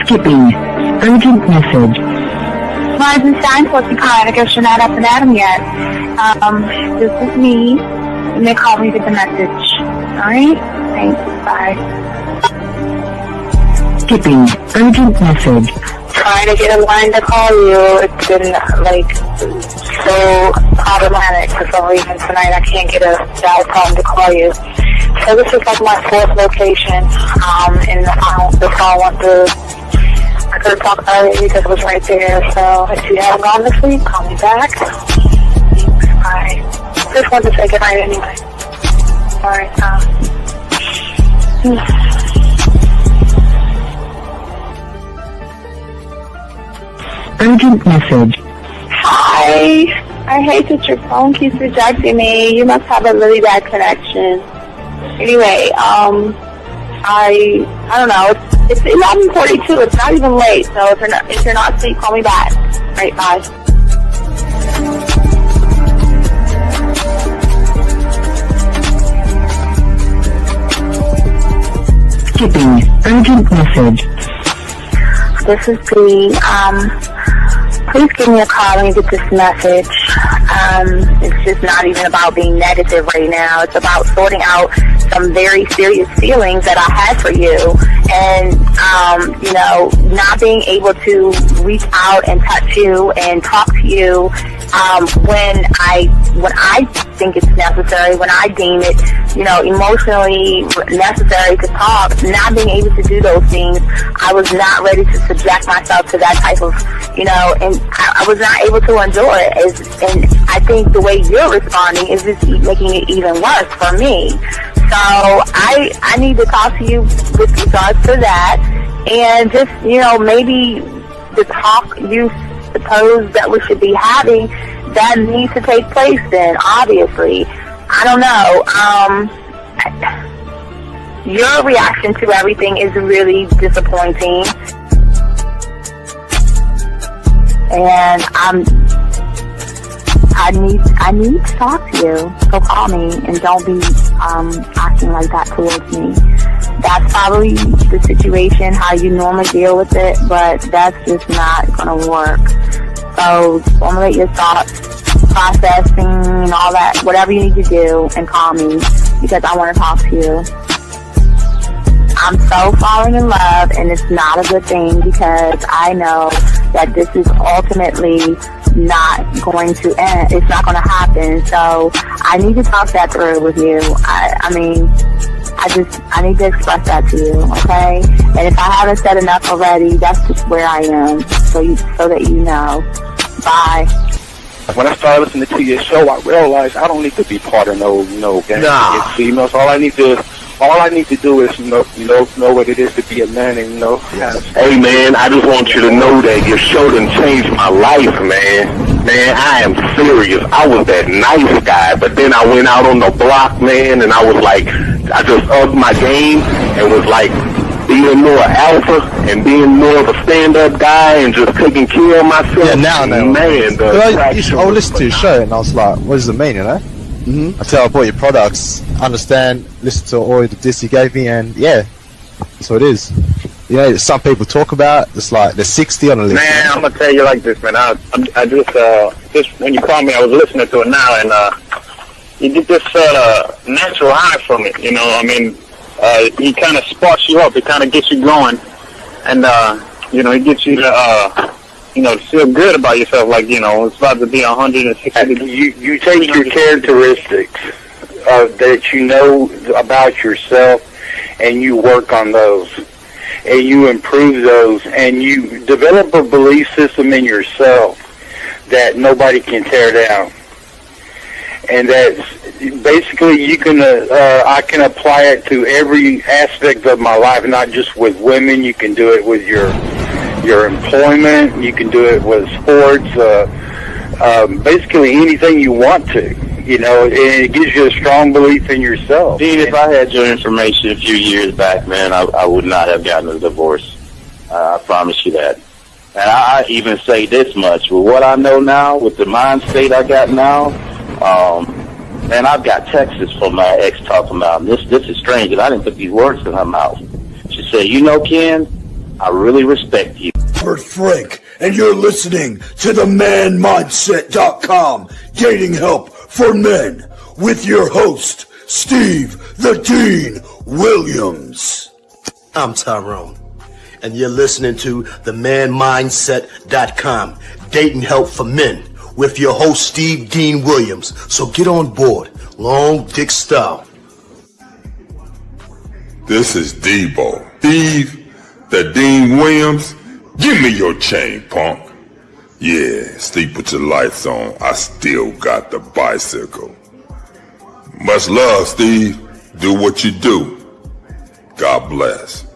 Skipping. Urgent message. Eisenstein, what's the kind? I guess you're not up and at 'em yet. This is me. You may call me with the message. Alright? Thanks. Bye. Skipping. Urgent message. Trying to get a line to call you. It's been, so problematic for some reason tonight. I can't get a dial tone to call you. So this is like my fourth location, and the phone went through. I could have talked earlier because it was right there. So if you haven't gone this week, call me back. Thanks. Bye. Just wanted to say goodnight anyway. Alright, Urgent message. Hi. I hate that your phone keeps rejecting me. You must have a really bad connection. Anyway, I don't know. It's 11:42. It's not even late. So if you're not asleep, call me back. Right, bye. Skipping. Urgent message. This is Bree. Please give me a call when you get this message. It's just not even about being negative right now. It's about sorting out some very serious feelings that I had for you. And, not being able to reach out and touch you and talk to you when I think it's necessary, when I deem it, emotionally necessary to talk. Not being able to do those things, I was not ready to subject myself to that type of, and I was not able to endure it. And I think the way you're responding is just making it even worse for me. So I need to talk to you with regards to that, and just, maybe the talk you suppose that we should be having, that needs to take place then, obviously. I don't know. Your reaction to everything is really disappointing. And I need to talk to you. So call me and don't be acting like that towards me. That's probably the situation, how you normally deal with it, but that's just not going to work. So formulate your thoughts, processing and all that, whatever you need to do, and call me because I want to talk to you. I'm so falling in love, and it's not a good thing because I know that this is ultimately not going to end. It's not going to happen. So I need to talk that through with you. I need to express that to you, okay? And if I haven't said enough already, that's just where I am, so that you know. Bye. When I started listening to your show, I realized I don't need to be part of no gang against females. All I need to do is know what it is to be a man and Hey man, I just want you to know that your show done changed my life, man. Man, I am serious. I was that nice guy, but then I went out on the block, man, and I was like, I just upped my game and was like being more alpha and being more of a stand-up guy and just taking care of myself. Yeah, now I know. Man, I listened to your show and I was like, what does it mean, Until I bought your products, understand, listen to all the diss you gave me, and yeah, that's what it is. Some people talk about, it's like they're 60 on the list. Man, I'm going to tell you like this, man. I just when you called me, I was listening to it now, and you get this natural high from it, he kind of sparks you up. It kind of gets you going, and it gets you to feel good about yourself. Like it's about to be 160. You take your characteristics that you know about yourself, and you work on those, and you improve those, and you develop a belief system in yourself that nobody can tear down. And that's basically I can apply it to every aspect of my life, not just with women. You can do it with your employment. You can do it with sports. Basically anything you want to. And it gives you a strong belief in yourself. Dean, if I had your information a few years back, man, I would not have gotten a divorce. I promise you that. And I even say this much, with what I know now, with the mind state I got now, man, I've got texts from my ex talking about, this is strange, and I didn't put these words in her mouth. She said, Ken, I really respect you. Robert Frank, and you're listening to the manmindset.com dating help for men with your host, Steve the Dean Williams. I'm Tyrone, and you're listening to the manmindset.com dating help for men with your host, Steve Dean Williams. So get on board, long dick style. This is Debo. Steve the Dean Williams. Give me your chain, punk. Yeah, sleep with your lights on. I still got the bicycle. Much love, Steve. Do what you do. God bless.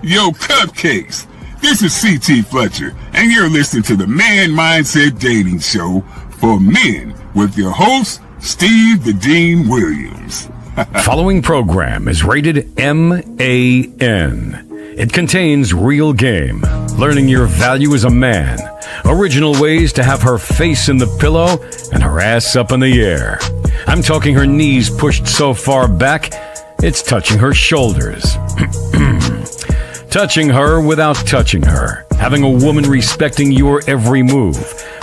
Yo, cupcakes. This is C.T. Fletcher, and you're listening to the Man Mindset Dating Show for men with your host, Steve the Dean Williams. Following program is rated MAN. It contains real game, learning your value as a man, original ways to have her face in the pillow and her ass up in the air. I'm talking her knees pushed so far back, it's touching her shoulders. Touching her without touching her. Having a woman respecting your every move.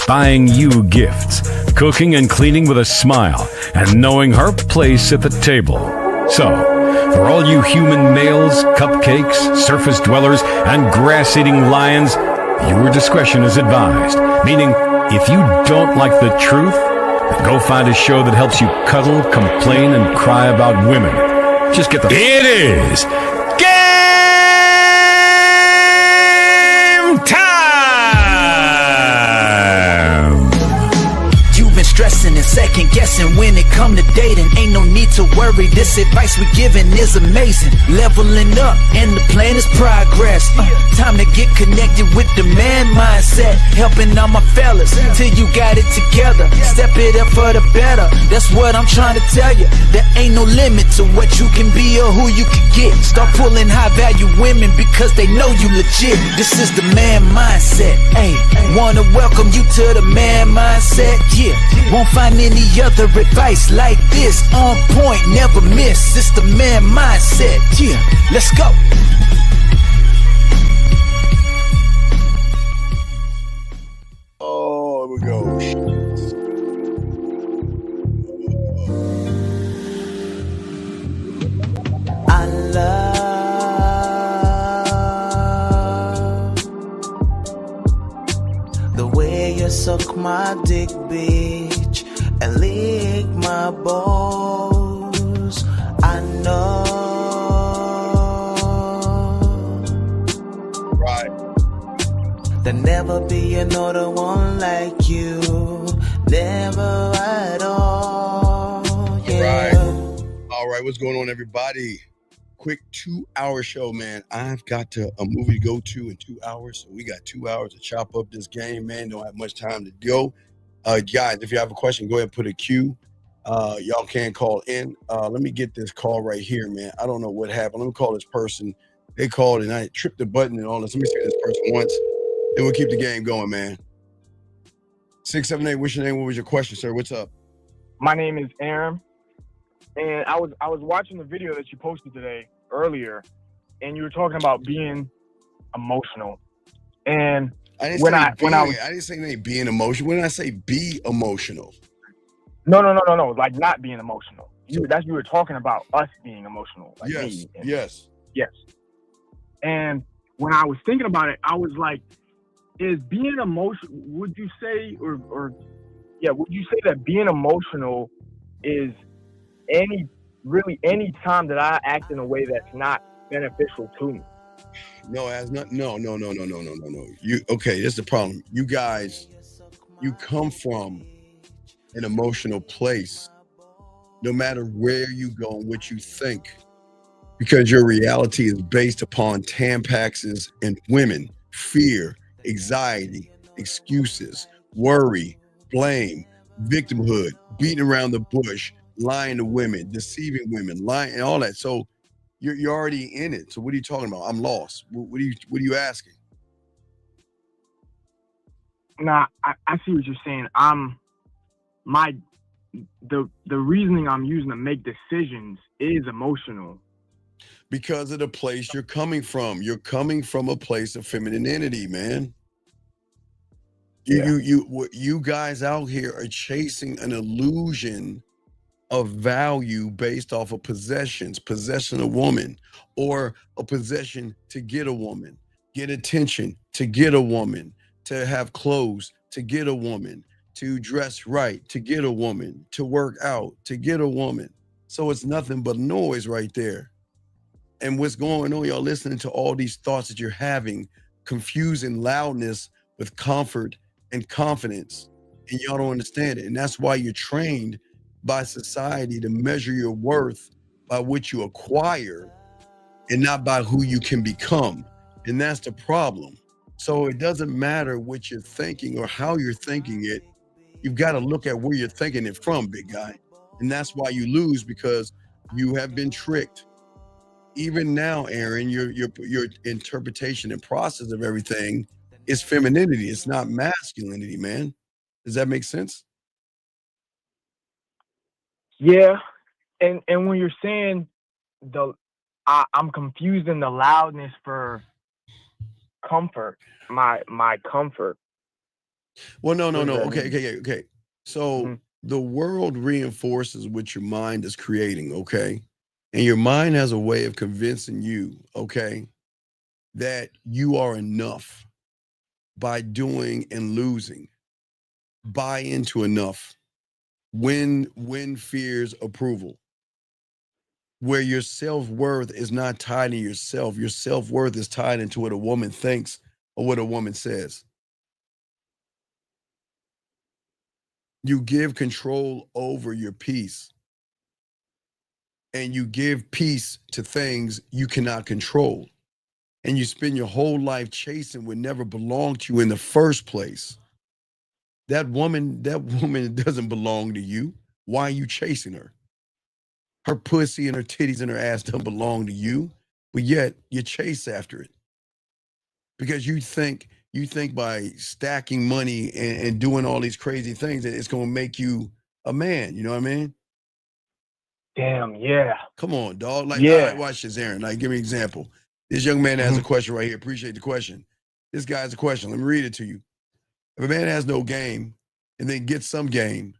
Buying you gifts. Cooking and cleaning with a smile. And knowing her place at the table. So, for all you human males, cupcakes, surface dwellers, and grass-eating lions, your discretion is advised. Meaning, if you don't like the truth, then go find a show that helps you cuddle, complain, and cry about women. Just get the... It is game time! You've been stressing and second guessing when it come to dating. Ain't no need to worry, this advice we giving is amazing. Leveling up and the plan is progress. Time to get connected with the man mindset. Helping all my fellas till you got it together. Step it up for the better, that's what I'm trying to tell you. There ain't no limit to what you can be or who you can get. Start pulling high value women because they know you legit. This is the man mindset. Hey, wanna welcome you to the man mindset. Yeah, won't find any other advice like this. On point, never miss. It's the man mindset. Yeah, let's go. Oh, here we go. I love the way you suck my dick, bitch, and lick my balls. I know. Right. There'll never be another one like you. Never at all. Yeah. Right. All right, what's going on, everybody? Quick 2-hour show, man. I've got a movie to go to in 2 hours, so we got 2 hours to chop up this game, man. Don't have much time to go. Guys, if you have a question, go ahead and put a Q. Y'all can call in. Let me get this call right here, man. I don't know what happened. Let me call this person. They called and I tripped the button and all this. Let me see this person once. Then we'll keep the game going, man. 678, what's your name? What was your question, sir? What's up? My name is Aaron, and I was watching the video that you posted today earlier, and you were talking about being emotional. And I didn't say anything being emotional. When did I say be emotional? No. Like not being emotional. You were talking about us being emotional. Like Yes. And when I was thinking about it, I was like, is being emotional, would you say that being emotional is any time that I act in a way that's not beneficial to me? No, it has not. No. Okay, this is the problem. You guys, you come from an emotional place, no matter where you go and what you think, because your reality is based upon Tampaxes and women, fear, anxiety, excuses, worry, blame, victimhood, beating around the bush, lying to women, deceiving women, lying, and all that. So you're already in it. So what are you talking about? I'm lost. What are you asking? Nah, I see what you're saying. The reasoning I'm using to make decisions is emotional. Because of the place you're coming from. You're coming from a place of femininity, man. You guys out here are chasing an illusion of value based off of possessions, possessing a woman, or a possession to get a woman, get attention to get a woman, to have clothes to get a woman, to dress right to get a woman, to work out to get a woman. So it's nothing but noise right there. And what's going on, y'all listening to all these thoughts that you're having, confusing loudness with comfort and confidence, and y'all don't understand it. And that's why you're trained by society to measure your worth by what you acquire and not by who you can become. And that's the problem. So it doesn't matter what you're thinking or how you're thinking it. You've got to look at where you're thinking it from, big guy. And that's why you lose, because you have been tricked. Even now, Aaron, your interpretation and process of everything is femininity. It's not masculinity, man. Does that make sense? Yeah, and when you're saying I'm confusing the loudness for comfort, my comfort. Well, no. Okay. So the world reinforces what your mind is creating, okay? And your mind has a way of convincing you, okay, that you are enough by doing and losing. Buy into enough. Win fears approval. Where your self-worth is not tied to yourself. Your self-worth is tied into what a woman thinks or what a woman says. You give control over your peace. And you give peace to things you cannot control. And you spend your whole life chasing what never belonged to you in the first place. That woman doesn't belong to you. Why are you chasing her? Her pussy and her titties and her ass don't belong to you, but yet you chase after it. Because you think by stacking money and doing all these crazy things that it's gonna make you a man. You know what I mean? Damn, yeah. Come on, dog. Like, all right, watch this, Aaron. Like, give me an example. This young man has a question right here. Appreciate the question. This guy has a question. Let me read it to you. If a man has no game and then gets some game,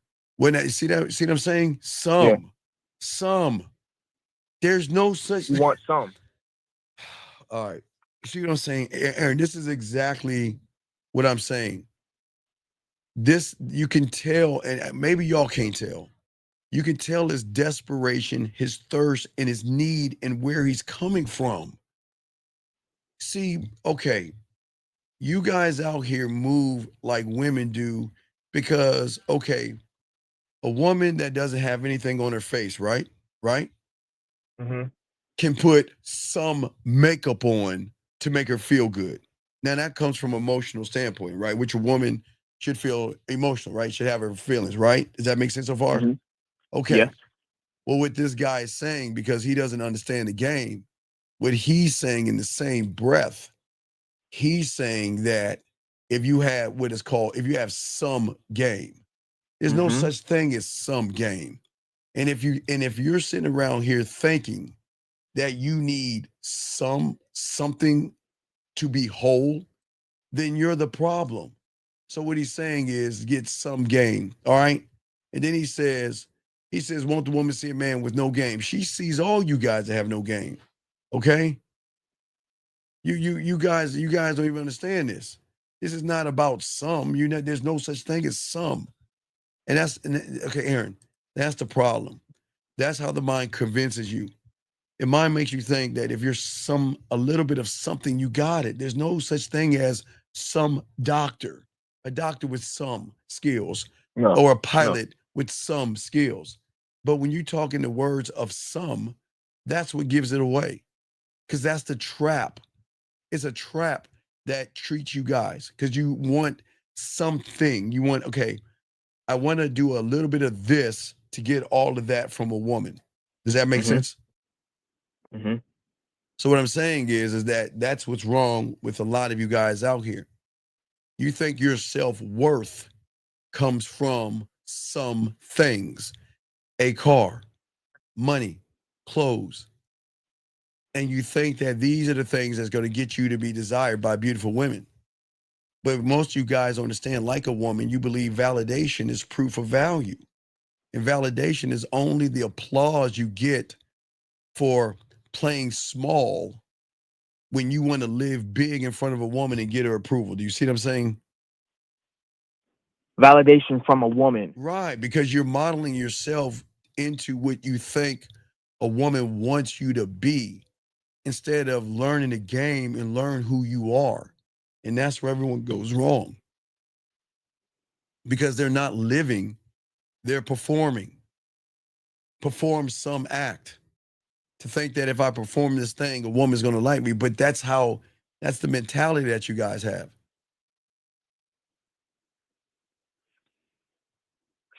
see what I'm saying? Some. There's no such You want some. All right. See what I'm saying? Aaron, this is exactly what I'm saying. This, you can tell, and maybe y'all can't tell. You can tell his desperation, his thirst, and his need, and where he's coming from. See, okay, you guys out here move like women do because, okay, a woman that doesn't have anything on her face, right? Right? Can put some makeup on to make her feel good. Now, that comes from an emotional standpoint, right? Which a woman should feel emotional, right? Should have her feelings, right? Does that make sense so far? Okay. Yeah. Well, what this guy is saying, because he doesn't understand the game, what he's saying in the same breath, he's saying that if you have what is called, if you have some game, there's no such thing as some game. And if you're sitting around here thinking that you need something to be whole, then you're the problem. So what he's saying is get some game, all right? And then he says, won't the woman see a man with no game? She sees all you guys that have no game. Okay? You guys don't even understand this. This is not about some. There's no such thing as some. And okay, Aaron, that's the problem. That's how the mind convinces you. The mind makes you think that if you're a little bit of something, you got it. There's no such thing as some doctor, a doctor with some skills, or a pilot with some skills. But when you talk in the words of some, that's what gives it away. Because that's the trap. It's a trap that treats you guys because you want something. You want, okay, I want to do a little bit of this to get all of that from a woman. Does that make sense? So what I'm saying is that that's what's wrong with a lot of you guys out here. You think your self-worth comes from some things, a car, money, clothes. And you think that these are the things that's going to get you to be desired by beautiful women. But most of you guys understand, like a woman, you believe validation is proof of value. And validation is only the applause you get for playing small when you want to live big in front of a woman and get her approval. Do you see what I'm saying? Validation from a woman. Right, because you're modeling yourself into what you think a woman wants you to be instead of learning the game and learn who you are. And that's where everyone goes wrong. Because they're not living, they're performing. Perform some act. To think that if I perform this thing, a woman's going to like me. But that's the mentality that you guys have.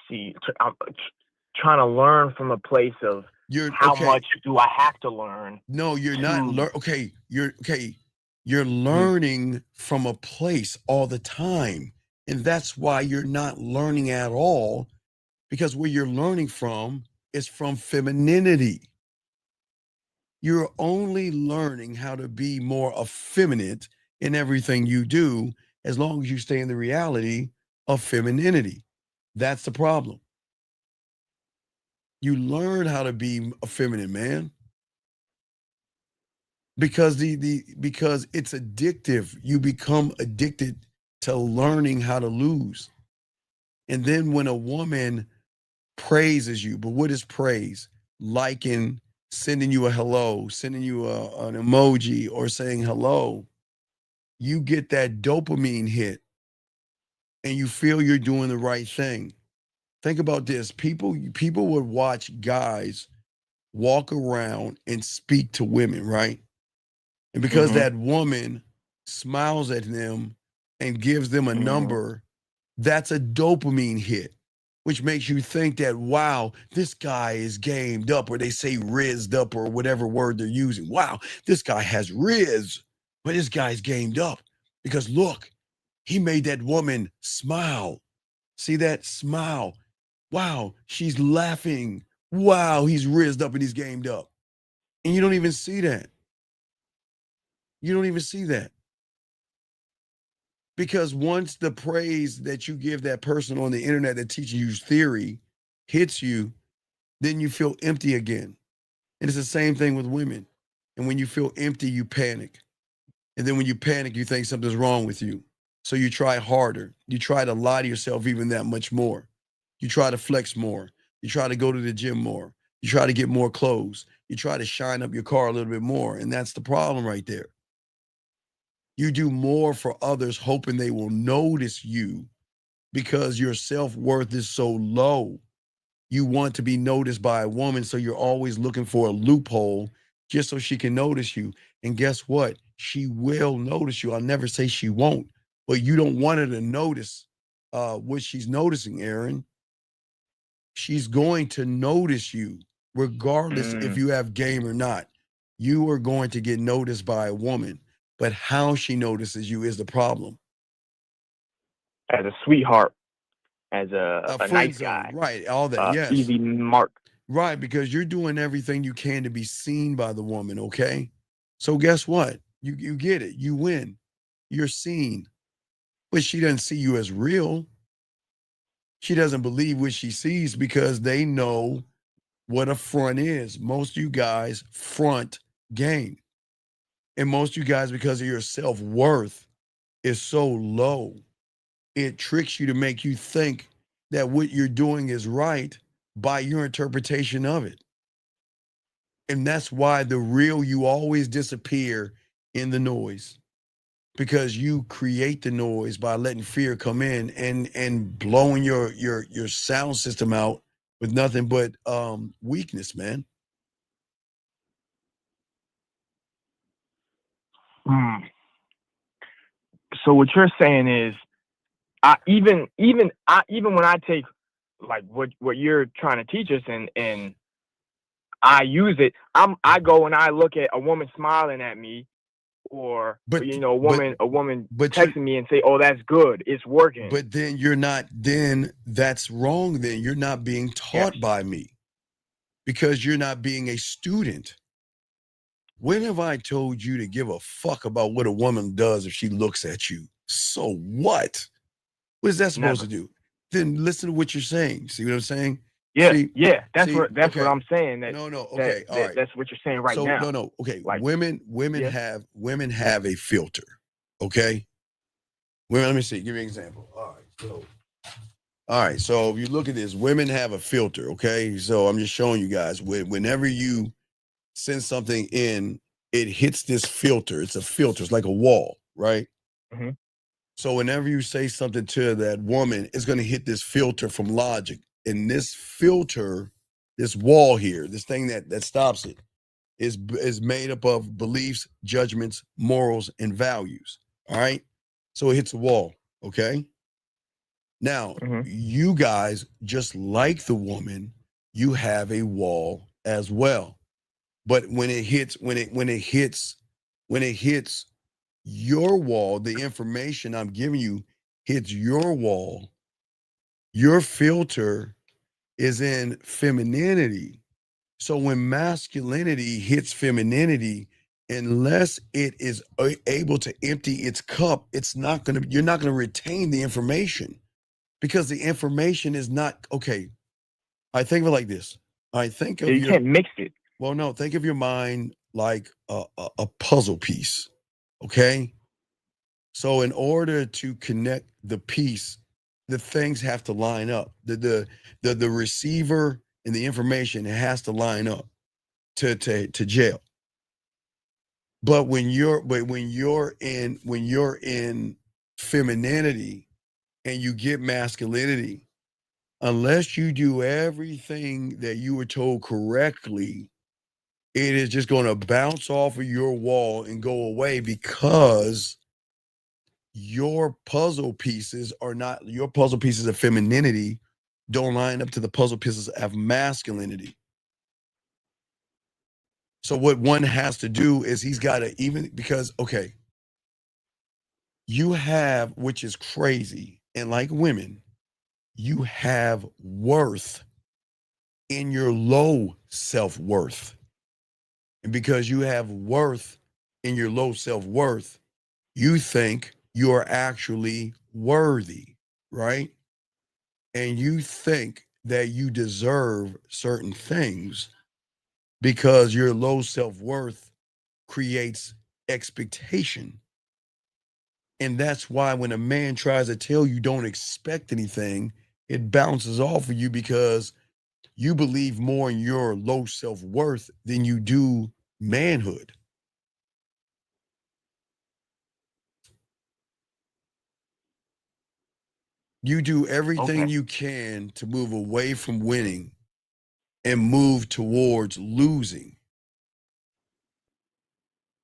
See, I'm trying to learn from a place of how much do I have to learn? No, you're not. You're learning from a place all the time. And that's why you're not learning at all, because where you're learning from is from femininity. You're only learning how to be more effeminate in everything you do as long as you stay in the reality of femininity. That's the problem. You learn how to be effeminate, man. Because because it's addictive. You become addicted to learning how to lose. And then when a woman praises you, but what is praise? Liking, sending you a hello, sending you an emoji, or saying hello, you get that dopamine hit and you feel you're doing the right thing. Think about this. People would watch guys walk around and speak to women, right? And because that woman smiles at them and gives them a number, that's a dopamine hit, which makes you think that, wow, this guy is gamed up, or they say rizzed up, or whatever word they're using. Wow, this guy has riz, but this guy's gamed up because look, he made that woman smile. See that smile? Wow, she's laughing. Wow, he's rizzed up and he's gamed up. And you don't even see that. You don't even see that. Because once the praise that you give that person on the internet that teaches you theory hits you, then you feel empty again. And it's the same thing with women. And when you feel empty, you panic. And then when you panic, you think something's wrong with you. So you try harder. You try to lie to yourself even that much more. You try to flex more. You try to go to the gym more. You try to get more clothes. You try to shine up your car a little bit more. And that's the problem right there. You do more for others hoping they will notice you because your self-worth is so low. You want to be noticed by a woman, so you're always looking for a loophole just so she can notice you. And guess what? She will notice you. I'll never say she won't, but you don't want her to notice what she's noticing, Aaron. She's going to notice you regardless if you have game or not. You are going to get noticed by a woman. But how she notices you is the problem. As a sweetheart, as a nice guy. Right, all that, yes. Easy mark. Right, because you're doing everything you can to be seen by the woman, okay? So guess what? You get it. You win. You're seen. But she doesn't see you as real. She doesn't believe what she sees because they know what a front is. Most of you guys front game. And most of you guys, because of your self-worth is so low, it tricks you to make you think that what you're doing is right by your interpretation of it. And that's why the real you always disappear in the noise, because you create the noise by letting fear come in and blowing your sound system out with nothing but weakness, man. So what you're saying is, even when I take like what you're trying to teach us and I use it, I go and I look at a woman smiling at me, or a woman texting me and say, "Oh, that's good, it's working." But then that's wrong. Then you're not being taught by me, because you're not being a student. When have I told you to give a fuck about what a woman does if she looks at you? So what? What is that supposed to do? Then listen to what you're saying. See what I'm saying? Yeah, See, yeah. That's see, what okay. I'm saying. That No, okay, all right. that's what you're saying right So now. no, okay. Like, women yeah. have a filter. Okay. Women, let me see. Give you an example. All right. So if you look at this, women have a filter. Okay. So I'm just showing you guys. Whenever you send something in, it hits this filter. It's a filter. It's like a wall, right? Mhm. So whenever you say something to that woman, it's going to hit this filter from logic. And this filter, this wall here, this thing that stops it, is made up of beliefs, judgments, morals, and values. All right. So it hits a wall. Okay. Now, you guys, just like the woman, you have a wall as well. But when it hits your wall, the information I'm giving you hits your wall, your filter is in femininity. So when masculinity hits femininity, unless it is able to empty its cup, you're not going to retain the information, because the information is not okay. I think of it like this. I think of you can't mix it. Well, no, think of your mind like a puzzle piece. Okay. So in order to connect the piece, the things have to line up. The receiver and the information, it has to line up to jail. But when you're in femininity and you get masculinity, unless you do everything that you were told correctly, it is just going to bounce off of your wall and go away, because your puzzle pieces of femininity don't line up to the puzzle pieces of masculinity. So what one has to do is he's got to, even because, okay, you have, which is crazy, and like women, you have worth in your low self-worth. And because you have worth in your low self-worth, you think you are actually worthy, right? And you think that you deserve certain things because your low self-worth creates expectation. And that's why when a man tries to tell you don't expect anything, it bounces off of you, because you believe more in your low self-worth than you do manhood. You do everything you can to move away from winning and move towards losing.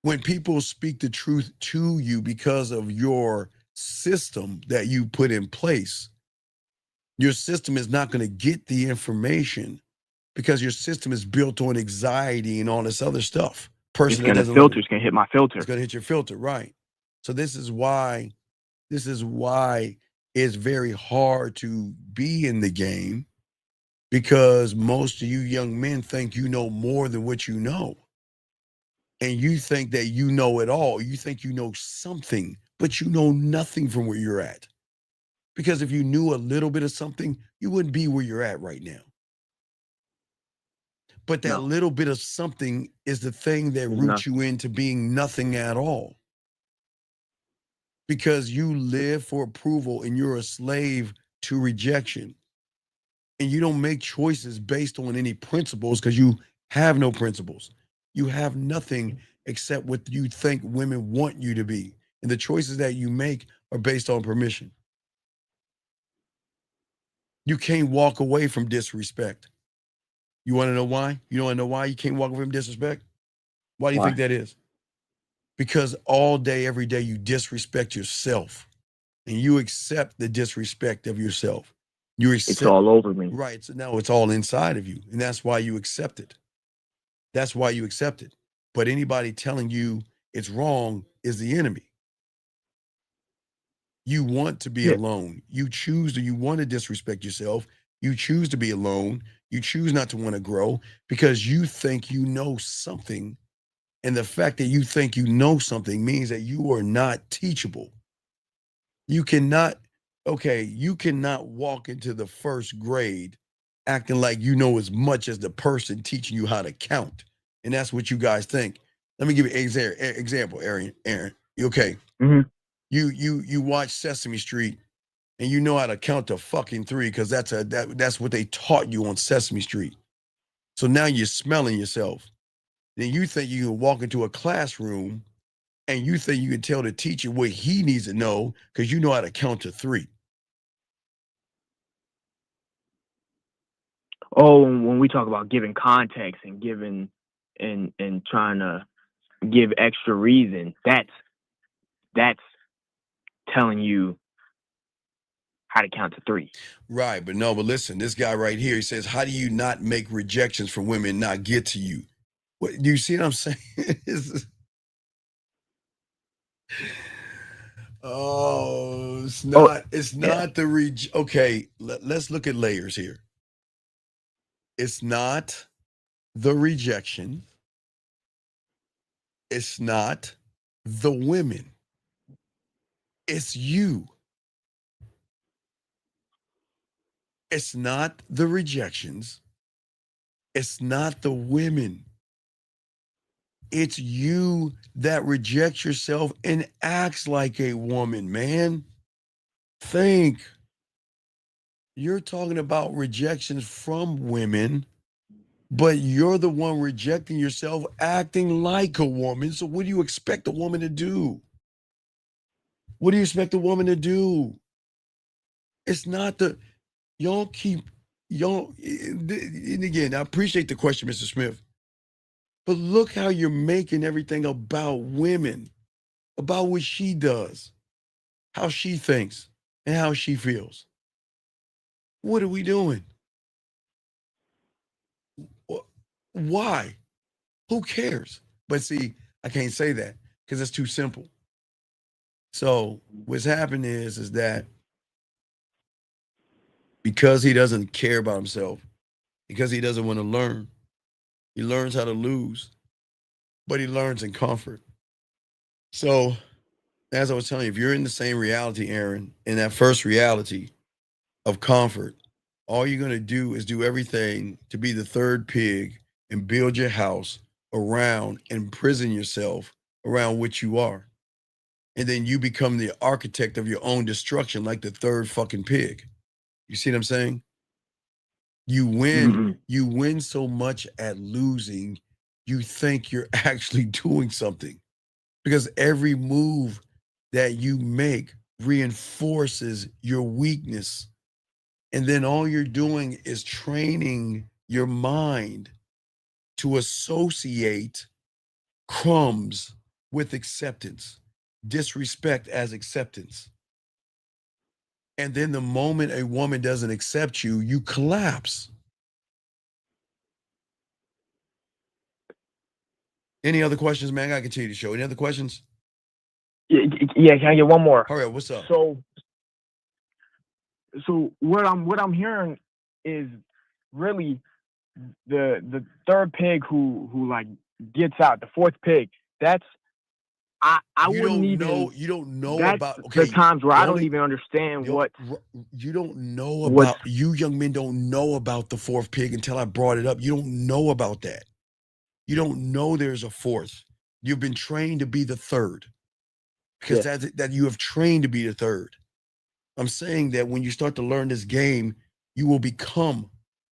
When people speak the truth to you because of your system that you put in place, your system is not going to get the information, because your system is built on anxiety and all this other stuff. It's going to filter. It's going to hit my filter. It's going to hit your filter, right? So this is why it's very hard to be in the game, because most of you young men think you know more than what you know. And you think that you know it all. You think you know something, but you know nothing from where you're at. Because if you knew a little bit of something, you wouldn't be where you're at right now. But that little bit of something is the thing that roots you into being nothing at all. Because you live for approval and you're a slave to rejection. And you don't make choices based on any principles, because you have no principles. You have nothing except what you think women want you to be. And the choices that you make are based on permission. You can't walk away from disrespect. You want to know why? You want to know why you can't walk away from disrespect? Why do you think that is? Because all day, every day, you disrespect yourself, and you accept the disrespect of yourself. It's all over me. Right. So now it's all inside of you. And that's why you accept it. That's why you accept it. But anybody telling you it's wrong is the enemy. You want to be alone. You want to disrespect yourself. You choose to be alone. You choose not to want to grow, because you think you know something, And the fact that you think you know something means that you are not teachable. You cannot walk into the first grade acting like you know as much as the person teaching you how to count. And that's what you guys think. Let me give you an example, Aaron. You okay? Mm-hmm. You watch Sesame Street and you know how to count to fucking 3 because that's what they taught you on Sesame Street. So now you're smelling yourself. Then you think you can walk into a classroom and you think you can tell the teacher what he needs to know because you know how to count to 3. Oh, when we talk about giving context and giving and trying to give extra reason, that's telling you how to count to 3. Right, but listen, this guy right here, he says, how do you not make rejections from women not get to you? What, do you see what I'm saying? It's not the okay, let's look at layers here. It's not the rejection. It's not the women. It's you. It's not the rejections. It's not the women. It's you that rejects yourself and acts like a woman, man. Think. You're talking about rejections from women, but you're the one rejecting yourself, acting like a woman. So what do you expect a woman to do? What do you expect a woman to do? It's not and again, I appreciate the question, Mr. Smith, but look how you're making everything about women, about what she does, how she thinks, and how she feels. What are we doing? Why? Who cares? But see, I can't say that because it's too simple. So what's happened is that because he doesn't care about himself, because he doesn't want to learn, he learns how to lose, but he learns in comfort. So as I was telling you, if you're in the same reality, Aaron, in that first reality of comfort, all you're going to do is do everything to be the third pig and build your house around and imprison yourself around what you are. And then you become the architect of your own destruction like the third fucking pig. You see what I'm saying? You win so much at losing, you think you're actually doing something. Because every move that you make reinforces your weakness. And then all you're doing is training your mind to associate crumbs with acceptance, disrespect as acceptance. And then the moment a woman doesn't accept you, you collapse. Any other questions, man? I gotta continue the show. Any other questions? Yeah, can I get one more? Hurry up, what's up? So what I'm hearing is really the third pig who like gets out, the fourth pig. That's I you wouldn't don't even know. You don't know that's about. Okay, the times where I don't even understand what you don't know about. You young men don't know about the fourth pig until I brought it up. You don't know about that. You don't know there's a fourth. You've been trained to be the third because that you have trained to be the third. I'm saying that when you start to learn this game, you will become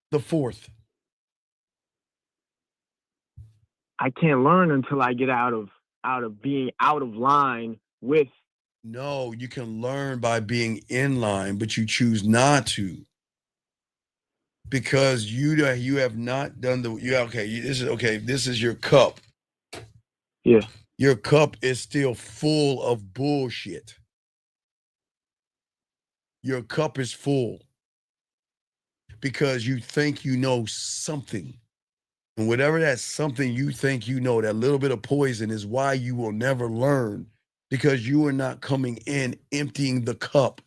the fourth. I can't learn until I get out of being out of line with. No, you can learn by being in line, but you choose not to. Because you have not done this is your cup. Yeah. Your cup is still full of bullshit. Your cup is full because you think you know something. And whatever that something you think you know, that little bit of poison is why you will never learn, because you are not coming in emptying the cup.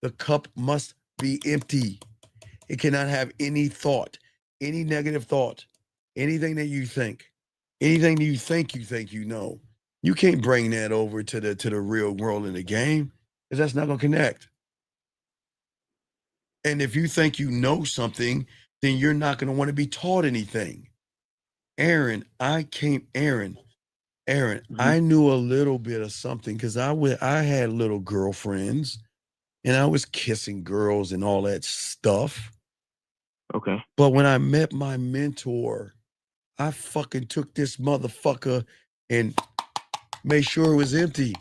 The cup must be empty. It cannot have any thought, any negative thought, anything that you think, Anything you think you know. You can't bring that over to the real world in the game because that's not gonna connect. And if you think you know something, then you're not gonna want to be taught anything. Aaron, I knew a little bit of something because I had little girlfriends and I was kissing girls and all that stuff. Okay. But when I met my mentor, I fucking took this motherfucker and made sure it was empty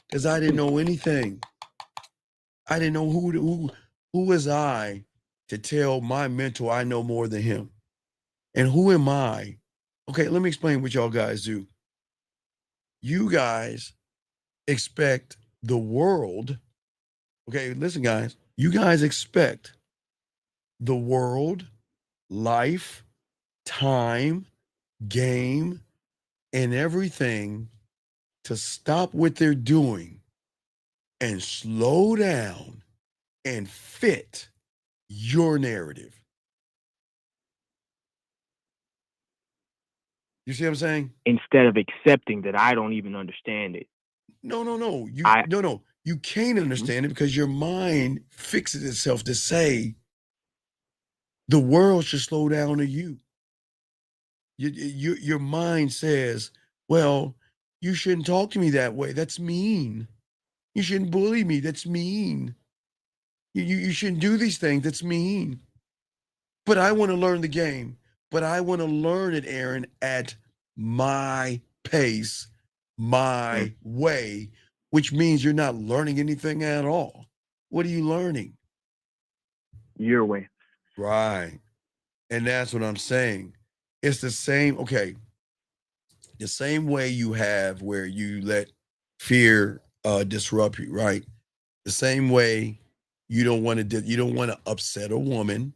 because I didn't know anything. I didn't know who was I to tell my mentor I know more than him. And who am I? Okay, let me explain what y'all guys do. You guys expect the world. Okay, listen, guys. You guys expect the world, life, time, game, and everything to stop what they're doing and slow down and fit your narrative. You see what I'm saying? Instead of accepting that I don't even understand it. No. You can't understand it because your mind fixes itself to say the world should slow down to you. Your mind says, well, you shouldn't talk to me that way. That's mean. You shouldn't bully me. That's mean. You shouldn't do these things. That's mean. But I want to learn the game. But I want to learn it, Aaron, at my pace, my way, which means you're not learning anything at all. What are you learning? Your way. Right. And that's what I'm saying. It's the same, okay. The same way you have where you let fear disrupt you, right? The same way you don't want to upset a woman.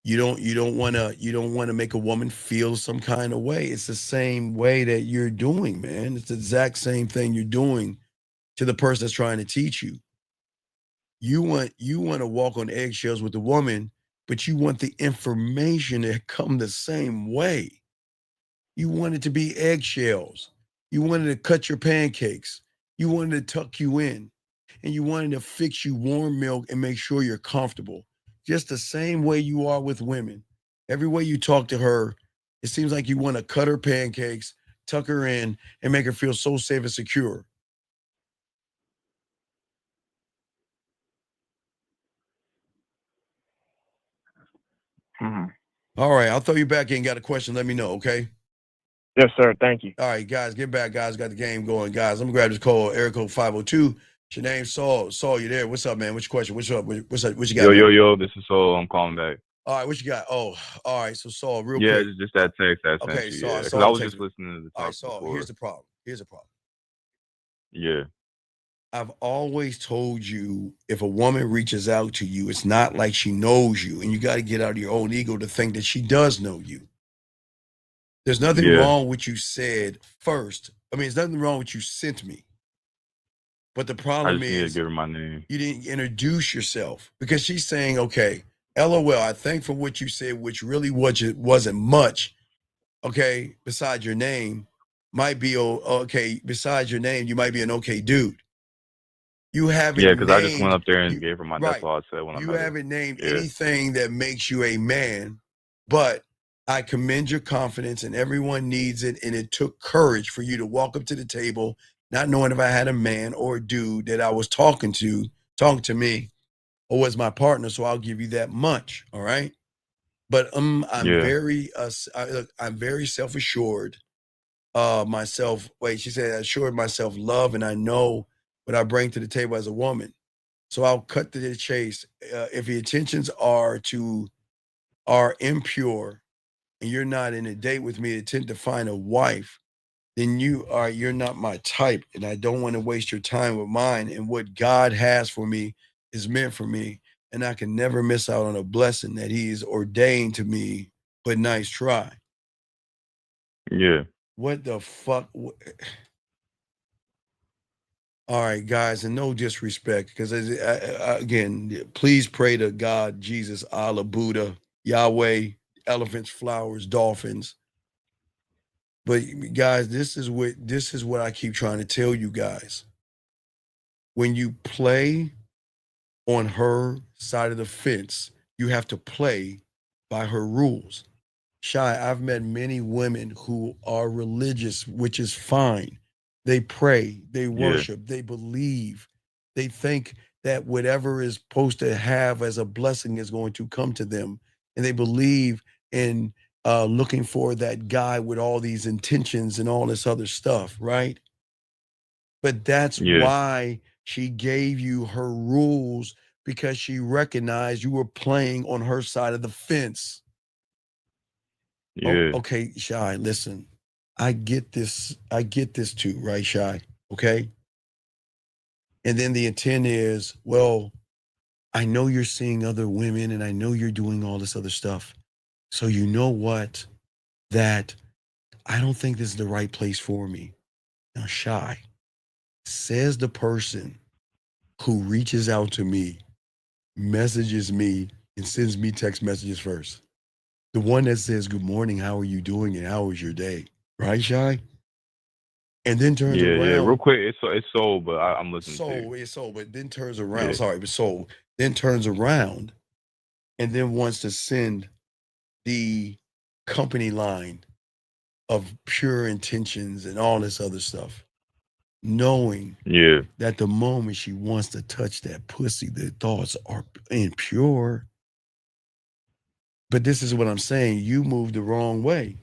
You don't want to make a woman feel some kind of way. It's the same way that you're doing, man. It's the exact same thing you're doing to the person that's trying to teach you. You want to walk on eggshells with the woman, but you want the information to come the same way. You want it to be eggshells. You wanted to cut your pancakes. You wanted to tuck you in. And you wanted to fix you warm milk and make sure you're comfortable. Just the same way you are with women. Every way you talk to her, it seems like you want to cut her pancakes, tuck her in, and make her feel so safe and secure. All right, I'll throw you back in. Got a question? Let me know, okay? Yes, sir. Thank you. All right, guys, get back, guys. Got the game going, guys. I'm gonna grab this call. Area code 502. What's your name? Saul. Saul, you there? What's up, man? What's your question? What's up? What's up? What you got? Yo. This is Saul. I'm calling back. All right, what you got? Oh, all right. So Saul, real Yeah, quick. just that text I sent Okay, you. Saul. Yeah, because Saul, I was text just me. listening to the All right, talk Saul. before. Here's the problem. Yeah. I've always told you if a woman reaches out to you, it's not like she knows you, and you got to get out of your own ego to think that she does know you. There's nothing wrong with you said first. I mean, there's nothing wrong with you sent me. But the I problem just need to is give her my name. you didn't introduce yourself because she's saying, okay, LOL, I think from what you said, which really wasn't much, okay, besides your name, might be okay, besides your name, you might be an okay dude. You haven't Yeah, because named, I just went up there and gave her my. That's all I said when I met her. You haven't named anything that makes you a man, but I commend your confidence and everyone needs it. And it took courage for you to walk up to the table, not knowing if I had a man or a dude that I was talking to me, or was my partner. So I'll give you that much. All right. But I'm very I'm very self-assured myself. Wait, she said assured myself love, and I know what I bring to the table as a woman. So I'll cut to the chase. If the intentions are impure, and you're not in a date with me, intent to find a wife, then you're not my type, and I don't want to waste your time with mine. And what God has for me is meant for me, and I can never miss out on a blessing that He has ordained to me. But nice try. Yeah. What the fuck? All right, guys, and no disrespect, because again, please pray to God, Jesus, Allah, Buddha, Yahweh, elephants, flowers, dolphins. But guys, this is what I keep trying to tell you guys. When you play on her side of the fence, you have to play by her rules. Shy, I've met many women who are religious, which is fine. They pray, they Yeah. worship, they believe, they think that whatever is supposed to have as a blessing is going to come to them. And they believe in looking for that guy with all these intentions and all this other stuff, right? But that's Yeah. why she gave you her rules because she recognized you were playing on her side of the fence. Oh, Yeah. okay, Shy, listen. I get this. I get this too, right, Shy? Okay. And then the intent is, well, I know you're seeing other women and I know you're doing all this other stuff. So you know what? That I don't think this is the right place for me. Now, Shy, says the person who reaches out to me, messages me, and sends me text messages first. The one that says, "Good morning, how are you doing? And how was your day?" Right, Shy? And then turns Yeah. Yeah. Real around. quick, it's sold, but I'm listening to you. It's sold, but then turns around. Yeah. Sorry, but sold. Then turns around and then wants to send the company line of pure intentions and all this other stuff, knowing Yeah. that the moment she wants to touch that pussy, the thoughts are impure. But this is what I'm saying. You moved the wrong way.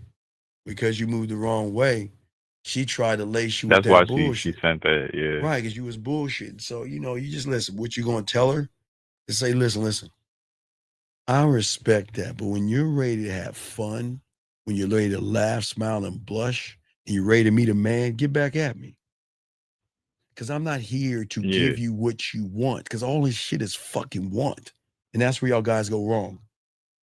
Because you moved the wrong way, she tried to lace you with That's why that she bullshit. sent that. Yeah. Right, because you was bullshitting. So, you just listen. What you gonna tell her? To say, listen. I respect that, but when you're ready to have fun, when you're ready to laugh, smile, and blush, and you're ready to meet a man, get back at me. Because I'm not here to Yeah. give you what you want, because all this shit is fucking want. And that's where y'all guys go wrong.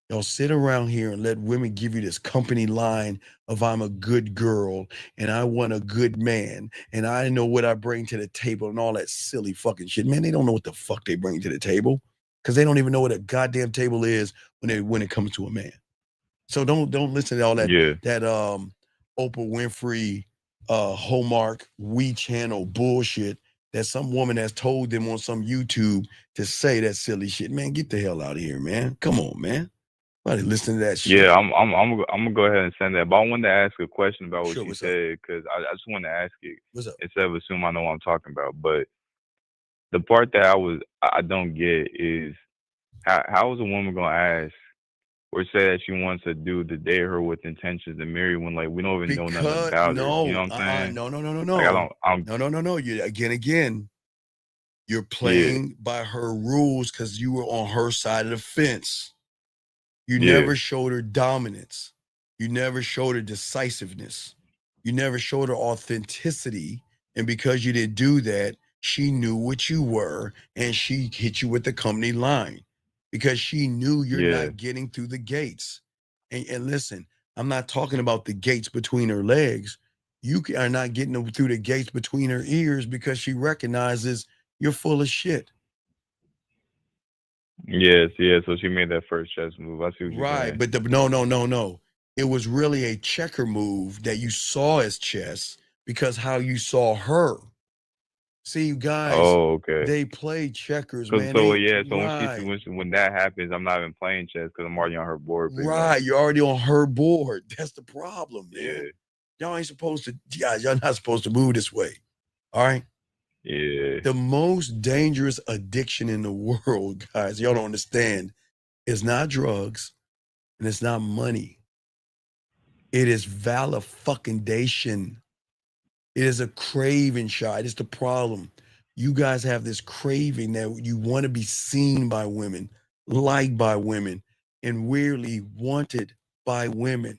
Y'all sit around here and let women give you this company line of I'm a good girl and I want a good man and I know what I bring to the table and all that silly fucking shit. Man, they don't know what the fuck they bring to the table because they don't even know what a goddamn table is when it comes to a man. So don't listen to all that Yeah. Oprah Winfrey Hallmark We Channel bullshit that some woman has told them on some YouTube to say that silly shit. Man, get the hell out of here, man. Come on, man. Nobody listening to that shit. Yeah, I'm gonna go ahead and send that. But I wanted to ask a question about what Sure, you what's up? said because I just want to ask it What's up? instead of assume I know what I'm talking about. But the part that I don't get is how is a woman gonna ask or say that she wants a dude to date her with intentions to marry when like we don't even know nothing Because about her. You know no, what I'm saying? no. Like I don't. I'm No. You again. You're yeah, playing by her rules because you were on her side of the fence. You yeah, never showed her dominance. You never showed her decisiveness. You never showed her authenticity. And because you didn't do that, she knew what you were and she hit you with the company line because she knew you're yeah, not getting through the gates. And listen, I'm not talking about the gates between her legs. You are not getting through the gates between her ears because she recognizes you're full of shit. yes, yeah. So she made that first chess move. I see what you're Right, saying. but no. It was really a checker move that you saw as chess because how you saw her. See, you guys, Oh, okay. they play checkers, Cause man. so They yeah, so right, when that happens, I'm not even playing chess because I'm already on her board pretty much. right. You're already on her board. That's the problem, man. Yeah, Y'all ain't supposed to, guys. Y'all not supposed to move this way. All right. yeah, The most dangerous addiction in the world, guys, y'all don't understand, is not drugs and it's not money. It is valor-fucking-dation. It is a craving, Shy. It's the problem. You guys have this craving that you want to be seen by women, liked by women, and weirdly wanted by women.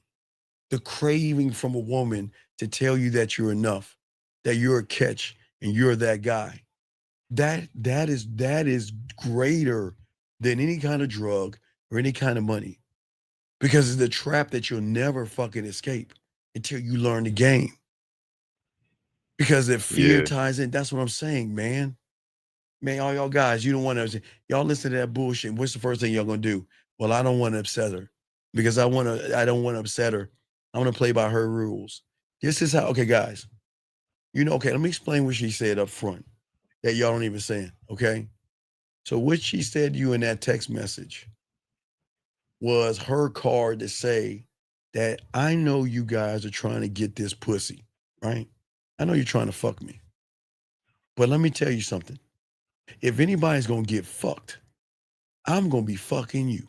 The craving from a woman to tell you that you're enough, that you're a catch, and you're that guy. That is greater than any kind of drug or any kind of money because it's the trap that you'll never fucking escape until you learn the game. Because if fear yeah, ties in, that's what I'm saying, man. Man, all y'all guys, you don't want to, y'all listen to that bullshit. What's the first thing y'all gonna do? Well, I don't want to upset her because I don't want to upset her. I want to play by her rules. This is how, okay, guys. Okay, let me explain what she said up front that y'all don't even saying, okay? So what she said to you in that text message was her card to say that I know you guys are trying to get this pussy, right? I know you're trying to fuck me. But let me tell you something. If anybody's going to get fucked, I'm going to be fucking you.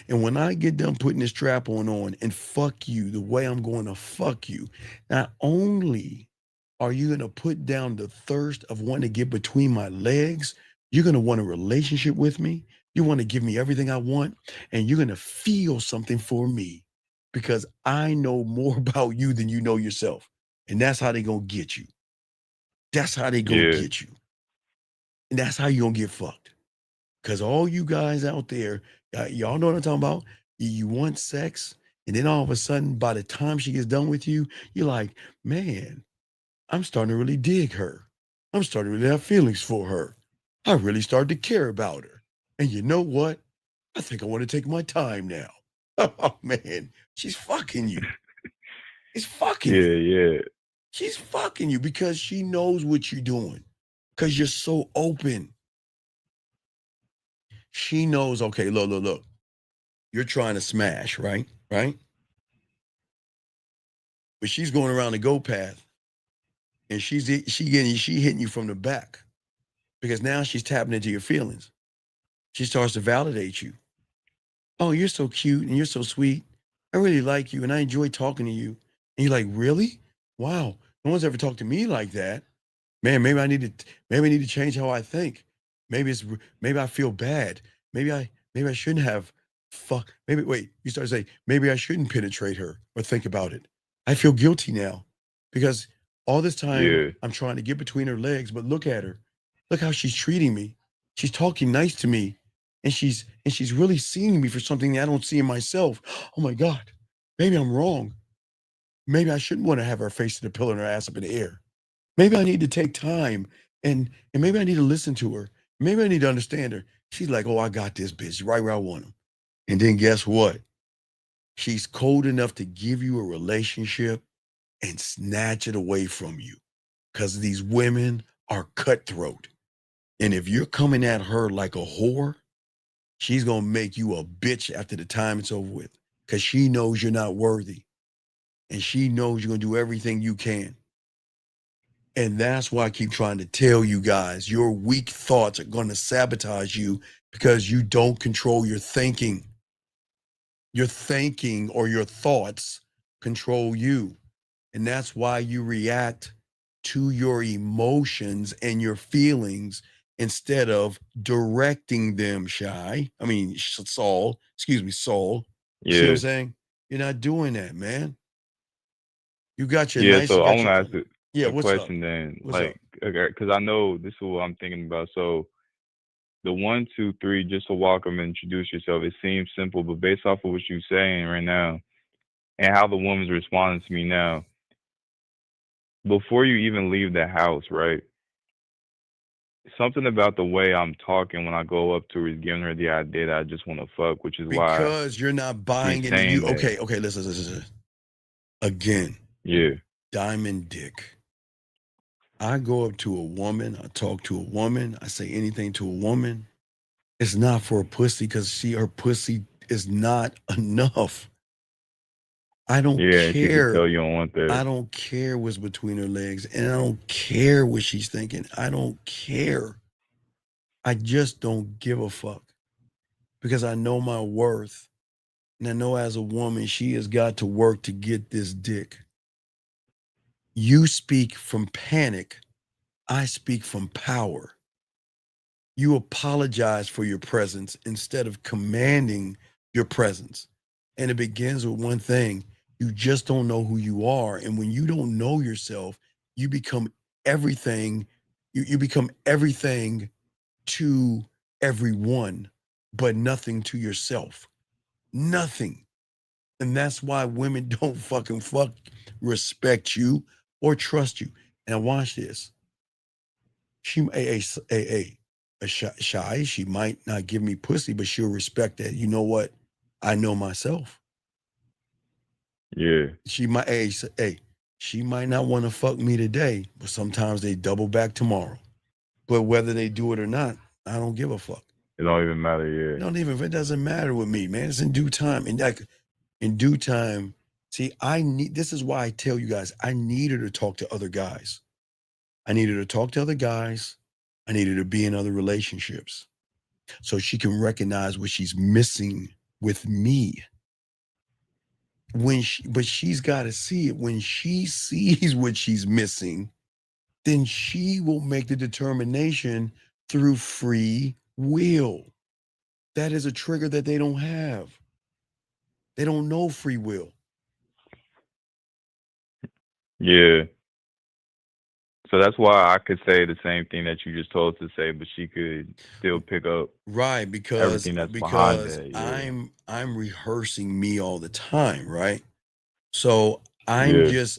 And when I get done putting this strap on and fuck you the way I'm going to fuck you, not only are you going to put down the thirst of wanting to get between my legs, you're going to want a relationship with me. You want to give me everything I want, and you're going to feel something for me because I know more about you than you know yourself. And that's how they going to get you. That's how they going to get you. And that's how you're going to get fucked. Because all you guys out there, y'all know what I'm talking about? You want sex, and then all of a sudden, by the time she gets done with you, you're like, man, I'm starting to really dig her. I'm starting to really have feelings for her. I really started to care about her. And you know what? I think I want to take my time now. Oh, man, she's fucking you. She's fucking you. Yeah. She's fucking you because she knows what you're doing. Because you're so open. She knows, okay, look. You're trying to smash, right? Right? But she's going around the go path and she hitting you from the back because now she's tapping into your feelings. She starts to validate you. Oh, you're so cute and you're so sweet. I really like you and I enjoy talking to you. And you're like, really? Wow. No one's ever talked to me like that. Man, maybe I need to change how I think. Maybe I feel bad. Maybe I shouldn't have you start to say, maybe I shouldn't penetrate her or think about it. I feel guilty now because all this time I'm trying to get between her legs, but look at her. Look how she's treating me. She's talking nice to me and she's really seeing me for something that I don't see in myself. Oh my God, maybe I'm wrong. Maybe I shouldn't want to have her face to the pillow and her ass up in the air. Maybe I need to take time and maybe I need to listen to her. Maybe I need to understand her. She's like, oh, I got this bitch right where I want him. And then guess what? She's cold enough to give you a relationship and snatch it away from you because these women are cutthroat. And if you're coming at her like a whore, she's going to make you a bitch after the time it's over with because she knows you're not worthy. And she knows you're going to do everything you can. And that's why I keep trying to tell you guys, your weak thoughts are going to sabotage you because you don't control your thinking. Your thinking or your thoughts control you. And that's why you react to your emotions and your feelings instead of directing them, Saul. Saul. Yeah. See what I'm saying? You're not doing that, man. You got your So I want to ask a what's question up? then. What's up? Because I know this is what I'm thinking about. So the 1, 2, 3, just to welcome and introduce yourself, it seems simple, but based off of what you're saying right now and how the woman's responding to me now, before you even leave the house, right? Something about the way I'm talking when I go up to her is giving her the idea that I just want to fuck, which is why because you're not buying into you. Okay, listen. Again. Yeah. Diamond dick. I go up to a woman, I talk to a woman, I say anything to a woman. It's not for a pussy because her pussy is not enough. I don't care. She can tell you don't want that. I don't care what's between her legs, and I don't care what she's thinking. I don't care. I just don't give a fuck because I know my worth. And I know as a woman, she has got to work to get this dick. You speak from panic. I speak from power. You apologize for your presence instead of commanding your presence. And it begins with one thing. You just don't know who you are. And when you don't know yourself, you become everything. You become everything to everyone, but nothing to yourself. Nothing. And that's why women don't fucking respect you or trust you. Now watch this. She shy. She might not give me pussy, but she'll respect that. You know what? I know myself. Yeah. She might She might not want to fuck me today, but sometimes they double back tomorrow. But whether they do it or not, I don't give a fuck. It don't even matter, yeah. It doesn't matter with me, man. It's in due time. And like in due time, see, this is why I tell you guys, I need her to talk to other guys. I need her to talk to other guys. I need her to be in other relationships so she can recognize what she's missing with me. But she's got to see it. When she sees what she's missing, then she will make the determination through free will. That is a trigger that they don't have. They don't know free will. Yeah. So that's why I could say the same thing that you just told us to say, but she could still pick up right because everything that's behind that. Yeah. I'm rehearsing me all the time, right? So I'm just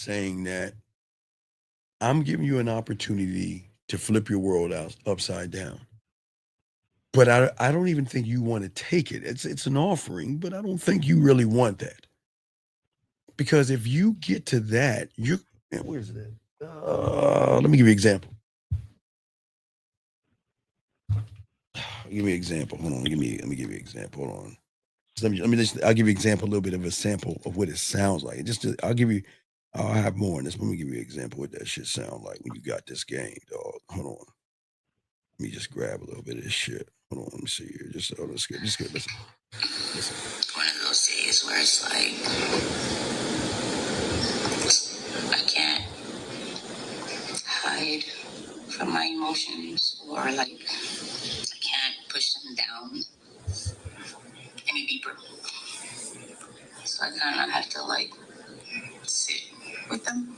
saying that I'm giving you an opportunity to flip your world upside down. But I don't even think you want to take it. It's an offering, but I don't think you really want that. Because if you get to that, where's that? Let me give you an example. Give me an example. Hold on. Let me give you an example. Hold on. I'll give you an example, a little bit of a sample of what it sounds like. I'll have more in this. Let me give you an example of what that shit sound like when you got this game, dog. Hold on. Let me just grab a little bit of this shit. Hold on. Let me see here. Just get listen. One of those days where it's like I can't hide from my emotions, or like I can't push them down any deeper. So I kind of have to like sit with them.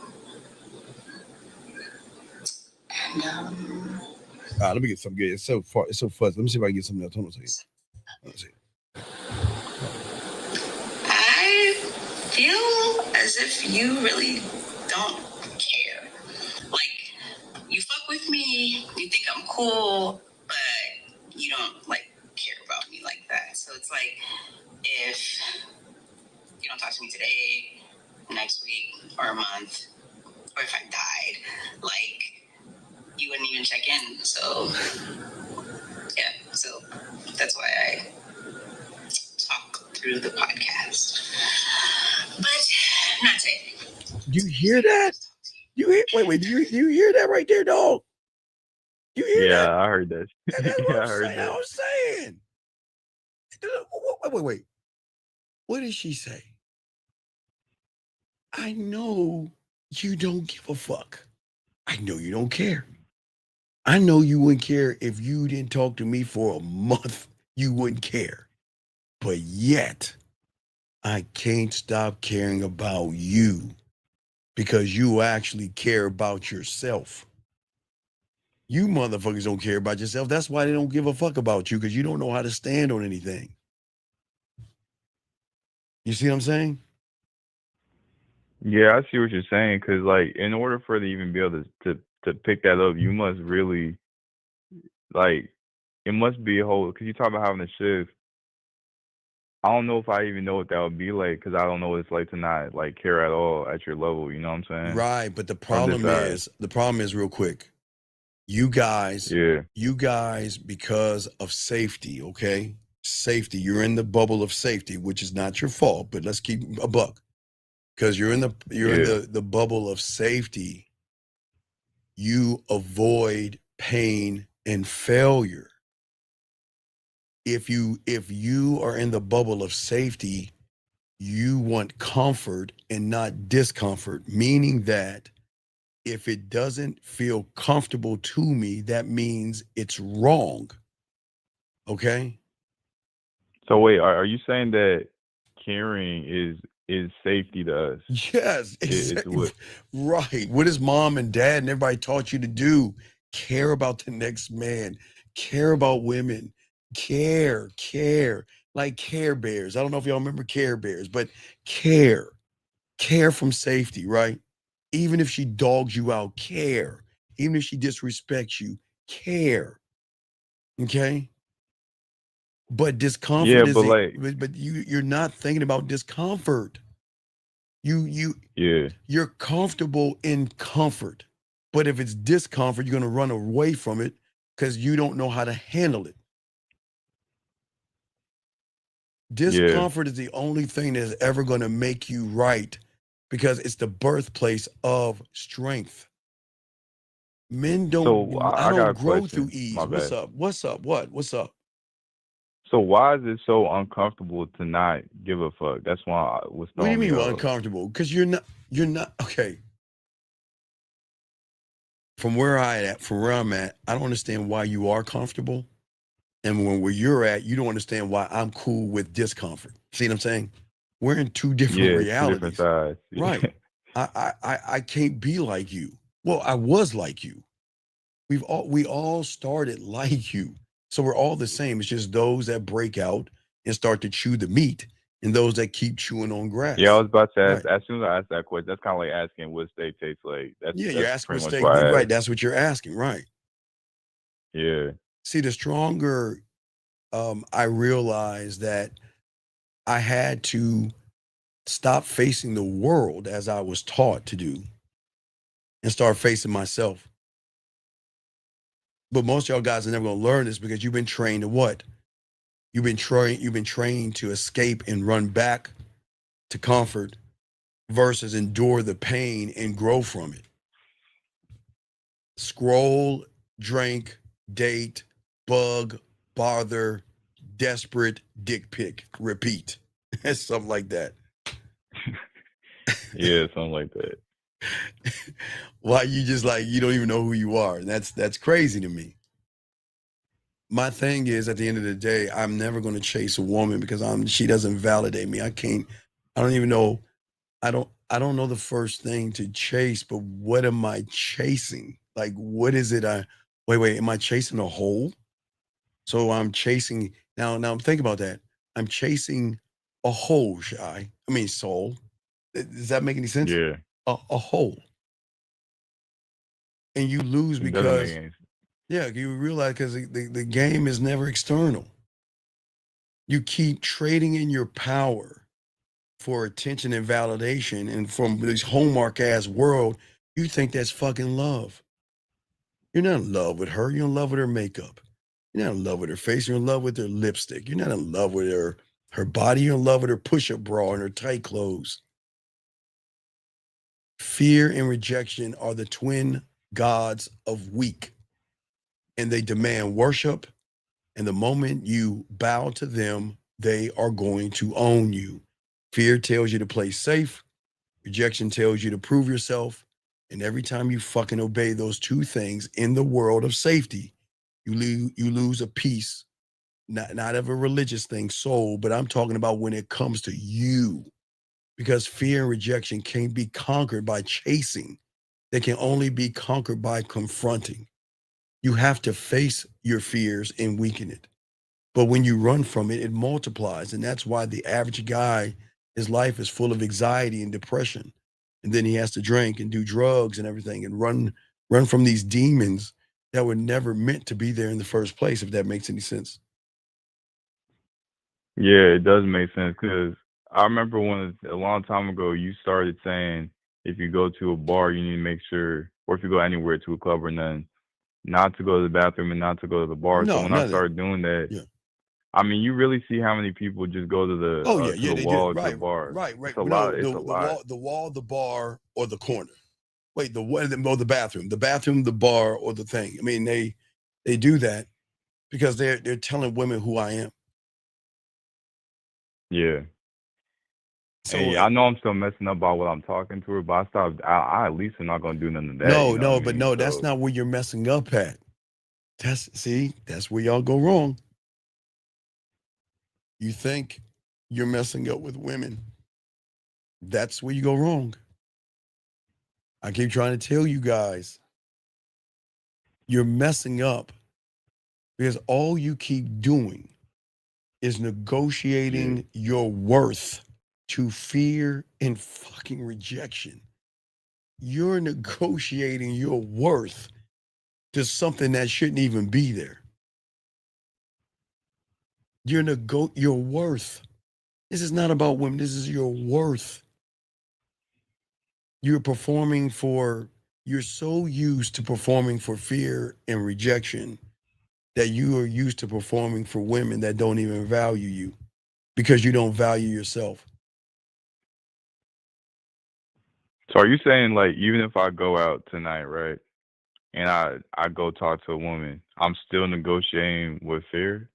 And let me get something good. It's so fuzzy. Let me see if I can get something else. Hold on a second. Let's see. I feel as if you really don't care. Like, you fuck with me, you think I'm cool, but you don't like care about me like that. So it's like, if you don't talk to me today, next week, or a month, or if I died, like, you wouldn't even check in. So yeah, so that's why I talk through the podcast. But not today. Do you hear that? Wait, do you hear that right there, dog? You hear that? Yeah, I heard that. That's what I'm saying. Wait. What did she say? I know you don't give a fuck. I know you don't care. I know you wouldn't care if you didn't talk to me for a month. You wouldn't care. But yet, I can't stop caring about you because you actually care about yourself. You motherfuckers don't care about yourself. That's why they don't give a fuck about you, because you don't know how to stand on anything. You see what I'm saying? Yeah, I see what you're saying. Because, like, in order for her to even be able to pick that up, you must really, like, it must be a whole. Because you talk about having a shift. I don't know if I even know what that would be like, because I don't know what it's like to not like care at all at your level. You know what I'm saying? Right, but the problem is real quick. You guys, because of safety, okay? Safety. You're in the bubble of safety, which is not your fault, but let's keep a buck. Because you're in the bubble of safety, you avoid pain and failure. If you are in the bubble of safety, you want comfort and not discomfort, meaning that if it doesn't feel comfortable to me, that means it's wrong. Okay? So wait, are you saying that caring is safety to us? Yes, exactly. Right. What is mom and dad and everybody taught you to do? Care about the next man. Care about women. Care. Like Care Bears. I don't know if y'all remember Care Bears, but care. Care from safety, right? Even if she dogs you out, care. Even if she disrespects you, care. Okay? But discomfort but but you're not thinking about discomfort. You're comfortable in comfort. But if it's discomfort, you're going to run away from it because you don't know how to handle it. Discomfort is the only thing that's ever going to make you right because it's the birthplace of strength. Men don't, So I I got a don't grow through question. ease. My What's bad. up? What's up? What's up? So why is it so uncomfortable to not give a fuck? That's what's What do you throwing me mean off. uncomfortable? Because you're not, okay. From where I'm at, I don't understand why you are comfortable. And where you're at, you don't understand why I'm cool with discomfort. See what I'm saying? We're in two different Yeah, two different realities. sides. Right. I can't be like you. Well, I was like you. We all started like you. So we're all the same. It's just those that break out and start to chew the meat and those that keep chewing on grass. Yeah, I was about to ask. Right. As soon as I asked that question, that's kind of like asking what steak tastes like. Yeah, you're That's asking pretty what much steak, why I right? asked. That's what you're asking, right? Yeah. See, the stronger I realized that I had to stop facing the world as I was taught to do and start facing myself. But most of y'all guys are never gonna learn this because you've been trained to what? You've been trained to escape and run back to comfort versus endure the pain and grow from it. Scroll, drink, date, bug, bother, desperate, dick pic, repeat. Something like that. Yeah, something like that. Why you just like you don't even know who you are? That's crazy to me. My thing is at the end of the day, I'm never going to chase a woman because she doesn't validate me. I don't even know. I don't know the first thing to chase, but what am I chasing? Like what is it wait, am I chasing a hole? So I'm chasing now I'm thinking about that. I'm chasing a hole, soul. Does that make any sense? Yeah. A hole. And you lose It doesn't make because any sense. yeah, you realize because the game is never external. You keep trading in your power for attention and validation, and from this hallmark ass world, you think that's fucking love. You're not in love with her. You're in love with her makeup. You're not in love with her face. You're in love with her lipstick. You're not in love with her body. You're in love with her push-up bra and her tight clothes. Fear and rejection are the twin gods of weak, and they demand worship. And the moment you bow to them, they are going to own you. Fear tells you to play safe. Rejection tells you to prove yourself. And every time you fucking obey those two things in the world of safety, you lose a piece, not of a religious thing, soul, but I'm talking about when it comes to you. Because fear and rejection can't be conquered by chasing. They can only be conquered by confronting. You have to face your fears and weaken it. But when you run from it, it multiplies. And that's why the average guy, his life is full of anxiety and depression. And then he has to drink and do drugs and everything and run from these demons that were never meant to be there in the first place, if that makes any sense. Yeah, it does make sense because I remember when a long time ago you started saying if you go to a bar, you need to make sure, or if you go anywhere to a club or nothing, not to go to the bathroom and not to go to the bar. So No, when I none of that. started doing that, Yeah. I mean, you really see how many people just go to the Oh, yeah, to yeah, the they wall do. or to the Right, bar. right. It's a No, lot. It's a lot. the wall, the bar, or the corner. Wait, the bathroom, the bar, or the thing. I mean, they do that because they're telling women who I am. Yeah. So And I know I'm still messing up by what I'm talking to her, but I stopped. I at least am not gonna do none of that. no, You know what I but mean? no, that's So not where you're messing up at. That's where y'all go wrong. You think you're messing up with women. That's where you go wrong. I keep trying to tell you guys, you're messing up because all you keep doing is negotiating your worth to fear and fucking rejection. You're negotiating your worth to something that shouldn't even be there. Your worth. This is not about women. This is your worth. you're so used to performing for fear and rejection that you are used to performing for women that don't even value you because you don't value yourself. So are you saying like even if I go out tonight, right, and I go talk to a woman, I'm still negotiating with fear?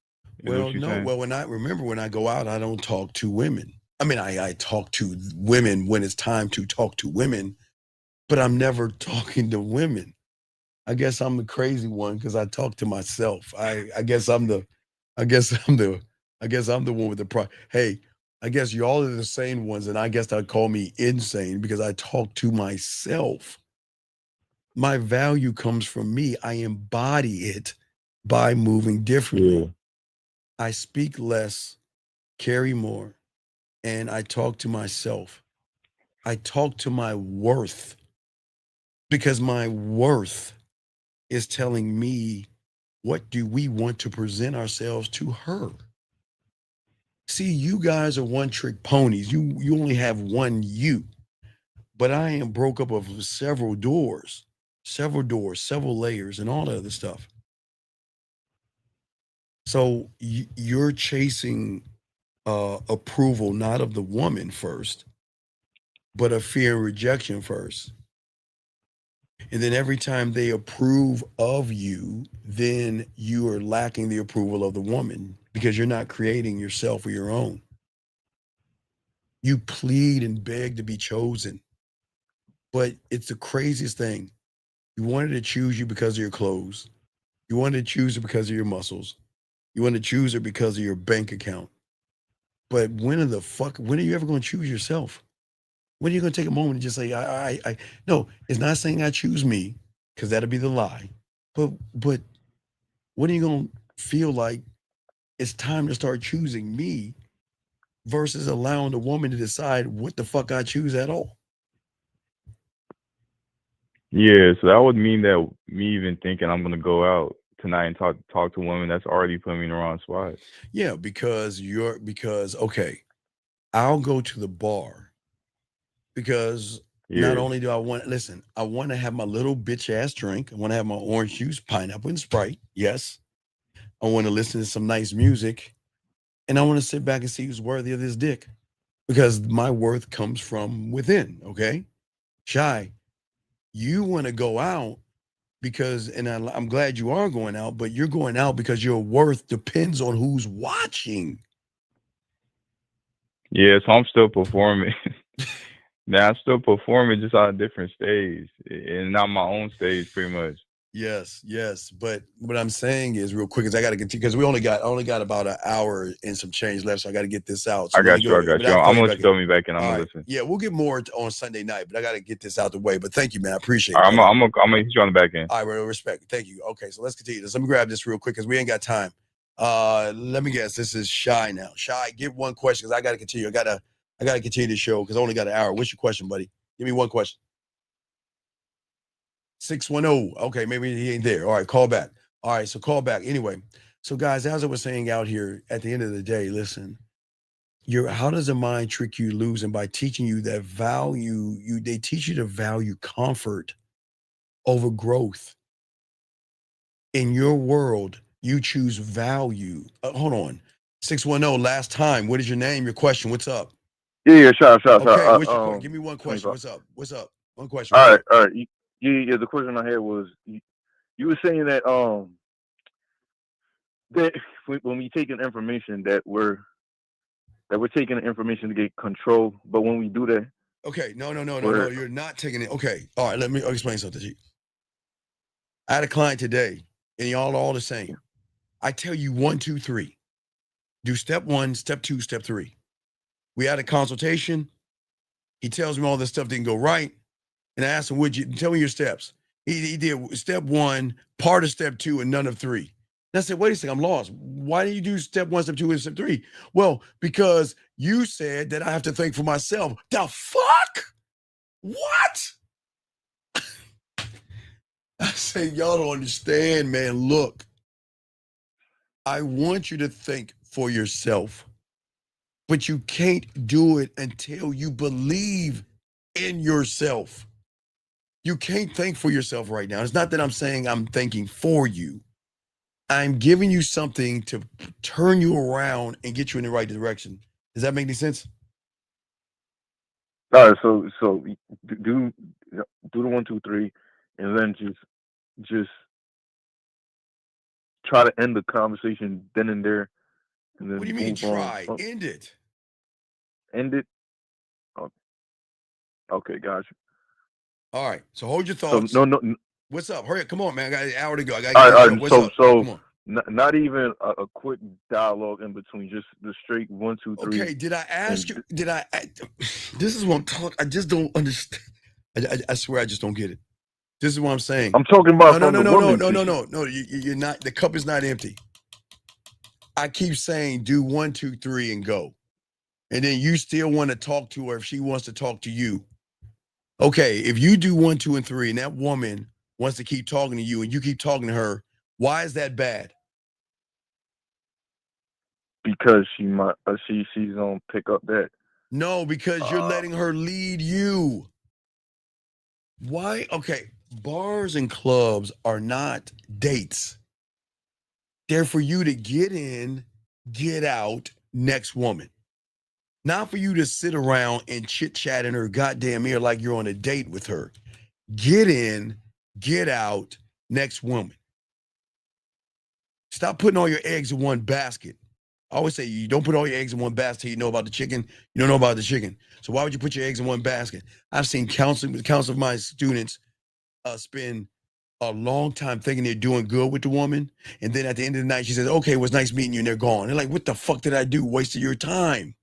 Is what Well, you're no. saying? Well, when I go out, I don't talk to women. I mean, I talk to women when it's time to talk to women, but I'm never talking to women. I guess I'm the crazy one because I talk to myself. I guess I'm the, I guess I'm the, I guess I'm the one with the Hey, I guess y'all are the sane ones, and I guess they'd call me insane because I talk to myself. My value comes from me. I embody it by moving Yeah. differently. I speak less, carry more, and I talk to myself. I talk to my worth because my worth is telling me what do we want to present ourselves to her. See, you guys are one trick ponies. You only have one you, but I am broke up of several doors, several layers, and all that other stuff. So you're chasing approval not of the woman first, but of fear and rejection first. And then every time they approve of you, then you are lacking the approval of the woman because you're not creating yourself or your own. You plead and beg to be chosen, but it's the craziest thing. You wanted to choose you because of your clothes. You wanted to choose her because of your muscles. You wanted to choose her because of your bank account. But when are you ever going to choose yourself? When are you going to take a moment and just say, no, it's not saying I choose me, because that'll be the lie. But when are you going to feel like it's time to start choosing me versus allowing the woman to decide what the fuck I choose at all? Yeah, so that would mean that me even thinking I'm gonna go out tonight and talk to women, that's already putting me in the wrong spot. Yeah, because okay, I'll go to the bar because not Yeah. only do I want listen, I want to have my little bitch ass drink. I want to have my orange juice, pineapple, and Sprite. Yes. I want to listen to some nice music, and I want to sit back and see who's worthy of this dick because my worth comes from within. Okay, Shy, you want to go out because, and I'm glad you are going out, but you're going out because your worth depends on who's watching. Yeah, so I'm still performing. Now I'm still performing just on a different stage and not my own stage pretty much. Yes, yes. But what I'm saying is real quick is I gotta get to because we only got about an hour and some change left, so I gotta get this out. So I let me got you, go, I got but you. I'll I'm call gonna you let back you in. throw me back in, I'm All gonna right. listen. Yeah, we'll get more on Sunday night, but I gotta get this out the way. But thank you, man. I appreciate All it, right, brother. I'm gonna hit you on the back end. All right, well, respect. Thank you. Okay, so let's continue this. Let me grab this real quick because we ain't got time. Let me guess. This is Shy now. Shy, give one question because I gotta continue. I gotta continue the show because I only got an hour. What's your question, buddy? Give me one question. 610. Okay, maybe he ain't there. All right, call back. All right, so call back. Anyway, so guys, as I was saying out here, at the end of the day, listen, how does the mind trick you losing by teaching you that they teach you to value comfort over growth. In your world, you choose value. Hold on. 610, last time. What is your name? Your question. What's up? Yeah, sure. Okay, what's your question? Give me one question. 25. What's up? What's up? One question. What's All right, up? all right. Yeah. The question I had was, you were saying that that when we take in information that we're taking the information to get control, but when we do that, Okay, no. we're You're not taking it. Okay, all right. Let me explain something to you. I had a client today, and y'all are all the same. I tell you 1, 2, 3. Do step 1, step 2, step 3. We had a consultation. He tells me all this stuff didn't go right. And I asked him, would you tell me your steps? He did step 1, part of step 2, and none of 3. And I said, wait a second, I'm lost. Why do you do step 1, step 2, and step 3? Well, because you said that I have to think for myself. The fuck? What? I said, y'all don't understand, man. Look, I want you to think for yourself, but you can't do it until you believe in yourself. You can't think for yourself right now. It's not that I'm saying I'm thinking for you. I'm giving you something to turn you around and get you in the right direction. Does that make any sense? All right, so do the 1, 2, 3, and then just try to end the conversation then and there, and then What do you mean move on. try? End it. End it. Oh, okay, gotcha. All right. So hold your So thoughts. no. What's up? Hurry up. Come on, man. I got an hour to go. I got to All get right, this show. What's up? Come on. Not even a quick dialogue in between, just the straight 1, 2, 3. Okay, did I ask you? This is what I'm talking. I just don't understand. I swear I just don't get it. This is what I'm saying. I'm talking about no. No. You're not. The cup is not empty. I keep saying do 1, 2, 3 and go, and then you still want to talk to her if she wants to talk to you. Okay, if you do 1, 2, and 3, and that woman wants to keep talking to you, and you keep talking to her, why is that bad? Because she might, she's gonna pick up that. No, because you're letting her lead you. Why? Okay, bars and clubs are not dates. They're for you to get in, get out, next woman. Not for you to sit around and chit chat in her goddamn ear like you're on a date with her. Get in, get out, next woman. Stop putting all your eggs in one basket. I always say you don't put all your eggs in one basket till you know about the chicken. You don't know about the chicken. So why would you put your eggs in one basket? I've seen counseling of my students spend a long time thinking they're doing good with the woman. And then at the end of the night, she says, okay, it was nice meeting you. And they're gone. They're like, what the fuck did I do? Wasted your time.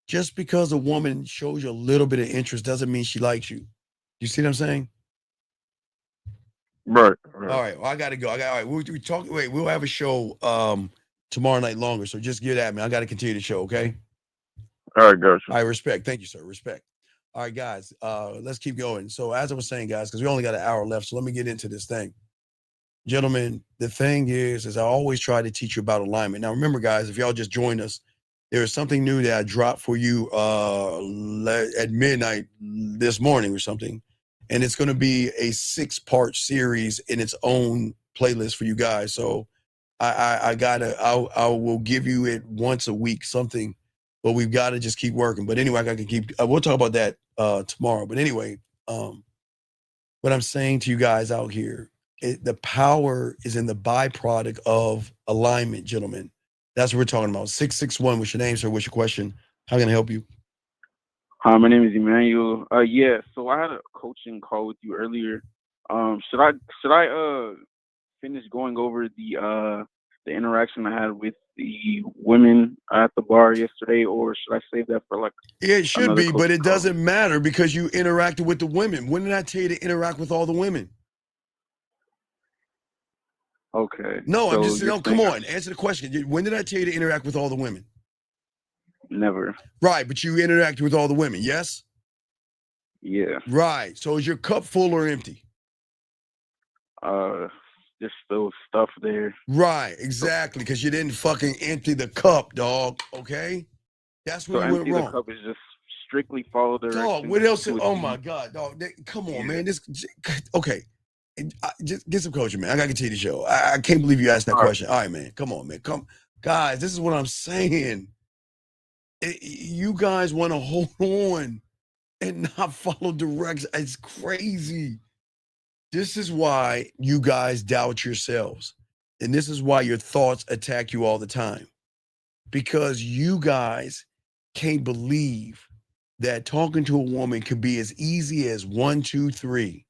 Just because a woman shows you a little bit of interest doesn't mean she likes you. You see what I'm saying? Right. All right. Well, I got to go. All right. We'll have a show tomorrow night longer. So just get at me. I got to continue the show. Okay. All right, gotcha. All right. Respect. Thank you, sir. Respect. All right, guys. Let's keep going. So as I was saying, guys, because we only got an hour left. So let me get into this thing. Gentlemen, the thing is I always try to teach you about alignment. Now, remember, guys, if y'all just joined us, there is something new that I dropped for you at midnight this morning or something. And it's going to be a 6-part series in its own playlist for you guys. So I will give you it once a week, something, but we've got to just keep working. But anyway, I got to keep, we'll talk about that tomorrow. But anyway, what I'm saying to you guys out here, the power is in the byproduct of alignment, gentlemen. That's what we're talking about. 661, what's your name, sir? What's your question? How can I help you? Hi, my name is Emmanuel. Yeah, so I had a coaching call with you earlier. Should I finish going over the interaction I had with the women at the bar yesterday, or should I save that for like? Yeah, it should be, but it doesn't matter because you interacted with the women. When did I tell you to interact with all the women? Okay. No, so I'm just saying, come on, answer the question. When did I tell you to interact with all the women? Never. Right, but you interacted with all the women, yes? Yeah. Right. So is your cup full or empty? Just still stuff there. Right, exactly, because you didn't fucking empty the cup, dog. Okay? That's where you went wrong. The cup is just strictly follow directions. Dog, what else? Oh my God, dog. Come on, man. Okay. Just get some coaching, man. I gotta continue the show. I can't believe you asked that question. All right, man. Come on, man. Guys, this is what I'm saying. You guys want to hold on and not follow directions. It's crazy. This is why you guys doubt yourselves. And this is why your thoughts attack you all the time. Because you guys can't believe that talking to a woman could be as easy as 1, 2, 3.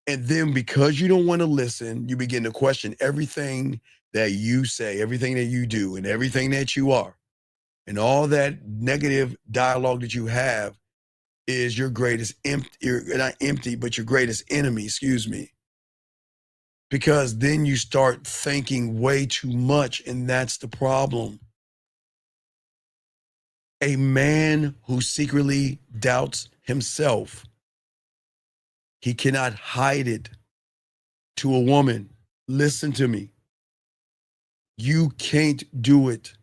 And then because you don't want to listen, you begin to question everything that you say, everything that you do, and everything that you are. And all that negative dialogue that you have is your greatest you're not empty, but your greatest enemy, excuse me. Because then you start thinking way too much, and that's the problem. A man who secretly doubts himself, he cannot hide it to a woman. Listen to me. You can't do it.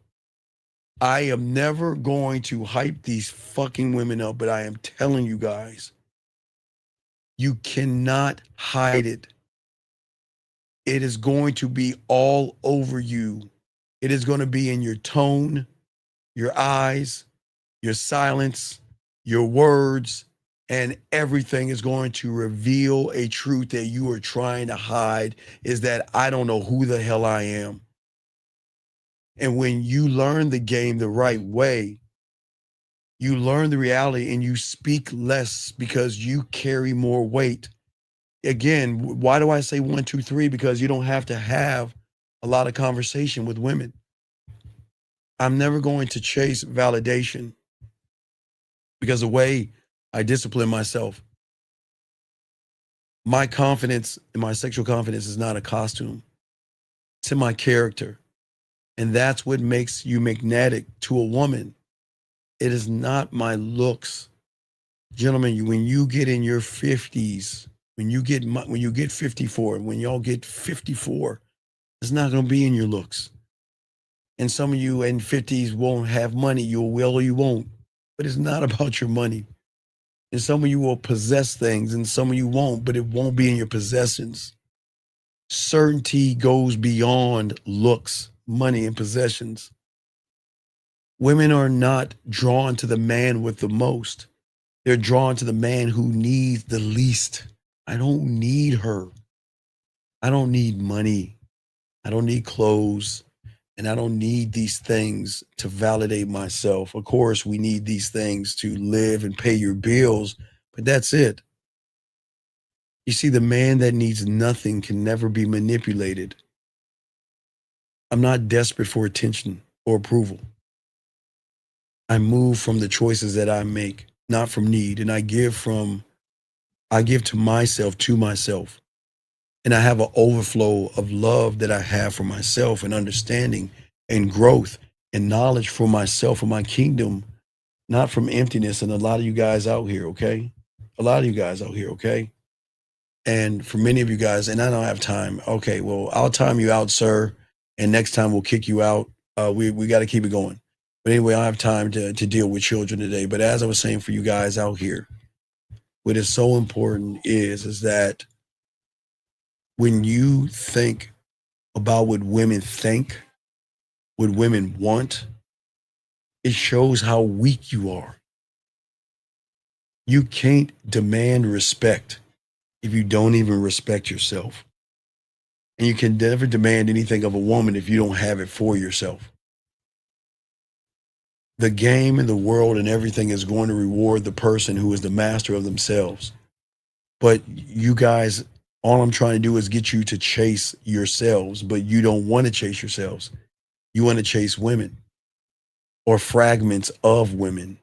I am never going to hype these fucking women up, but I am telling you guys, you cannot hide it. It is going to be all over you. It is going to be in your tone, your eyes, your silence, your words, and everything is going to reveal a truth that you are trying to hide, is that I don't know who the hell I am. And when you learn the game the right way, you learn the reality and you speak less because you carry more weight. Again, why do I say 1, 2, 3? Because you don't have to have a lot of conversation with women. I'm never going to chase validation because the way I discipline myself, my confidence and my sexual confidence is not a costume. It's in my character. And that's what makes you magnetic to a woman. It is not my looks. Gentlemen, when you get in your 50s, when you get 54, when y'all get 54, it's not going to be in your looks. And some of you in 50s won't have money. You will or you won't. But it's not about your money. And some of you will possess things and some of you won't, but it won't be in your possessions. Certainty goes beyond looks, money, and possessions. Women are not drawn to the man with the most. They're drawn to the man who needs the least. I don't need her. I don't need money. I don't need clothes. And I don't need these things to validate myself. Of course, we need these things to live and pay your bills, but that's it. You see, the man that needs nothing can never be manipulated. I'm not desperate for attention or approval. I move from the choices that I make, not from need. And I give to myself. And I have an overflow of love that I have for myself and understanding and growth and knowledge for myself and my kingdom, not from emptiness. And a lot of you guys out here, okay? A lot of you guys out here, okay? And for many of you guys, and I don't have time. Okay, well, I'll time you out, sir. And next time we'll kick you out. We got to keep it going. But anyway, I don't have time to deal with children today. But as I was saying for you guys out here, what is so important is that when you think about what women think, what women want, it shows how weak you are. You can't demand respect if you don't even respect yourself. And you can never demand anything of a woman if you don't have it for yourself. The game and the world and everything is going to reward the person who is the master of themselves. But you guys, all I'm trying to do is get you to chase yourselves, but you don't want to chase yourselves. You want to chase women or fragments of women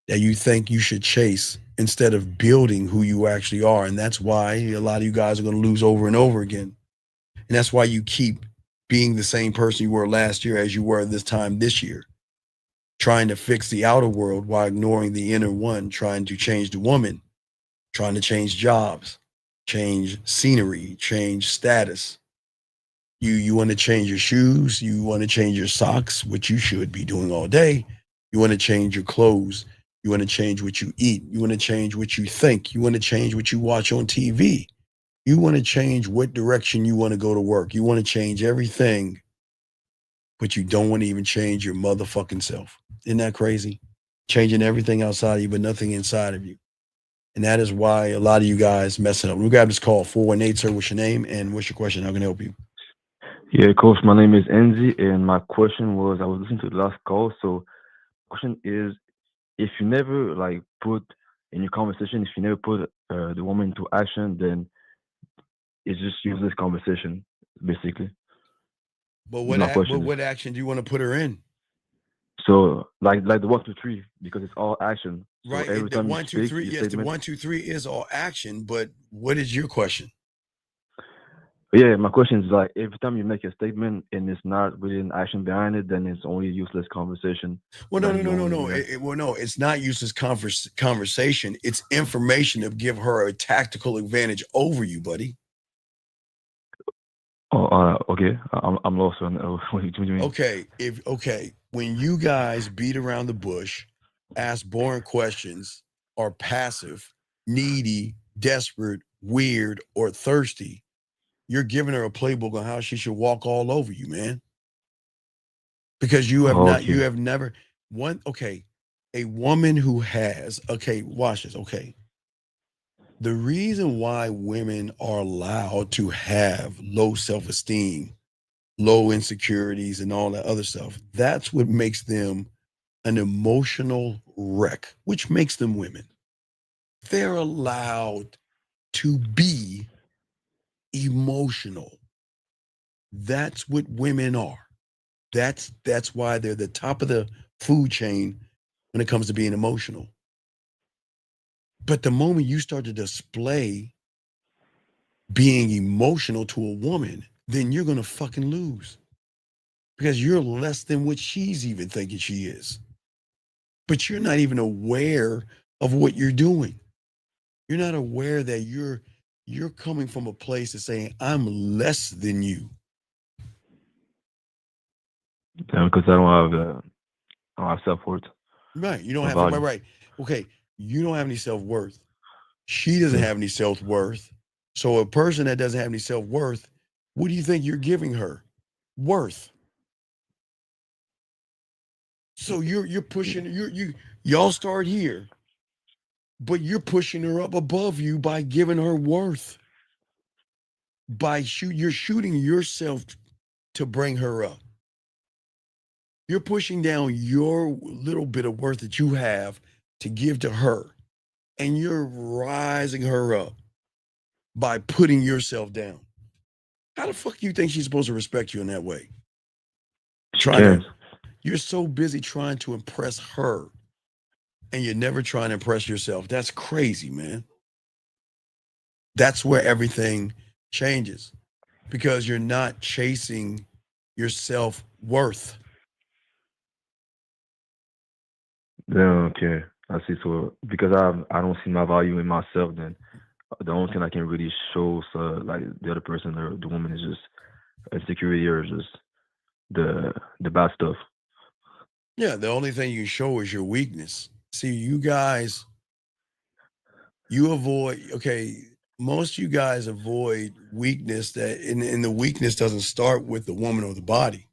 that you think you should chase instead of building who you actually are. And that's why a lot of you guys are going to lose over and over again. And that's why you keep being the same person you were last year as you were this time this year, trying to fix the outer world while ignoring the inner one, trying to change the woman, trying to change jobs, change scenery, change status. You want to change your shoes, you want to change your socks, which you should be doing all day. You want to change your clothes, you want to change what you eat, you want to change what you think, you want to change what you watch on TV. You want to change what direction you want to go to work. You want to change everything, but you don't want to even change your motherfucking self. Isn't that crazy? Changing everything outside of you, but nothing inside of you. And that is why a lot of you guys messing up. We grab this call, 418, sir. What's your name and what's your question? How can I help you? Yeah, coach, my name is Enzi, and my question was, I was listening to the last call, so question is, if you never like put in your conversation, if you never put the woman into action, then it's just useless conversation, basically. But Is my question. what action do you want to put her in? So like the 1, 2, 3, because it's all action. So Right. every The time you 1, 2, speak, 3. your Yes, the statement. 1, 2, 3 is all action. But what is your question? Yeah, my question is like every time you make a statement and it's not really an action behind it, then it's only a useless conversation. Well, no. No, it's not useless conversation. It's information to give her a tactical advantage over you, buddy. Oh, okay. I'm lost on what do you mean? Okay, when you guys beat around the bush, ask boring questions, are passive, needy, desperate, weird, or thirsty, you're giving her a playbook on how she should walk all over you, man. Because you have not, you Okay. have never a woman who has, watch this, the reason why women are allowed to have low self-esteem, low insecurities, and all that other stuff, that's what makes them an emotional wreck, which makes them women. They're allowed to be emotional. That's what women are. That's why they're the top of the food chain when it comes to being emotional. But the moment you start to display being emotional to a woman, then you're gonna fucking lose. Because you're less than what she's even thinking she is. But you're not even aware of what you're doing. You're not aware that you're coming from a place of saying, I'm less than you. Yeah, because I don't have self worth Right. You don't or have value. right. Okay. You don't have any self-worth. She doesn't Yeah. have any self-worth. So a person that doesn't have any self-worth, what do you think you're giving her? Worth. So you're pushing y'all start here, but you're pushing her up above you by giving her worth. You're shooting yourself to bring her up. You're pushing down your little bit of worth that you have to give to her, and you're rising her up by putting yourself down. How the fuck do you think she's supposed to respect you in that way? She can't. You're so busy trying to impress her, and you're never trying to impress yourself. That's crazy, man. That's where everything changes because you're not chasing your self-worth. Yeah, okay. I see. So because I don't see my value in myself, then the only thing I can really show like the other person or the woman is just insecurity or just the bad stuff. Yeah, the only thing you show is your weakness. See, you guys, you avoid, most you guys avoid weakness and the weakness doesn't start with the woman or the body.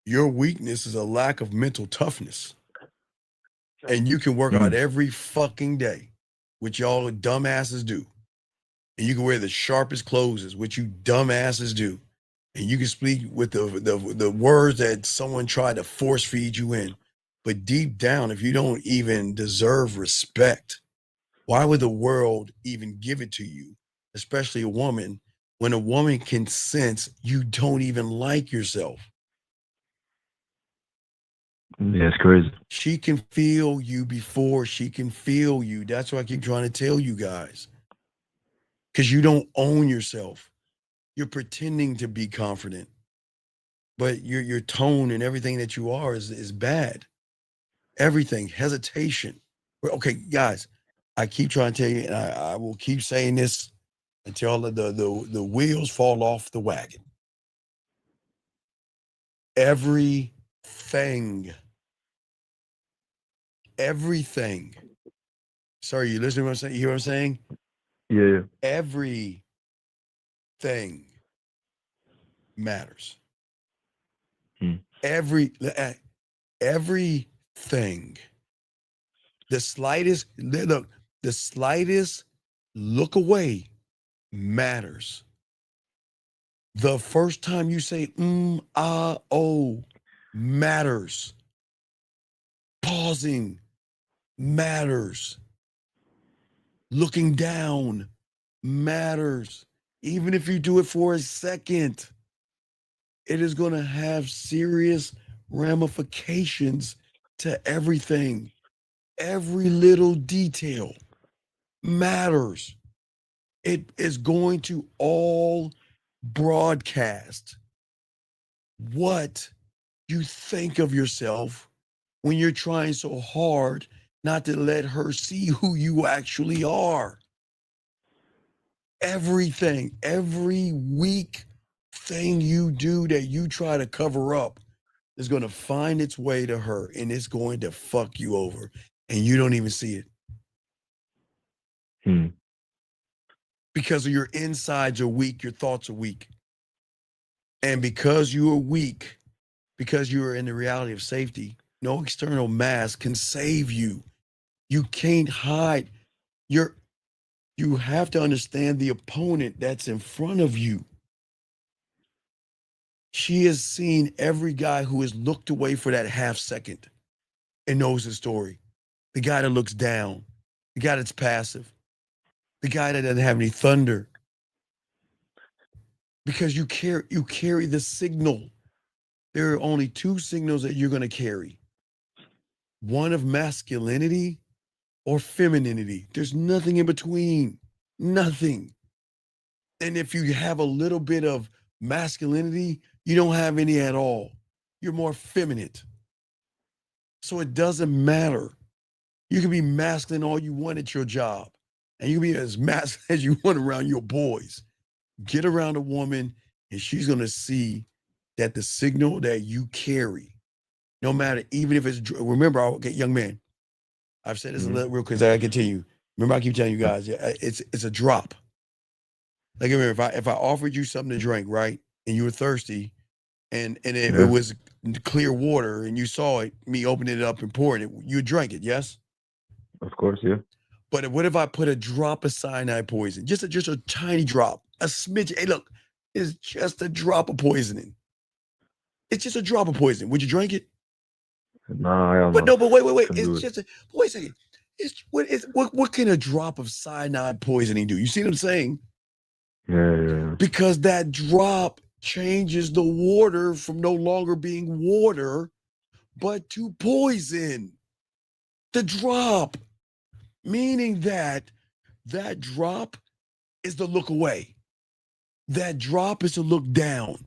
Your weakness is a lack of mental toughness. And you can work out every fucking day, which y'all dumbasses do. And you can wear the sharpest clothes, which you dumbasses do. And you can speak with the words that someone tried to force feed you in. But deep down, if you don't even deserve respect, why would the world even give it to you, especially a woman, when a woman can sense you don't even like yourself? Yeah, it's crazy. She can feel you before she can feel you. That's what I keep trying to tell you guys. Because you don't own yourself. You're pretending to be confident, but your tone and everything that you are is bad. Everything, hesitation. Okay, guys, I keep trying to tell you, and I will keep saying this until the wheels fall off the wagon. Everything. Sorry, you listening to what I'm saying? You hear what I'm saying? Yeah. Everything matters. Everything. The slightest look away matters. The first time you say oh matters. Pausing matters. Looking down matters. Even if you do it for a second, it is going to have serious ramifications to everything. Every little detail matters. It is going to all broadcast what you think of yourself when you're trying so hard not to let her see who you actually are. Everything, every weak thing you do that you try to cover up is going to find its way to her, and it's going to fuck you over, and you don't even see it. Because of your insides are weak, your thoughts are weak. And because you are weak, because you are in the reality of safety, no external mask can save you. You can't hide. You have to understand the opponent that's in front of you. She has seen every guy who has looked away for that half second and knows the story. The guy that looks down, the guy that's passive, the guy that doesn't have any thunder. Because you carry the signal. There are only two signals that you're going to carry. One of masculinity or femininity. There's nothing in between. Nothing. And if you have a little bit of masculinity, you don't have any at all. You're more feminine. So it doesn't matter. You can be masculine all you want at your job. And you can be as masculine as you want around your boys. Get around a woman and she's going to see that the signal that you carry, no matter, even if it's, remember, okay, young man, I've said this a little real quick, I continue. Remember, I keep telling you guys, it's a drop. Like, remember, if I offered you something to drink, right, and you were thirsty, and it was clear water, and you saw it, me opening it up and pouring it, you would drink it, yes? Of course, yeah. But what if I put a drop of cyanide poison, just a tiny drop, a smidge? Hey, look, it's just a drop of poisoning. It's just a drop of poison. Would you drink it? Nah, I don't know. No, but wait. Can It's just wait a second. What can a drop of cyanide poisoning do? You see what I'm saying? Yeah. Because that drop changes the water from no longer being water, but to poison. The drop. Meaning that drop is to look away. That drop is to look down,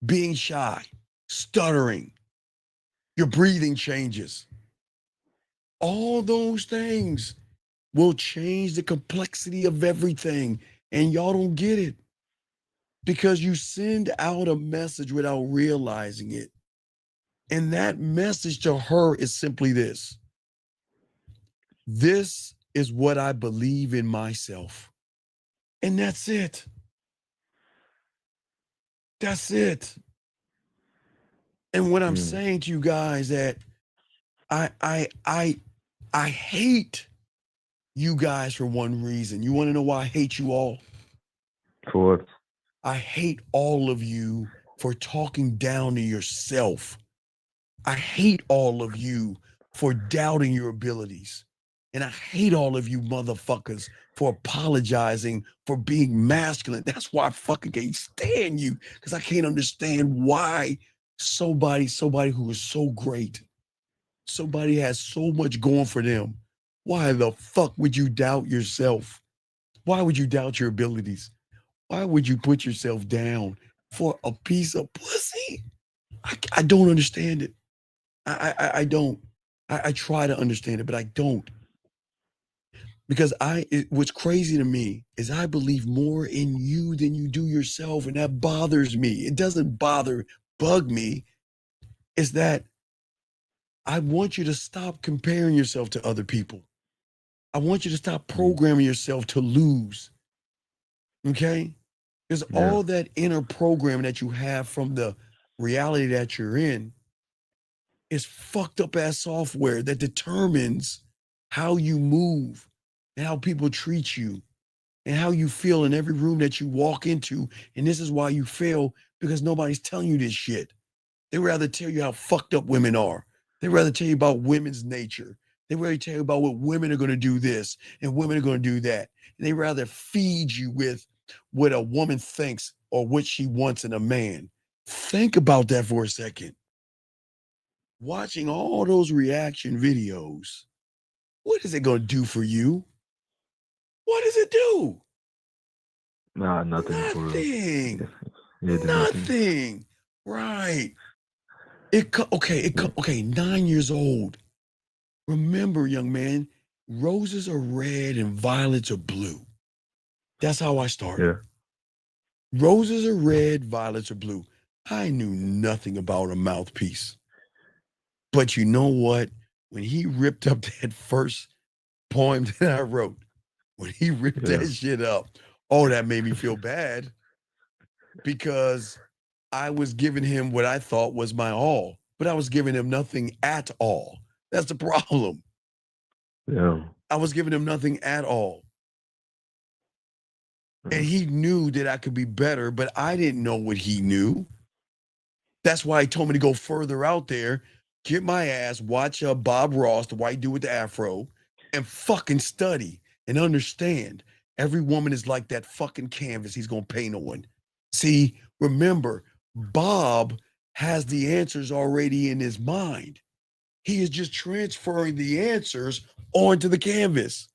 being shy, stuttering. Your breathing changes. All those things will change the complexity of everything. And y'all don't get it because you send out a message without realizing it. And that message to her is simply this. This is what I believe in myself. And that's it. That's it. And what I'm saying to you guys that I hate you guys for one reason. You want to know why I hate you all? For what? I hate all of you for talking down to yourself. I hate all of you for doubting your abilities. And I hate all of you motherfuckers for apologizing for being masculine. That's why I fucking can't stand you, because I can't understand why somebody who is so great, somebody has so much going for them, why the fuck would you doubt yourself? Why would you doubt your abilities? Why would you put yourself down for a piece of pussy? I don't understand it. I don't. I try to understand it, but I don't. Because what's crazy to me is I believe more in you than you do yourself, and that bothers me. It doesn't bug me. It's that I want you to stop comparing yourself to other people. I want you to stop programming yourself to lose. Okay? Because all that inner programming that you have from the reality that you're in is fucked up ass software that determines how you move and how people treat you and how you feel in every room that you walk into. And this is why you fail, because nobody's telling you this shit. They rather tell you how fucked up women are. They rather tell you about women's nature. They rather tell you about what women are going to do this and women are going to do that. And they rather feed you with what a woman thinks or what she wants in a man. Think about that for a second. Watching all those reaction videos, what is it going to do for you? What does it do? Nah, nothing. Nothing. Nothing. Nothing. Right. Okay, 9 years old. Remember, young man, roses are red and violets are blue. That's how I started. Yeah. Roses are red, violets are blue. I knew nothing about a mouthpiece. But you know what? When he ripped up that first poem that I wrote, when he ripped Yeah. that shit up, oh, that made me feel bad because I was giving him what I thought was my all, but I was giving him nothing at all. That's the problem. Yeah. I was giving him nothing at all. And he knew that I could be better, but I didn't know what he knew. That's why he told me to go further out there, get my ass, watch Bob Ross, the white dude with the afro, and fucking study and understand. Every woman is like that fucking canvas he's gonna paint on. See, remember, Bob has the answers already in his mind. He is just transferring the answers onto the canvas,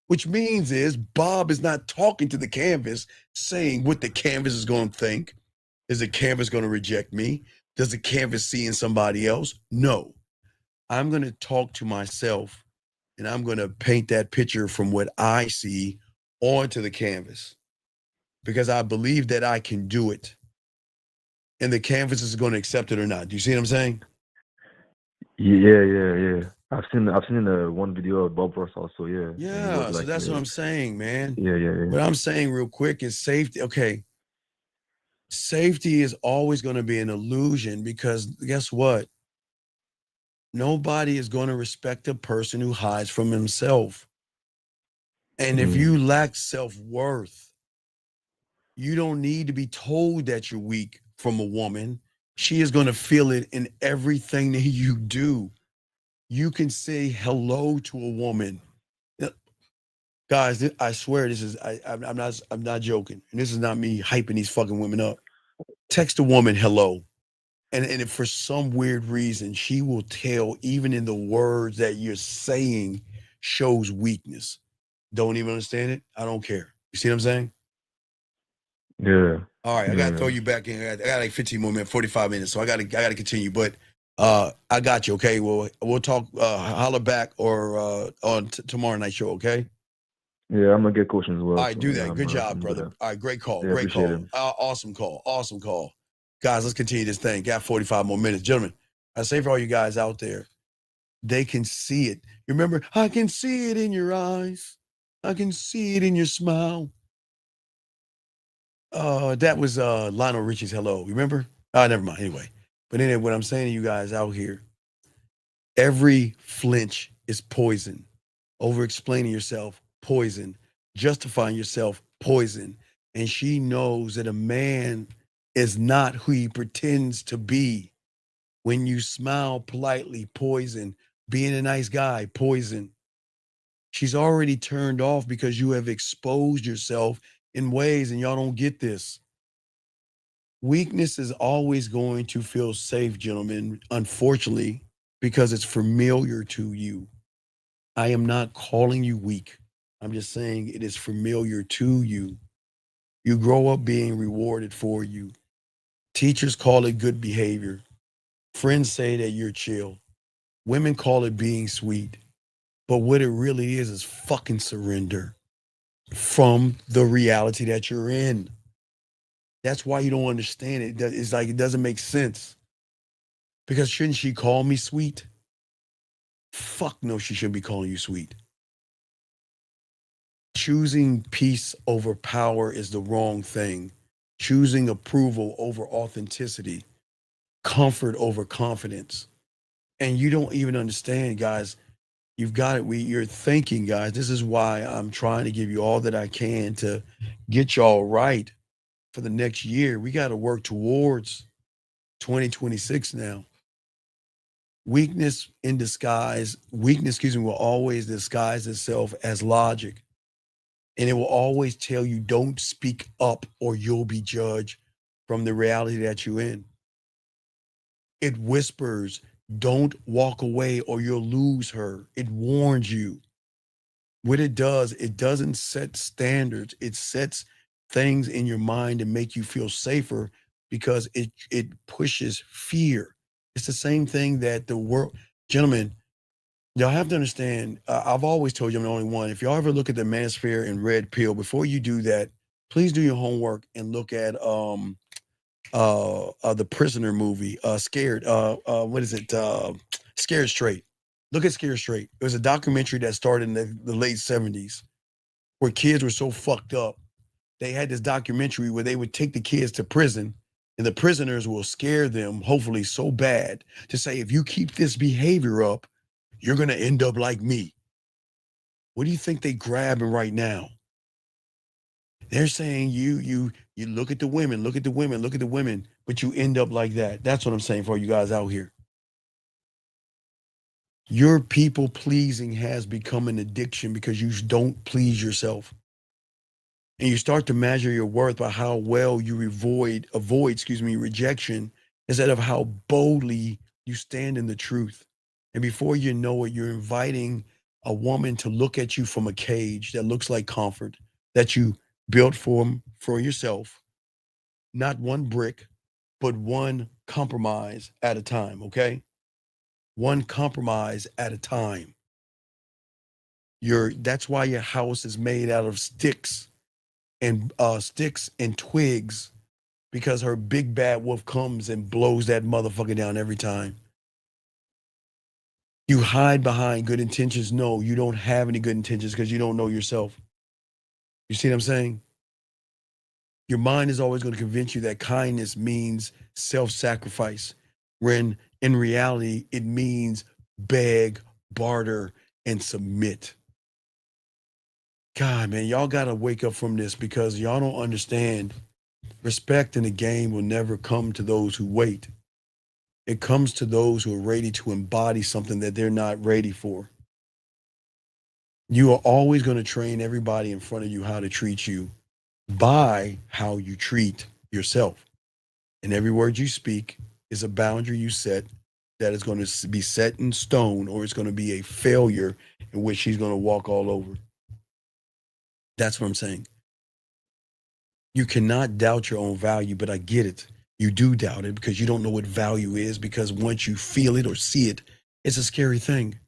which means is Bob is not talking to the canvas, saying what the canvas is going to think. Is the canvas going to reject me? Does the canvas see in somebody else? No. I'm going to talk to myself and I'm going to paint that picture from what I see onto the canvas because I believe that I can do it. And the canvas is going to accept it or not. Do you see what I'm saying? Yeah. I've seen one video of Bob Ross also. Yeah. And he Yeah. was So like, that's what I'm saying, man. Yeah. What I'm saying real quick is safety. Okay. Safety is always going to be an illusion because guess what? Nobody is going to respect a person who hides from himself. And if you lack self-worth, you don't need to be told that you're weak from a woman. She is going to feel it in everything that you do. You can say hello to a woman. Guys, I swear this is I'm not joking. And this is not me hyping these fucking women up. Text a woman hello. And if for some weird reason she will tell, even in the words that you're saying shows weakness. Don't even understand it. I don't care. You see what I'm saying? Yeah. All right, I gotta throw Yeah. you back in. I got like 15 more minutes, 45 minutes. So I gotta continue. But I got you, okay? Well, we'll talk holler back or on tomorrow night show, okay? Yeah, I'm gonna get coaching as well. All right, So do yeah, that. Good job, I'm do brother. that. All right, great call. Yeah, Great appreciate call. it. Awesome call. Awesome call. Guys, let's continue this thing. Got 45 more minutes. Gentlemen, I say for all you guys out there, they can see it. You remember, I can see it in your eyes. I can see it in your smile. That was Lionel Richie's Hello. Remember? Never mind. Anyway. But anyway, what I'm saying to you guys out here, every flinch is poison. Over explaining yourself, poison. Justifying yourself, poison. And she knows that a man is not who he pretends to be. When you smile politely, poison. Being a nice guy, poison. She's already turned off because you have exposed yourself in ways and y'all don't get this. Weakness is always going to feel safe, gentlemen, unfortunately, because it's familiar to you. I am not calling you weak. I'm just saying it is familiar to you. You grow up being rewarded for you. Teachers call it good behavior. Friends say that you're chill. Women call it being sweet. But what it really is fucking surrender from the reality that you're in. That's why you don't understand it. It's like it doesn't make sense. Because shouldn't she call me sweet? Fuck no, she shouldn't be calling you sweet. Choosing peace over power is the wrong thing. Choosing approval over authenticity, comfort over confidence. And you don't even understand, guys. You've got it. You're thinking, guys. This is why I'm trying to give you all that I can to get y'all right for the next year. We got to work towards 2026 now. Weakness, will always disguise itself as logic. And it will always tell you, don't speak up or you'll be judged from the reality that you're in. It whispers, don't walk away or you'll lose her. It warns you. What it does, it doesn't set standards. It sets things in your mind to make you feel safer because it pushes fear. It's the same thing that the world, gentlemen, Y'all have to understand, I've always told you I'm the only one. If y'all ever look at the Manosphere and Red Pill, before you do that, please do your homework and look at the Prisoner movie, Scared, what is it? Scared Straight. Look at Scared Straight. It was a documentary that started in the late 70s where kids were so fucked up. They had this documentary where they would take the kids to prison and the prisoners will scare them, hopefully so bad, to say, if you keep this behavior up, you're going to end up like me. What do you think they grabbing right now? They're saying you look at the women, look at the women, look at the women, but you end up like that. That's what I'm saying for you guys out here. Your people pleasing has become an addiction because you don't please yourself. And you start to measure your worth by how well you avoid rejection instead of how boldly you stand in the truth. And before you know it, you're inviting a woman to look at you from a cage that looks like comfort that you built for yourself. Not one brick, but one compromise at a time, okay? One compromise at a time. That's why your house is made out of sticks and twigs, because her big bad wolf comes and blows that motherfucker down every time. You hide behind good intentions. No, you don't have any good intentions because you don't know yourself. You see what I'm saying? Your mind is always going to convince you that kindness means self-sacrifice, when in reality, it means beg, barter, and submit. God, man, y'all got to wake up from this because y'all don't understand. Respect in the game will never come to those who wait. It comes to those who are ready to embody something that they're not ready for. You are always going to train everybody in front of you how to treat you by how you treat yourself. And every word you speak is a boundary you set that is going to be set in stone, or it's going to be a failure in which she's going to walk all over. That's what I'm saying. You cannot doubt your own value, but I get it. You do doubt it because you don't know what value is, because once you feel it or see it, it's a scary thing.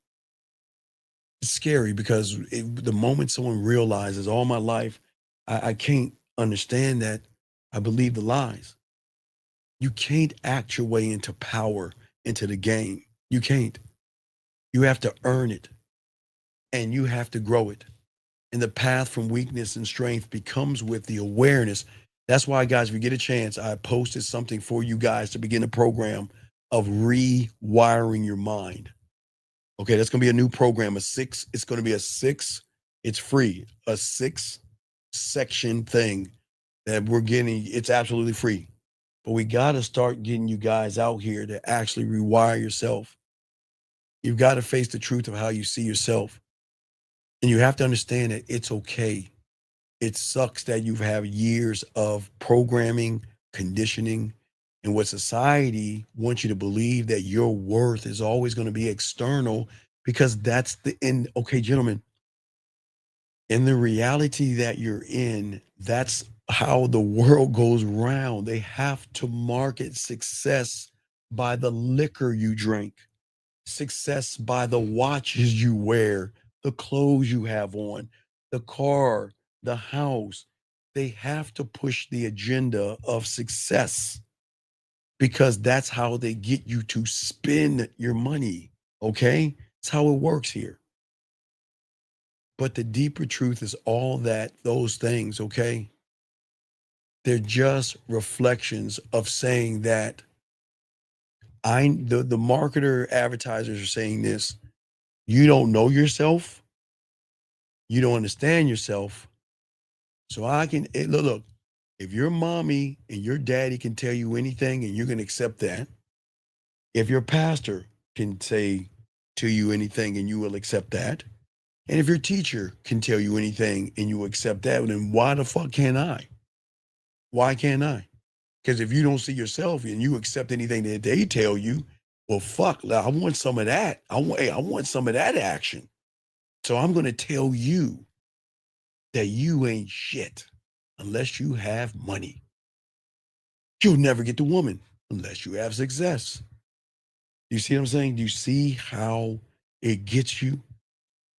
It's scary because the moment someone realizes, all my life, I can't understand that, I believe the lies. You can't act your way into power, into the game. You can't. You have to earn it, and you have to grow it. And the path from weakness and strength becomes with the awareness. That's why, guys, if you get a chance, I posted something for you guys to begin a program of rewiring your mind. Okay, that's going to be a new program, it's going to be it's free, a 6-section thing that we're getting. It's absolutely free. But we got to start getting you guys out here to actually rewire yourself. You've got to face the truth of how you see yourself. And you have to understand that it's okay. It sucks that you've had years of programming, conditioning, and what society wants you to believe, that your worth is always going to be external, because that's the end. Okay, gentlemen, in the reality that you're in, that's how the world goes round. They have to market success by the liquor you drink, success by the watches you wear, the clothes you have on, the car, the house. They have to push the agenda of success because that's how they get you to spend your money. Okay? It's how it works here. But the deeper truth is all those things, okay? They're just reflections of saying that the marketer advertisers are saying this. You don't know yourself. You don't understand yourself. So look, if your mommy and your daddy can tell you anything and you're going to accept that, if your pastor can say to you anything and you will accept that, and if your teacher can tell you anything and you accept that, then why the fuck can't I? Why can't I? Because if you don't see yourself and you accept anything that they tell you, well, fuck, I want some of that. I want some of that action. So I'm going to tell you that you ain't shit unless you have money. You'll never get the woman unless you have success. You see what I'm saying? Do you see how It gets you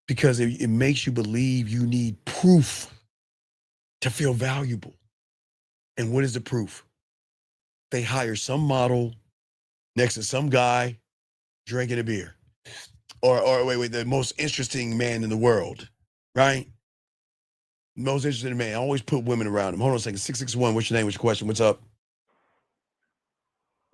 because it makes you believe you need proof to feel valuable. And what is the proof? They hire some model next to some guy drinking a beer. Or wait, the most interesting man in the world, right? Most interesting man. I always put women around him. Hold on a second. 661, what's your name? What's your question? What's up?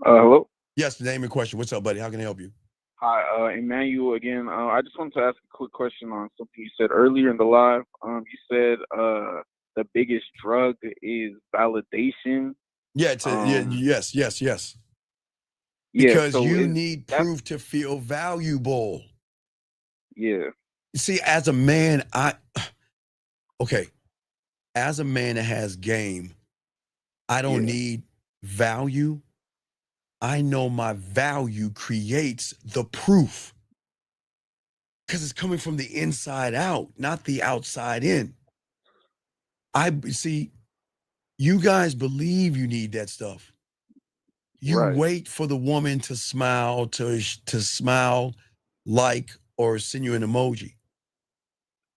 Hello. Yes, the name and question. What's up, buddy? How can I help you? Hi, Emmanuel again. I just wanted to ask a quick question on something you said earlier in the live. You said the biggest drug is validation. Yeah, yes. Yeah. Because So you is need that? proof to feel valuable. Yeah. You see, as a man, as a man that has game, I don't need value. I know my value creates the proof because it's coming from the inside out, not the outside in. I see you guys believe you need that stuff. You wait for the woman to smile, to smile, like, or send you an emoji.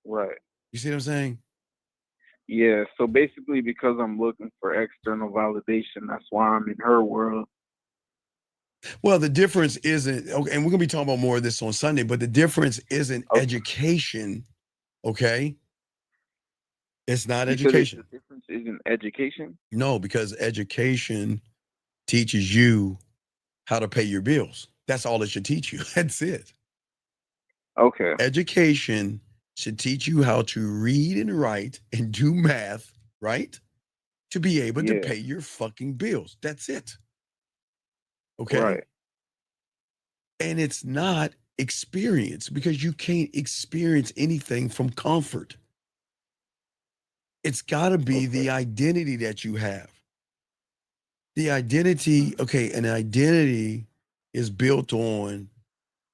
Right. You see what I'm saying? Yeah. So basically, because I'm looking for external validation, that's why I'm in her world. Well, the difference isn't, okay, and we're going to be talking about more of this on Sunday, but the difference isn't education, okay? It's not education. The difference isn't education? No, because education teaches you how to pay your bills. That's all it should teach you. That's it. Okay. Education should teach you how to read and write and do math, right? To be able to pay your fucking bills. That's it. Okay? Right. And it's not experience because you can't experience anything from comfort. It's got to be the identity that you have. The identity, an identity is built on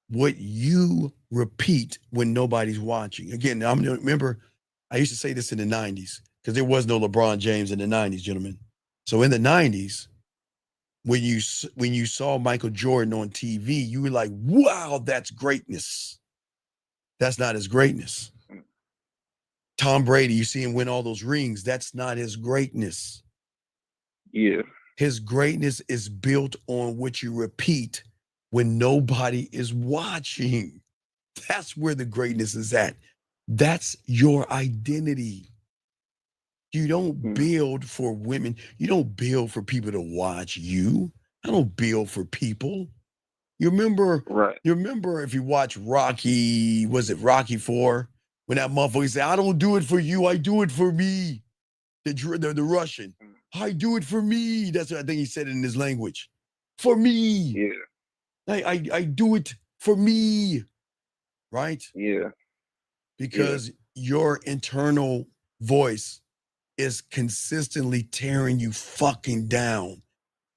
what you repeat when nobody's watching. Again, remember, I used to say this in the 90s because there was no LeBron James in the 90s, gentlemen. So in the 90s, when you saw Michael Jordan on TV, you were like, wow, that's greatness. That's not his greatness. Tom Brady, you see him win all those rings. That's not his greatness. Yeah. His greatness is built on what you repeat when nobody is watching. That's where the greatness is at. That's your identity. You don't build for women. You don't build for people to watch you. I don't build for people. You remember, You remember if you watch Rocky, was it Rocky 4? When that motherfucker said, I don't do it for you, I do it for me. The Russian. I do it for me. That's what I think he said in his language. For me. Yeah. I do it for me. Right? Yeah. Because your internal voice is consistently tearing you fucking down.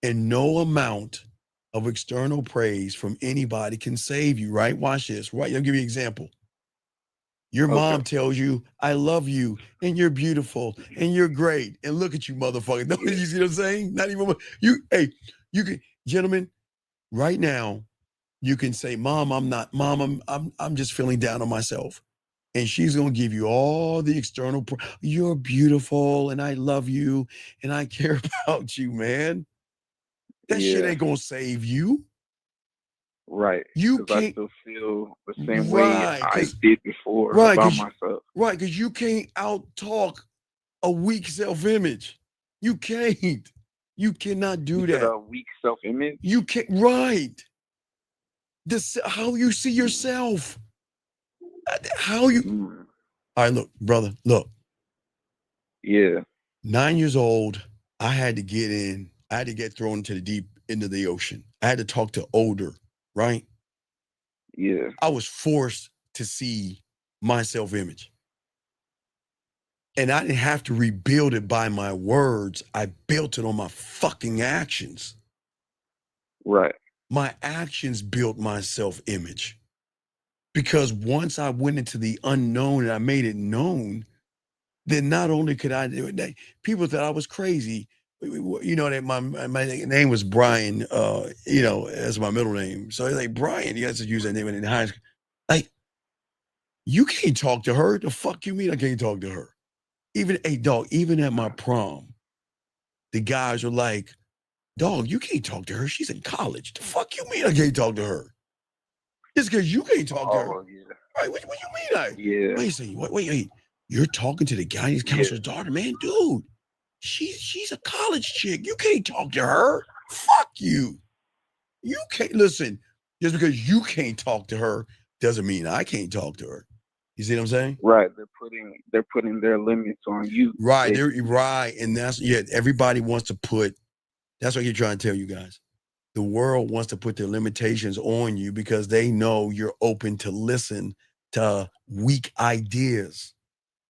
And no amount of external praise from anybody can save you, right? Watch this, right? I'll give you an example. Your mom tells you, I love you, and you're beautiful, and you're great. And look at you, motherfucker. No, you see what I'm saying? Not even you can, gentlemen, right now, you can say, Mom, I'm just feeling down on myself. And she's gonna give you all the external you're beautiful, and I love you, and I care about you, man. That shit ain't gonna save you. Right. You can't I still feel the same way I did before about myself. Right, because you can't out-talk a weak self-image. You can't. You cannot do that. A weak self-image? You can't, right. How you see yourself. How you... All right, look, brother, look. Yeah. 9 years old, I had to get thrown into the ocean. I had to talk to older, right? Yeah. I was forced to see my self-image. And I didn't have to rebuild it by my words. I built it on my fucking actions. Right. My actions built my self-image. Because once I went into the unknown and I made it known, then not only could I do it, people thought I was crazy. You know, that my name was Brian, as my middle name. So they're like, Brian, you guys to use that name in high school. Like, You can't talk to her. The fuck you mean I can't talk to her? Even, hey, dog, even at my prom, the guys were like, dog, you can't talk to her. She's in college. The fuck you mean I can't talk to her? Just because you can't talk to her. Oh yeah. Right? What you mean? Yeah. Wait a second. Wait. You're talking to the guidance counselor's daughter, man, dude. She's a college chick. You can't talk to her. Fuck you. You can't listen. Just because you can't talk to her doesn't mean I can't talk to her. You see what I'm saying? Right. They're putting their limits on you. Right. They're right. And that's everybody wants to put, that's what you're trying to tell you guys. The world wants to put their limitations on you because they know you're open to listen to weak ideas,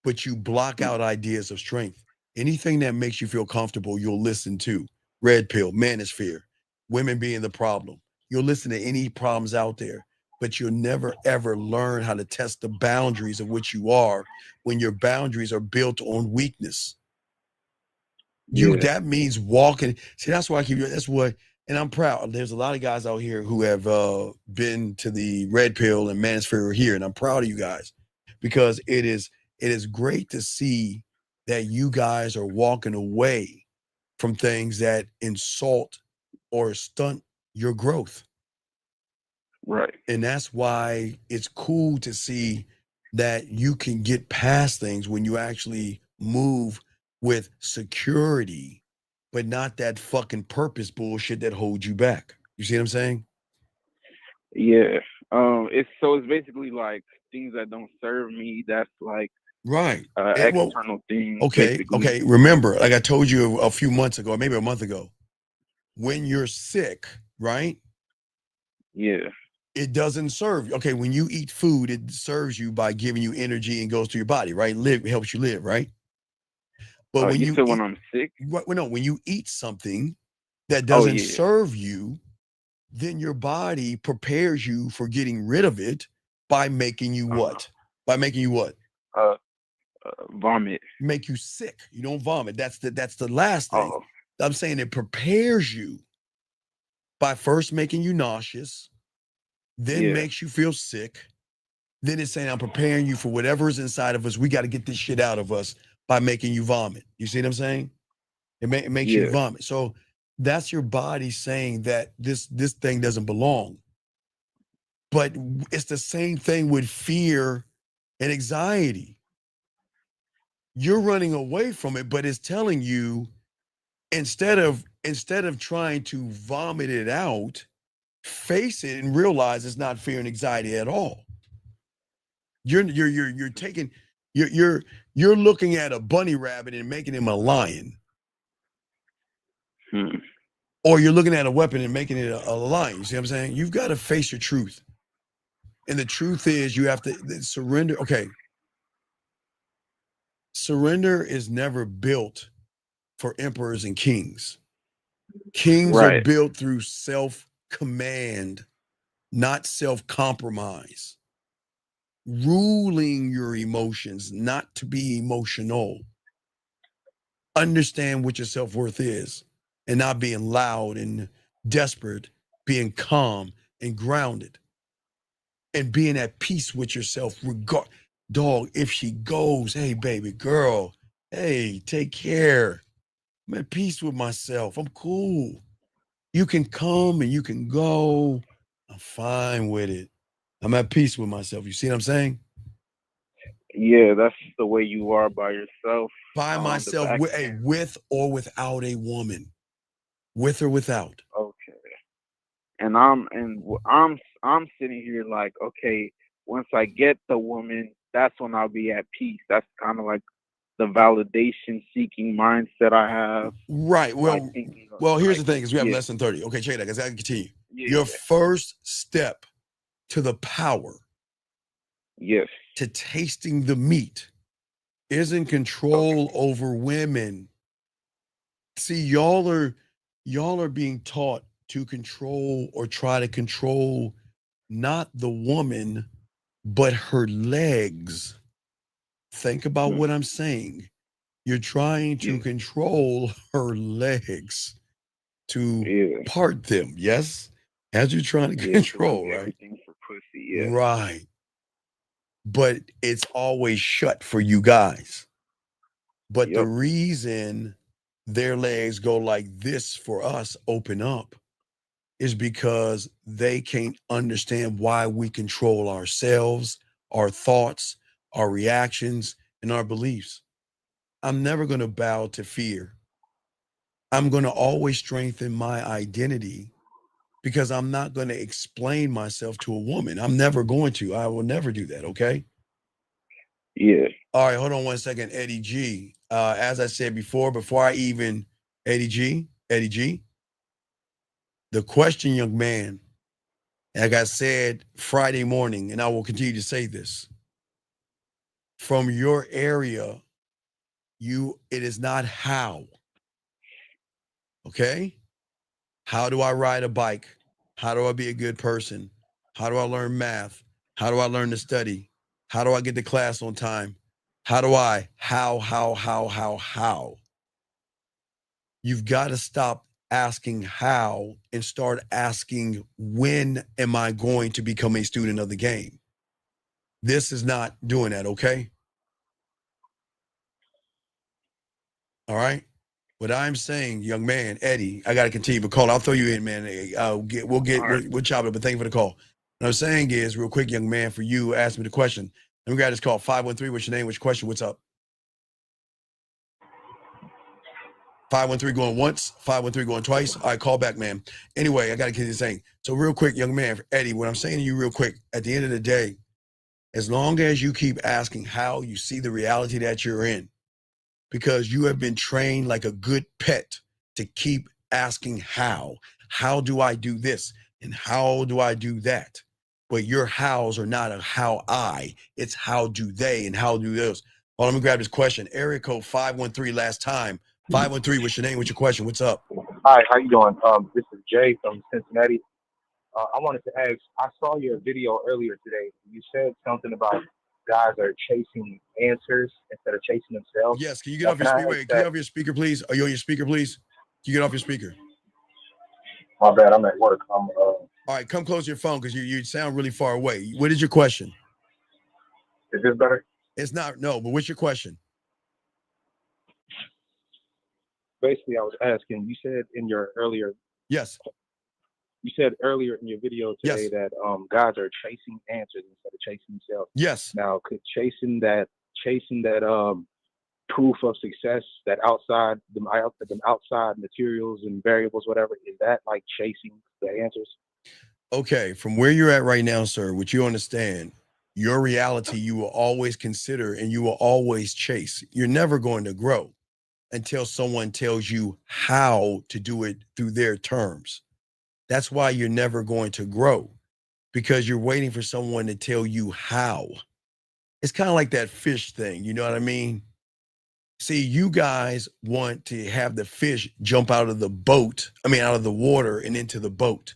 but you block out ideas of strength. Anything that makes you feel comfortable, you'll listen to. Red pill, manosphere, women being the problem. You'll listen to any problems out there, but you'll never ever learn how to test the boundaries of which you are when your boundaries are built on weakness. That means walking. See, that's why that's what, and I'm proud. There's a lot of guys out here who have been to the red pill and manosphere here, and I'm proud of you guys because it is great to see that you guys are walking away from things that insult or stunt your growth. Right. And that's why it's cool to see that you can get past things when you actually move with security, but not that fucking purpose bullshit that holds you back. You see what I'm saying? Yeah. It's basically like things that don't serve me. That's like right. External things. Okay. Remember, like I told you a few months ago, maybe a month ago, when you're sick, right? Yeah. It doesn't serve you. Okay, when you eat food, it serves you by giving you energy and goes to your body, right? Helps you live, right? But when you said when I'm sick, when you eat something that doesn't serve you, then your body prepares you for getting rid of it by making you what? By making you what? Vomit. Make you sick. You don't vomit. That's the last thing. I'm saying it prepares you by first making you nauseous, then makes you feel sick. Then it's saying, I'm preparing you for whatever is inside of us. We got to get this shit out of us by making you vomit. You see what I'm saying? It makes you vomit. So that's your body saying that this thing doesn't belong. But it's the same thing with fear and anxiety. You're running away from it, but it's telling you instead of trying to vomit it out, face it and realize it's not fear and anxiety at all. You're looking at a bunny rabbit and making him a lion. Or you're looking at a weapon and making it a lion. You see what I'm saying? You've got to face your truth. And the truth is you have to surrender. Okay. Surrender is never built for emperors and kings. Kings are built through self-command, not self-compromise. Ruling your emotions, not to be emotional. Understand what your self-worth is and not being loud and desperate, being calm and grounded and being at peace with yourself. Dog, if she goes, hey, baby girl, hey, take care. I'm at peace with myself. I'm cool. You can come and you can go. I'm fine with it. I'm at peace with myself. You see what I'm saying? Yeah, that's the way you are by yourself. By myself, with or without a woman. With or without. Okay. And I'm sitting here like, okay, once I get the woman, that's when I'll be at peace. That's kind of like the validation seeking mindset I have. Right. Well, here's the thing, because we have less than 30. Okay, check that, because I can continue. Your first step to the power, to tasting the meat, isn't control over women. See, y'all are being taught to control or try to control not the woman, but her legs. Think about what I'm saying. You're trying to control her legs to part them, yes? As you're trying to control, right? Everything for pussy, Right. but it's always shut for you guys. But the reason their legs go like this for us open up is because they can't understand why we control ourselves, our thoughts, our reactions, and our beliefs. I'm never going to bow to fear. I'm going to always strengthen my identity because I'm not going to explain myself to a woman. I'm never going to. I will never do that, okay? Yeah. All right, hold on one second, Eddie G. As I said before I even, Eddie G, the question, young man, like I said Friday morning, and I will continue to say this, from your area, it is not how, okay? How do I ride a bike? How do I be a good person? How do I learn math? How do I learn to study? How do I get to class on time? How? You've got to stop asking how and start asking, when am I going to become a student of the game? This is not doing that, okay? All right? What I'm saying, young man, Eddie, I got to continue the call. I'll throw you in, man. We'll chop it up, but thank you for the call. What I'm saying is, real quick, young man, for you, ask me the question. Let me grab this call. 513, what's your name? What's your question? What's up? 513 going once, 513 going twice. All right, call back, man. Anyway, I got to keep this saying. So real quick, young man, Eddie, what I'm saying to you real quick, at the end of the day, as long as you keep asking how you see the reality that you're in, because you have been trained like a good pet to keep asking how do I do this? And how do I do that? But your hows are not a how it's how do they and how do those. Oh, let me grab this question. Area code 513 last time. 513, what's your name? What's your question? What's up? Hi, how you doing? This is Jay from Cincinnati. I wanted to ask, I saw your video earlier today. You said something about guys are chasing answers instead of chasing themselves. Yes, can you get off your speaker? Wait, can you get off your speaker, please? Are you on your speaker, please? Can you get off your speaker? My bad, I'm at work. All right, come close to your phone because you sound really far away. What is your question? Is this better? It's not, no, but what's your question? Basically, I was asking, you said in your earlier... Yes. You said earlier in your video today that guys are chasing answers instead of chasing themselves. Yes. Now, could chasing that proof of success, that outside materials and variables, whatever, is that like chasing the answers? Okay, from where you're at right now, sir, what you understand, your reality you will always consider and you will always chase. You're never going to grow until someone tells you how to do it through their terms. That's why you're never going to grow, because you're waiting for someone to tell you how. It's kind of like that fish thing, you know what I mean? See, you guys want to have the fish jump out of the out of the water and into the boat.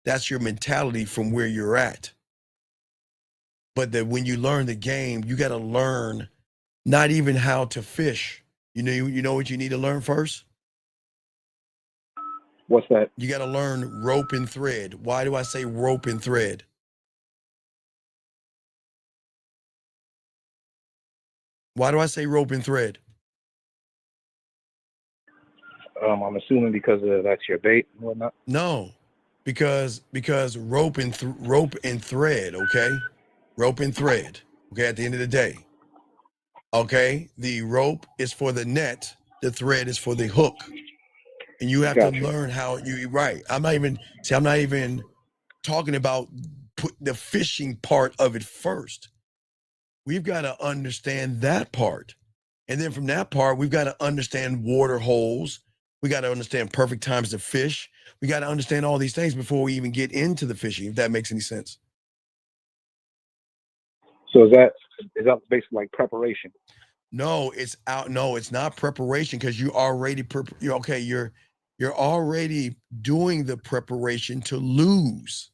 That's your mentality from where you're at. But that when you learn the game, you got to learn not even how to fish. You know what you need to learn first? What's that? You got to learn rope and thread. Why do I say rope and thread? Why do I say rope and thread? I'm assuming because that's your bait and whatnot. No, because rope and thread. Okay, rope and thread. Okay, at the end of the day. Okay, the rope is for the net. The thread is for the hook. And you have to learn how right. I'm not even talking about put the fishing part of it first. We've got to understand that part. And then from that part, we've got to understand water holes. We got to understand perfect times to fish. We got to understand all these things before we even get into the fishing, if that makes any sense. So is that basically like preparation? No, it's not preparation, because you already you're already doing the preparation to lose.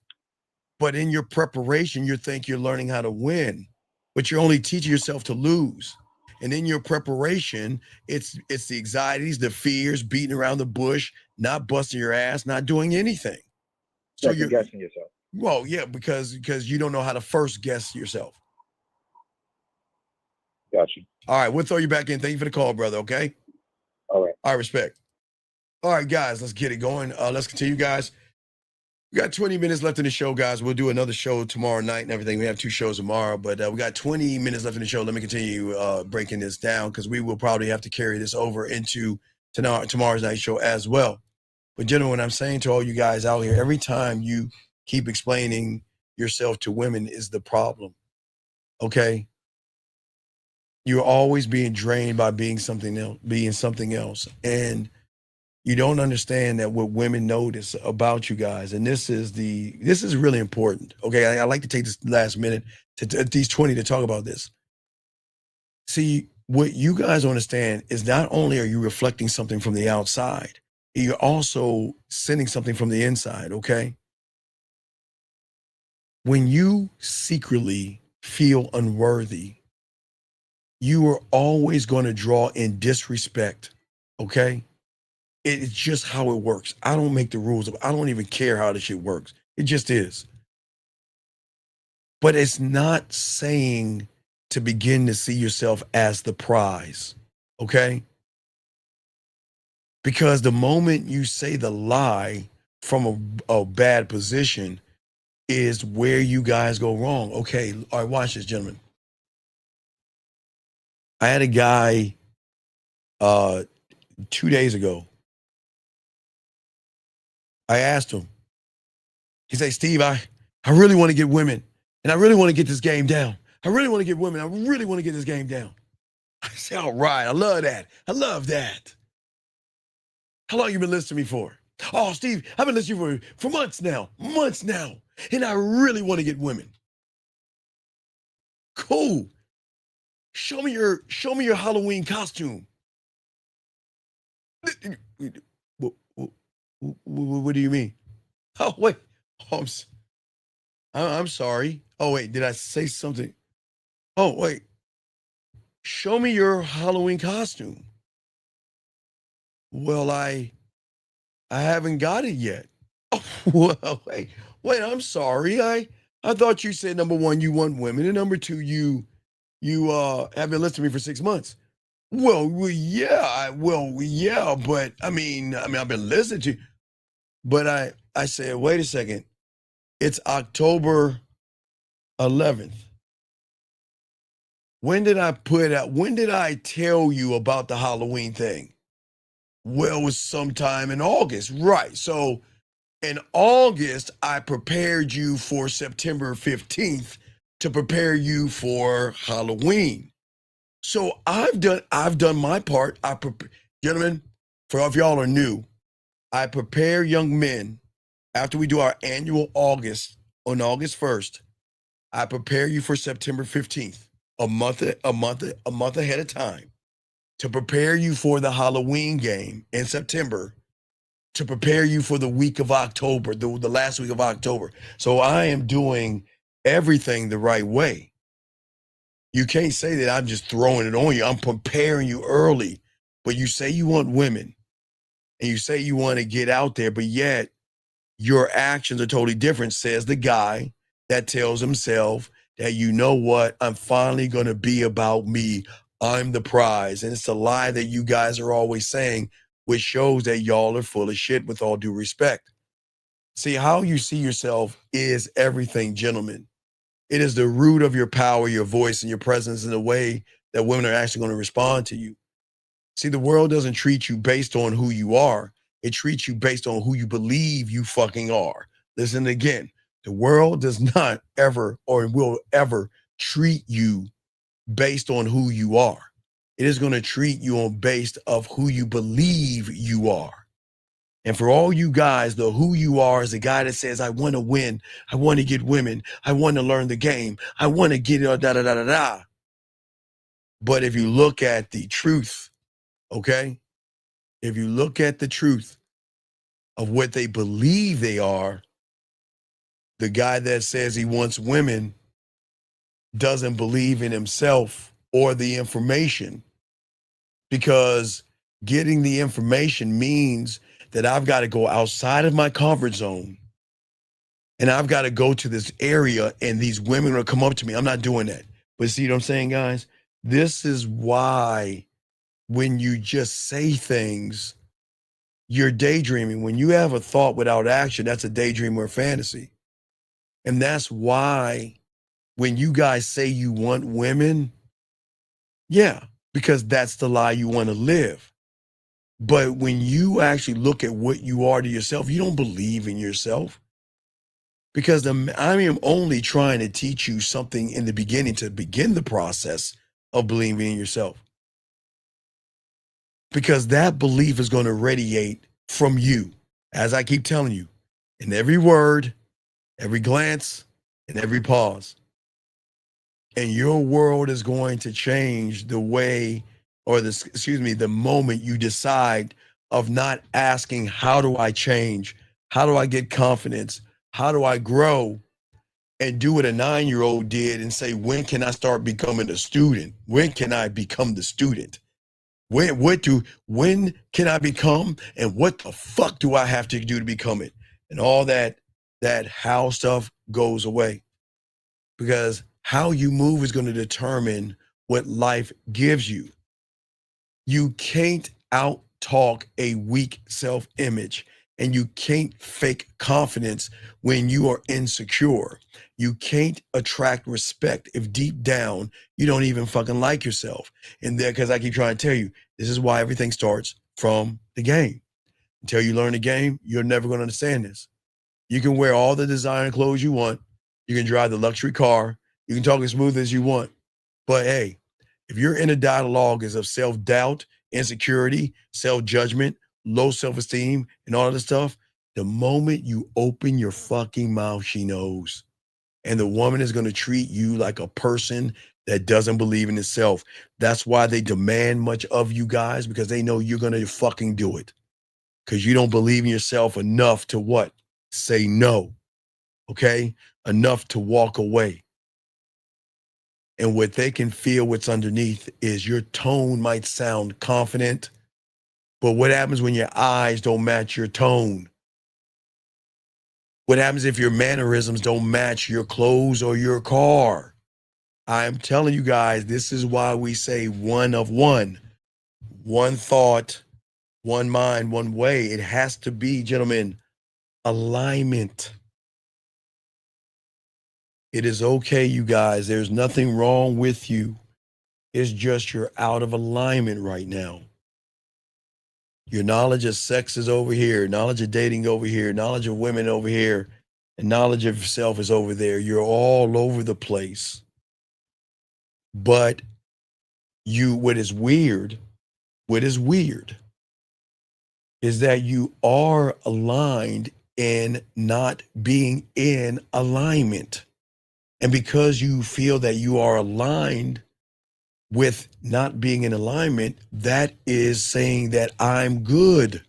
But in your preparation, you think you're learning how to win, but you're only teaching yourself to lose. And in your preparation, it's the anxieties, the fears, beating around the bush, not busting your ass, not doing anything. So you're guessing yourself. Well, yeah, because you don't know how to first guess yourself. Got you. All right, we'll throw you back in. Thank you for the call, brother. Okay. All right. All right, respect. All right, guys, let's get it going. Let's continue, guys. We got 20 minutes left in the show, guys. We'll do another show tomorrow night and everything. We have 2 shows tomorrow, but we got 20 minutes left in the show. Let me continue breaking this down because we will probably have to carry this over into tomorrow's night show as well. But gentlemen, I'm saying to all you guys out here, every time you keep explaining yourself to women is the problem, okay? You're always being drained by being something else. And you don't understand that what women notice about you guys, and this is really important. Okay, I like to take this last minute to these 20 to talk about this. See, what you guys understand is not only are you reflecting something from the outside, you're also sending something from the inside. Okay, when you secretly feel unworthy, you are always going to draw in disrespect. Okay. It's just how it works. I don't make the rules. I don't even care how this shit works. It just is. But it's not saying to begin to see yourself as the prize, okay? Because the moment you say the lie from a bad position is where you guys go wrong. Okay, all right, watch this, gentlemen. I had a guy 2 days ago. I asked him. He said, Steve, I really want to get women, and I really want to get this game down. I really want to get women. I really want to get this game down. I said, all right, I love that. I love that. How long you been listening to me for? Oh, Steve, I've been listening to you for months now, and I really want to get women. Cool. Show me your Halloween costume. What do you mean? Oh, wait. Oh, I'm sorry. Oh, wait. Did I say something? Oh, wait. Show me your Halloween costume. Well, I haven't got it yet. Oh, well, wait. I'm sorry. I thought you said, number one, you want women, and number two, you have been listening to me for 6 months. Well, yeah, but I mean, I've been listening to you. But I said, wait a second. It's October 11th. When did I tell you about the Halloween thing? Well, it was sometime in August, right? So in August, I prepared you for September 15th to prepare you for Halloween. So I've done my part. Gentlemen, for if y'all are new, I prepare young men after we do our annual on August 1st. I prepare you for September 15th, a month ahead of time, to prepare you for the Halloween game in September, to prepare you for the week of October, the last week of October. So I am doing everything the right way. You can't say that I'm just throwing it on you. I'm preparing you early. But you say you want women, and you say you want to get out there, but yet your actions are totally different, says the guy that tells himself that, you know what, I'm finally going to be about me. I'm the prize. And it's a lie that you guys are always saying, which shows that y'all are full of shit, with all due respect. See, how you see yourself is everything, gentlemen. It is the root of your power, your voice, and your presence in the way that women are actually going to respond to you. See, the world doesn't treat you based on who you are. It treats you based on who you believe you fucking are. Listen again. The world does not ever or will ever treat you based on who you are. It is going to treat you on based of who you believe you are. And for all you guys, the who you are is the guy that says, I want to win. I want to get women. I want to learn the game. I want to get it, da, da, da, da, da. But if you look at the truth, okay? If you look at the truth of what they believe they are, the guy that says he wants women doesn't believe in himself or the information, because getting the information means that I've got to go outside of my comfort zone, and I've got to go to this area, and these women will come up to me. I'm not doing that. But see what I'm saying, guys? This is why when you just say things, you're daydreaming. When you have a thought without action, that's a daydream or a fantasy. And that's why when you guys say you want women, yeah, because that's the lie you want to live. But when you actually look at what you are to yourself, you don't believe in yourself. Because I am only trying to teach you something in the beginning to begin the process of believing in yourself. Because that belief is going to radiate from you, as I keep telling you, in every word, every glance, and every pause. And your world is going to change the way, or the moment you decide of not asking, how do I change? How do I get confidence? How do I grow? And do what a 9-year-old did and say, when can I start becoming a student? When can I become the student? When can I become, and what the fuck do I have to do to become it? And all that how stuff goes away, because how you move is going to determine what life gives you. You can't out-talk a weak self-image, and you can't fake confidence when you are insecure. You can't attract respect if deep down you don't even fucking like yourself. And there, because I keep trying to tell you, this is why everything starts from the game. Until you learn the game, you're never going to understand this. You can wear all the designer clothes you want. You can drive the luxury car. You can talk as smooth as you want. But hey, if your inner dialogue is of self-doubt, insecurity, self-judgment, low self-esteem, and all of this stuff, the moment you open your fucking mouth, she knows. And the woman is going to treat you like a person that doesn't believe in itself. That's why they demand much of you guys, because they know you're going to fucking do it. Because you don't believe in yourself enough to what? Say no. Okay? Enough to walk away. And what they can feel what's underneath is your tone might sound confident, but what happens when your eyes don't match your tone? What happens if your mannerisms don't match your clothes or your car? I'm telling you guys, this is why we say one of one. One thought, one mind, one way. It has to be, gentlemen, alignment. It is okay, you guys. There's nothing wrong with you. It's just you're out of alignment right now. Your knowledge of sex is over here, knowledge of dating over here, knowledge of women over here, and knowledge of yourself is over there. You're all over the place. But what is weird is that you are aligned in not being in alignment. And because you feel that you are aligned with not being in alignment, that is saying that I'm good.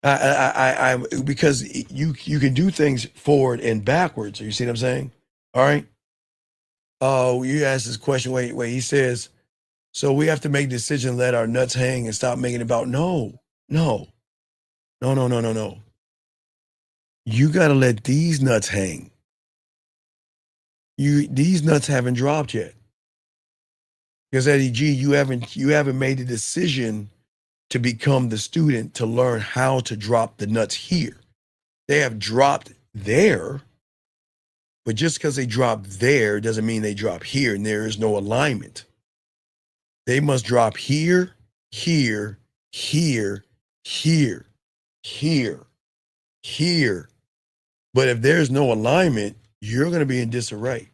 I because you can do things forward and backwards. You see what I'm saying? All right. Oh, you asked this question. Wait. He says, so we have to make a decision, let our nuts hang and stop making it about no. You got to let these nuts hang. These nuts haven't dropped yet. Because Eddie G, you haven't made a decision to become the student to learn how to drop the nuts here. They have dropped there, but just because they drop there doesn't mean they drop here, and there is no alignment. They must drop here, here, here, here, here, here. But if there's no alignment, you're going to be in disarray.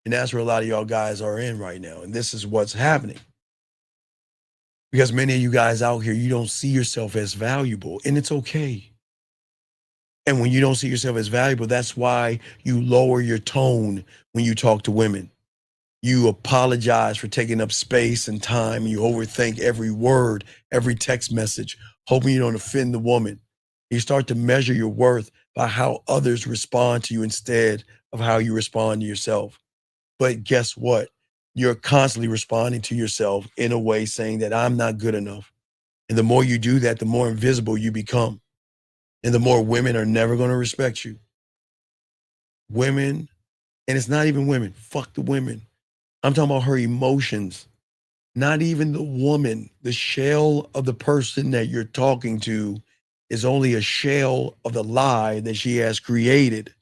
And that's where a lot of y'all guys are in right now. And this is what's happening. Because many of you guys out here, you don't see yourself as valuable, and it's okay. And when you don't see yourself as valuable, that's why you lower your tone when you talk to women. You apologize for taking up space and time, and you overthink every word, every text message, hoping you don't offend the woman. You start to measure your worth by how others respond to you instead of how you respond to yourself. But guess what? You're constantly responding to yourself in a way saying that I'm not good enough. And the more you do that, the more invisible you become. And the more women are never going to respect you. Women, and it's not even women, fuck the women. I'm talking about her emotions. Not even the woman. The shell of the person that you're talking to is only a shell of the lie that she has created.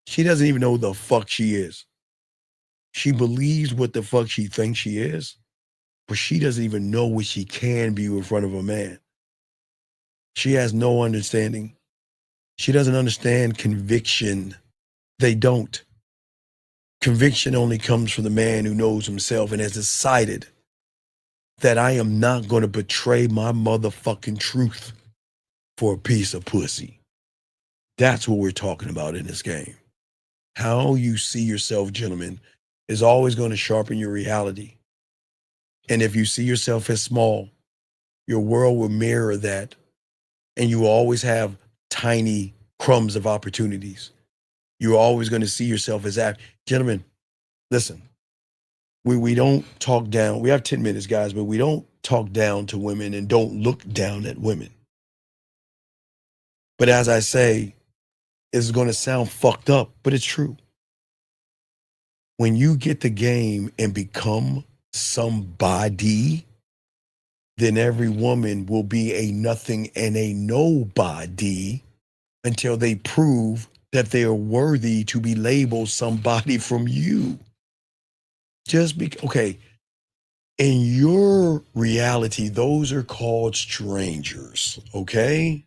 She doesn't even know who the fuck she is. She believes what the fuck she thinks she is, but she doesn't even know what she can be in front of a man. She has no understanding. She doesn't understand conviction. They don't. Conviction only comes from the man who knows himself and has decided that I am not going to betray my motherfucking truth for a piece of pussy. That's what we're talking about in this game. How you see yourself, gentlemen, is always going to sharpen your reality. And if you see yourself as small, your world will mirror that. And you will always have tiny crumbs of opportunities. You're always going to see yourself as that. Gentlemen, listen, we don't talk down. We have 10 minutes, guys, but we don't talk down to women and don't look down at women. But as I say, it's going to sound fucked up, but it's true. When you get the game and become somebody, then every woman will be a nothing and a nobody until they prove that they are worthy to be labeled somebody from you. Okay, in your reality, those are called strangers, okay?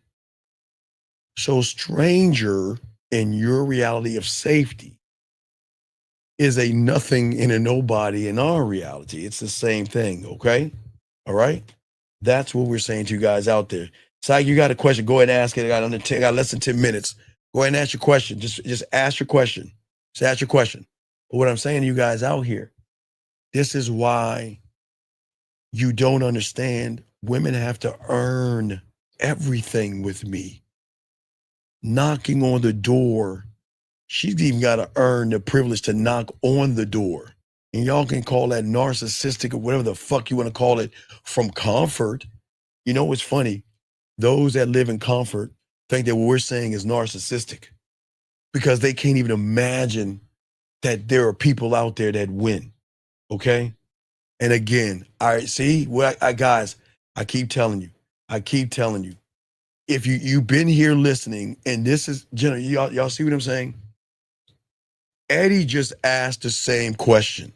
So stranger in your reality of safety is a nothing and a nobody in our reality. It's the same thing, okay? All right? That's what we're saying to you guys out there. Sai, you got a question, go ahead and ask it. I got less than 10 minutes. Go ahead and ask your question. Just ask your question. Just ask your question. But what I'm saying to you guys out here, this is why you don't understand. Women have to earn everything with me. Knocking on the door, she's even got to earn the privilege to knock on the door. And y'all can call that narcissistic or whatever the fuck you want to call it from comfort. You know what's funny? Those that live in comfort think that what we're saying is narcissistic because they can't even imagine that there are people out there that win. Okay? And again, all right, see what guys, I keep telling you. If you've been here listening, and this is y'all see what I'm saying? Eddie just asked the same question.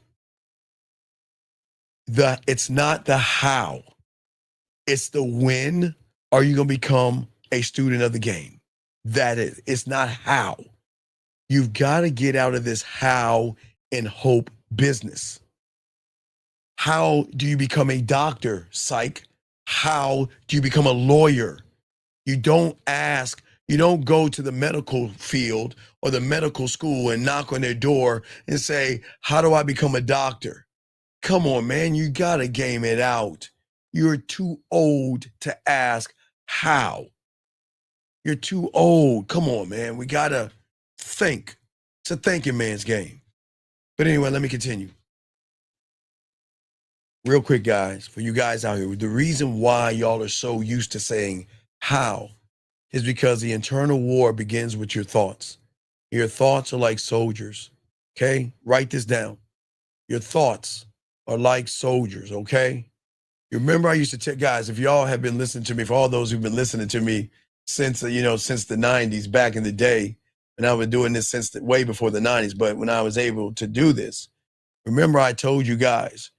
It's not the how, it's the when are you going to become a student of the game. That is, it's not how. You've got to get out of this how and hope business. How do you become a doctor, psych? How do you become a lawyer? You don't go to the medical field or the medical school and knock on their door and say, how do I become a doctor? Come on, man, you got to game it out. You're too old to ask how. You're too old. Come on, man. We got to think. It's a thinking man's game. But anyway, let me continue. Real quick, guys, for you guys out here, the reason why y'all are so used to saying how is because the internal war begins with your thoughts. Your thoughts are like soldiers, okay? Write this down. Your thoughts are like soldiers, okay? You remember I used to tell guys, if y'all have been listening to me, for all those who've been listening to me since the 90s, back in the day, and I've been doing this since way before the 90s, but when I was able to do this, remember I told you guys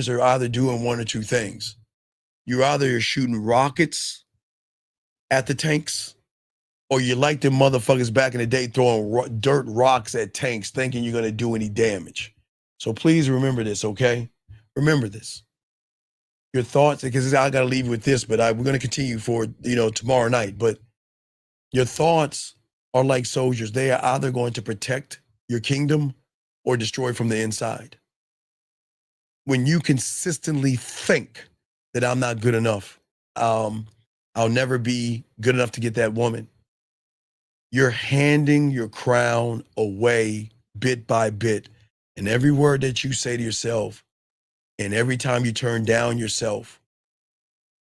are either doing one or two things. You're either shooting rockets at the tanks, or you like them motherfuckers back in the day throwing dirt rocks at tanks thinking you're going to do any damage. So please remember this, okay? Remember this. Your thoughts, because I got to leave you with this, but we're going to continue for, tomorrow night. But your thoughts are like soldiers. They are either going to protect your kingdom or destroy from the inside. When you consistently think that I'm not good enough, I'll never be good enough to get that woman, you're handing your crown away bit by bit. And every word that you say to yourself, and every time you turn down yourself,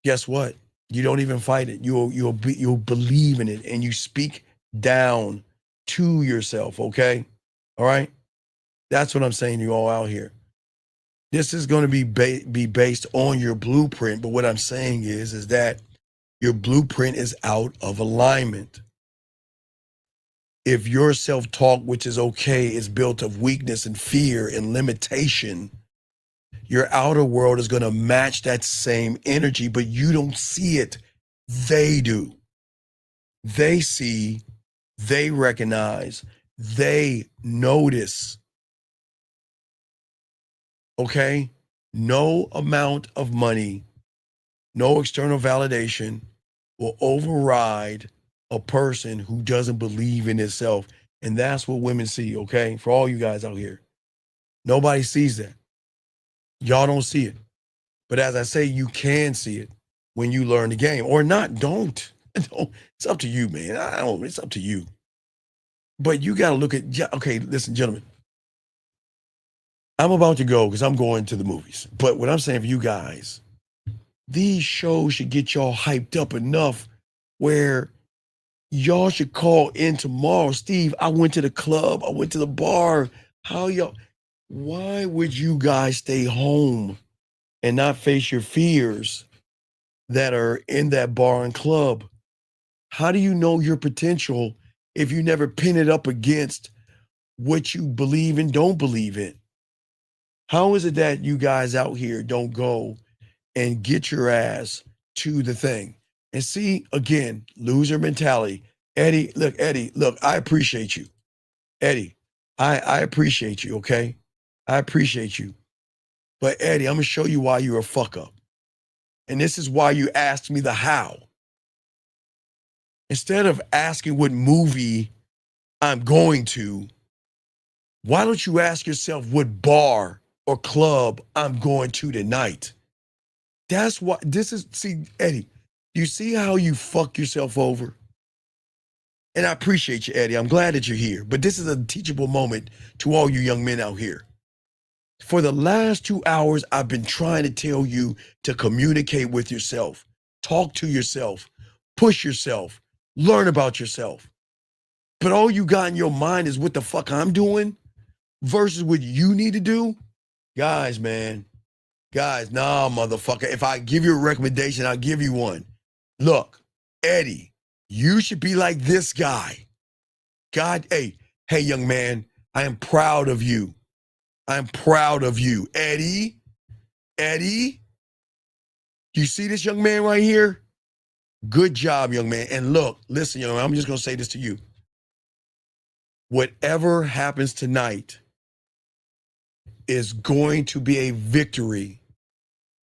guess what? You don't even fight it. You'll believe in it, and you speak down to yourself, okay? All right? That's what I'm saying to you all out here. This is going to be based on your blueprint, but what I'm saying is that your blueprint is out of alignment. If your self-talk, which is okay, is built of weakness and fear and limitation, your outer world is going to match that same energy, but you don't see it. They do. They see, they recognize, they notice. Okay? No amount of money, no external validation will override a person who doesn't believe in itself. And that's what women see, okay? For all you guys out here. Nobody sees that. Y'all don't see it. But as I say, you can see it when you learn the game. Or not, don't. It's up to you, man. It's up to you. But you got to look at, okay, listen, gentlemen. I'm about to go because I'm going to the movies. But what I'm saying for you guys, these shows should get y'all hyped up enough where y'all should call in tomorrow. Steve, I went to the club. I went to the bar. Why would you guys stay home and not face your fears that are in that bar and club? How do you know your potential if you never pin it up against what you believe and don't believe in? How is it that you guys out here don't go and get your ass to the thing? And see, again, loser mentality. Eddie, look, I appreciate you. Eddie, I appreciate you, okay? I appreciate you. But Eddie, I'm going to show you why you're a fuck up. And this is why you asked me the how. Instead of asking what movie I'm going to, why don't you ask yourself what bar or club I'm going to tonight? That's what see, Eddie, you see how you fuck yourself over? And I appreciate you, Eddie. I'm glad that you're here. But this is a teachable moment to all you young men out here. For the last 2 hours, I've been trying to tell you to communicate with yourself, talk to yourself, push yourself, learn about yourself. But all you got in your mind is what the fuck I'm doing versus what you need to do. Guys, man. Guys, nah, motherfucker. If I give you a recommendation, I'll give you one. Look, Eddie, you should be like this guy. God, hey, young man, I am proud of you. I'm proud of you. Eddie, you see this young man right here? Good job, young man. And look, listen, young man, I'm just going to say this to you. Whatever happens tonight is going to be a victory,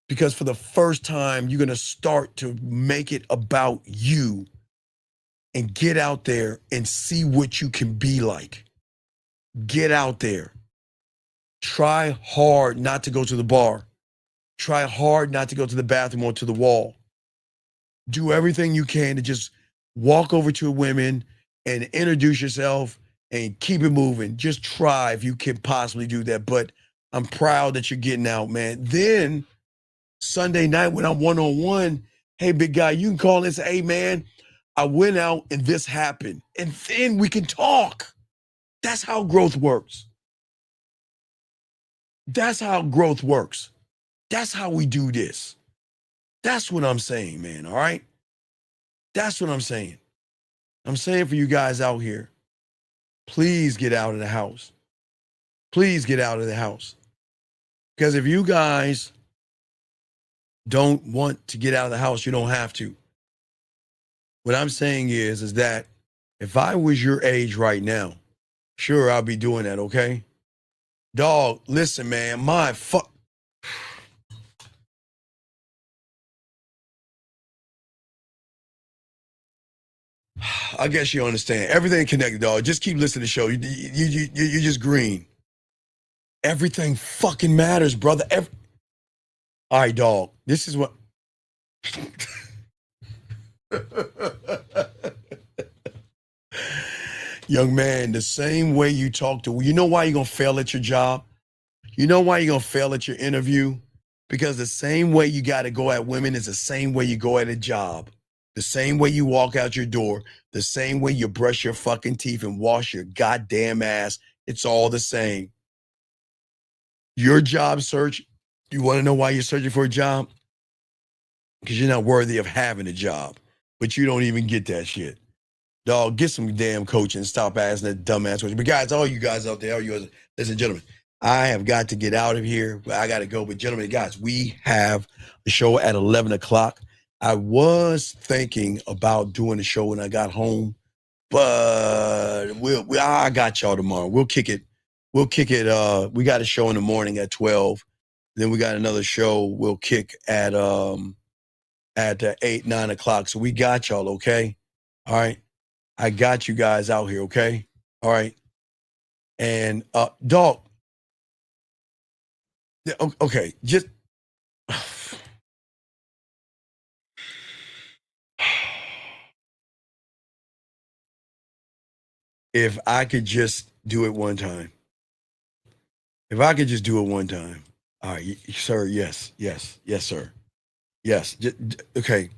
because for the first time, you're going to start to make it about you and get out there and see what you can be like. Get out there. Try hard not to go to the bar. Try hard not to go to the bathroom or to the wall. Do everything you can to just walk over to women and introduce yourself and keep it moving. Just try if you can possibly do that. But I'm proud that you're getting out, man. Then Sunday night when I'm one-on-one, hey, big guy, you can call and say, hey, man, I went out and this happened. And then we can talk. That's how growth works. That's how growth works. That's how we do this. That's what I'm saying, man, all right? That's what I'm saying. I'm saying for you guys out here, please get out of the house. Please get out of the house. Because if you guys don't want to get out of the house, you don't have to. What I'm saying is that if I was your age right now, sure, I'll be doing that, okay? Dog, listen, man, I guess you understand. Everything connected, dog. Just keep listening to the show. You're just green. Everything fucking matters, brother. All right, dog. This is what... Young man, the same way you talk to... You know why you're going to fail at your job? You know why you're going to fail at your interview? Because the same way you got to go at women is the same way you go at a job. The same way you walk out your door, the same way you brush your fucking teeth and wash your goddamn ass, it's all the same. Your job search, you want to know why you're searching for a job? Because you're not worthy of having a job, but you don't even get that shit. Dog, get some damn coaching and stop asking that dumbass question. But guys, all you guys out there, all you guys, listen, gentlemen, I have got to get out of here. I got to go. But gentlemen, guys, we have a show at 11 o'clock. I was thinking about doing the show when I got home, but I got y'all tomorrow. We'll kick it. We got a show in the morning at 12. Then we got another show we'll kick at 8, 9 o'clock. So we got y'all, okay? All right. I got you guys out here, okay? All right. And dog. Okay, just if I could just do it one time. If I could just do it one time. All right, sir, yes, sir. Yes, okay.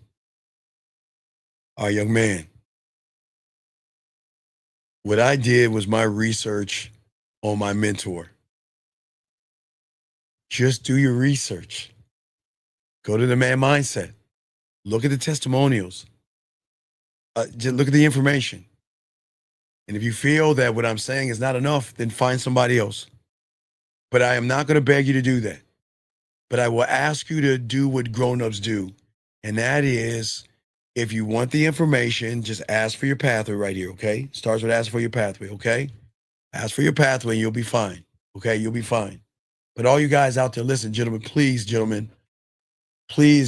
All right, young man. What I did was my research on my mentor. Just do your research. Go to the Man Mindset. Look at the testimonials. Just look at the information. And if you feel that what I'm saying is not enough, then find somebody else. But I am not going to beg you to do that. But I will ask you to do what grown-ups do. And that is, if you want the information, just ask for your pathway right here, okay? Starts with ask for your pathway, okay? Ask for your pathway and you'll be fine, okay? You'll be fine. But all you guys out there, listen, gentlemen, please,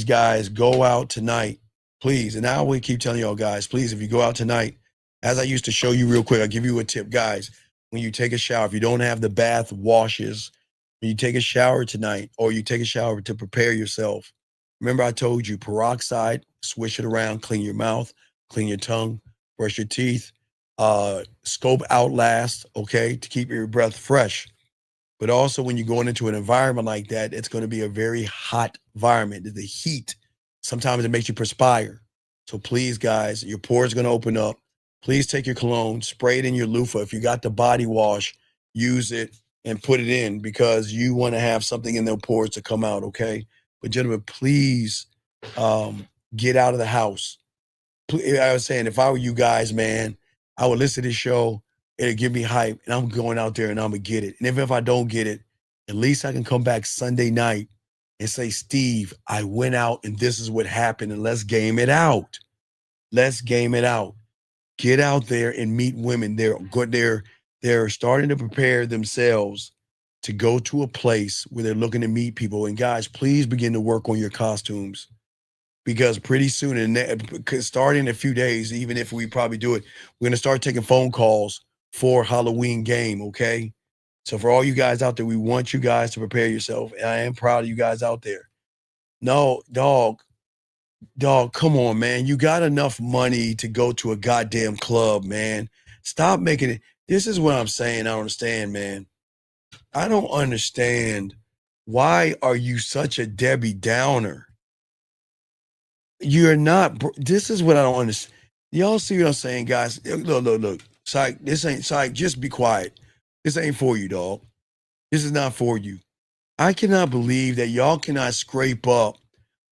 guys, go out tonight. Please. And I will keep telling y'all, guys, please, if you go out tonight, as I used to show you real quick, I'll give you a tip, guys. When you take a shower, if you don't have the bath washes, when you take a shower tonight or you take a shower to prepare yourself, remember I told you peroxide, swish it around, clean your mouth, clean your tongue, brush your teeth, scope Outlast, okay, to keep your breath fresh. But also when you're going into an environment like that, it's going to be a very hot environment. The heat, sometimes it makes you perspire. So please, guys, your pores are going to open up. Please take your cologne, spray it in your loofah. If you got the body wash, use it and put it in because you want to have something in their pores to come out, okay? But gentlemen, please get out of the house. I was saying, if I were you guys, man, I would listen to this show. It'll give me hype, and I'm going out there and I'm going to get it. And if I don't get it, at least I can come back Sunday night and say, Steve, I went out and this is what happened, and let's game it out. Let's game it out. Get out there and meet women. They're starting to prepare themselves to go to a place where they're looking to meet people. And guys, please begin to work on your costumes because pretty soon, and starting in a few days, even if we probably do it, we're going to start taking phone calls for Halloween game, okay? So for all you guys out there, we want you guys to prepare yourself. And I am proud of you guys out there. No, dog, come on, man. You got enough money to go to a goddamn club, man. Stop making it. This is what I'm saying. I don't understand, man. I don't understand. Why are you such a Debbie Downer? You're not. This is what I don't understand. Y'all see what I'm saying, guys? Look. Psych, this ain't Psych. Just be quiet. This ain't for you, dog. This is not for you. I cannot believe that y'all cannot scrape up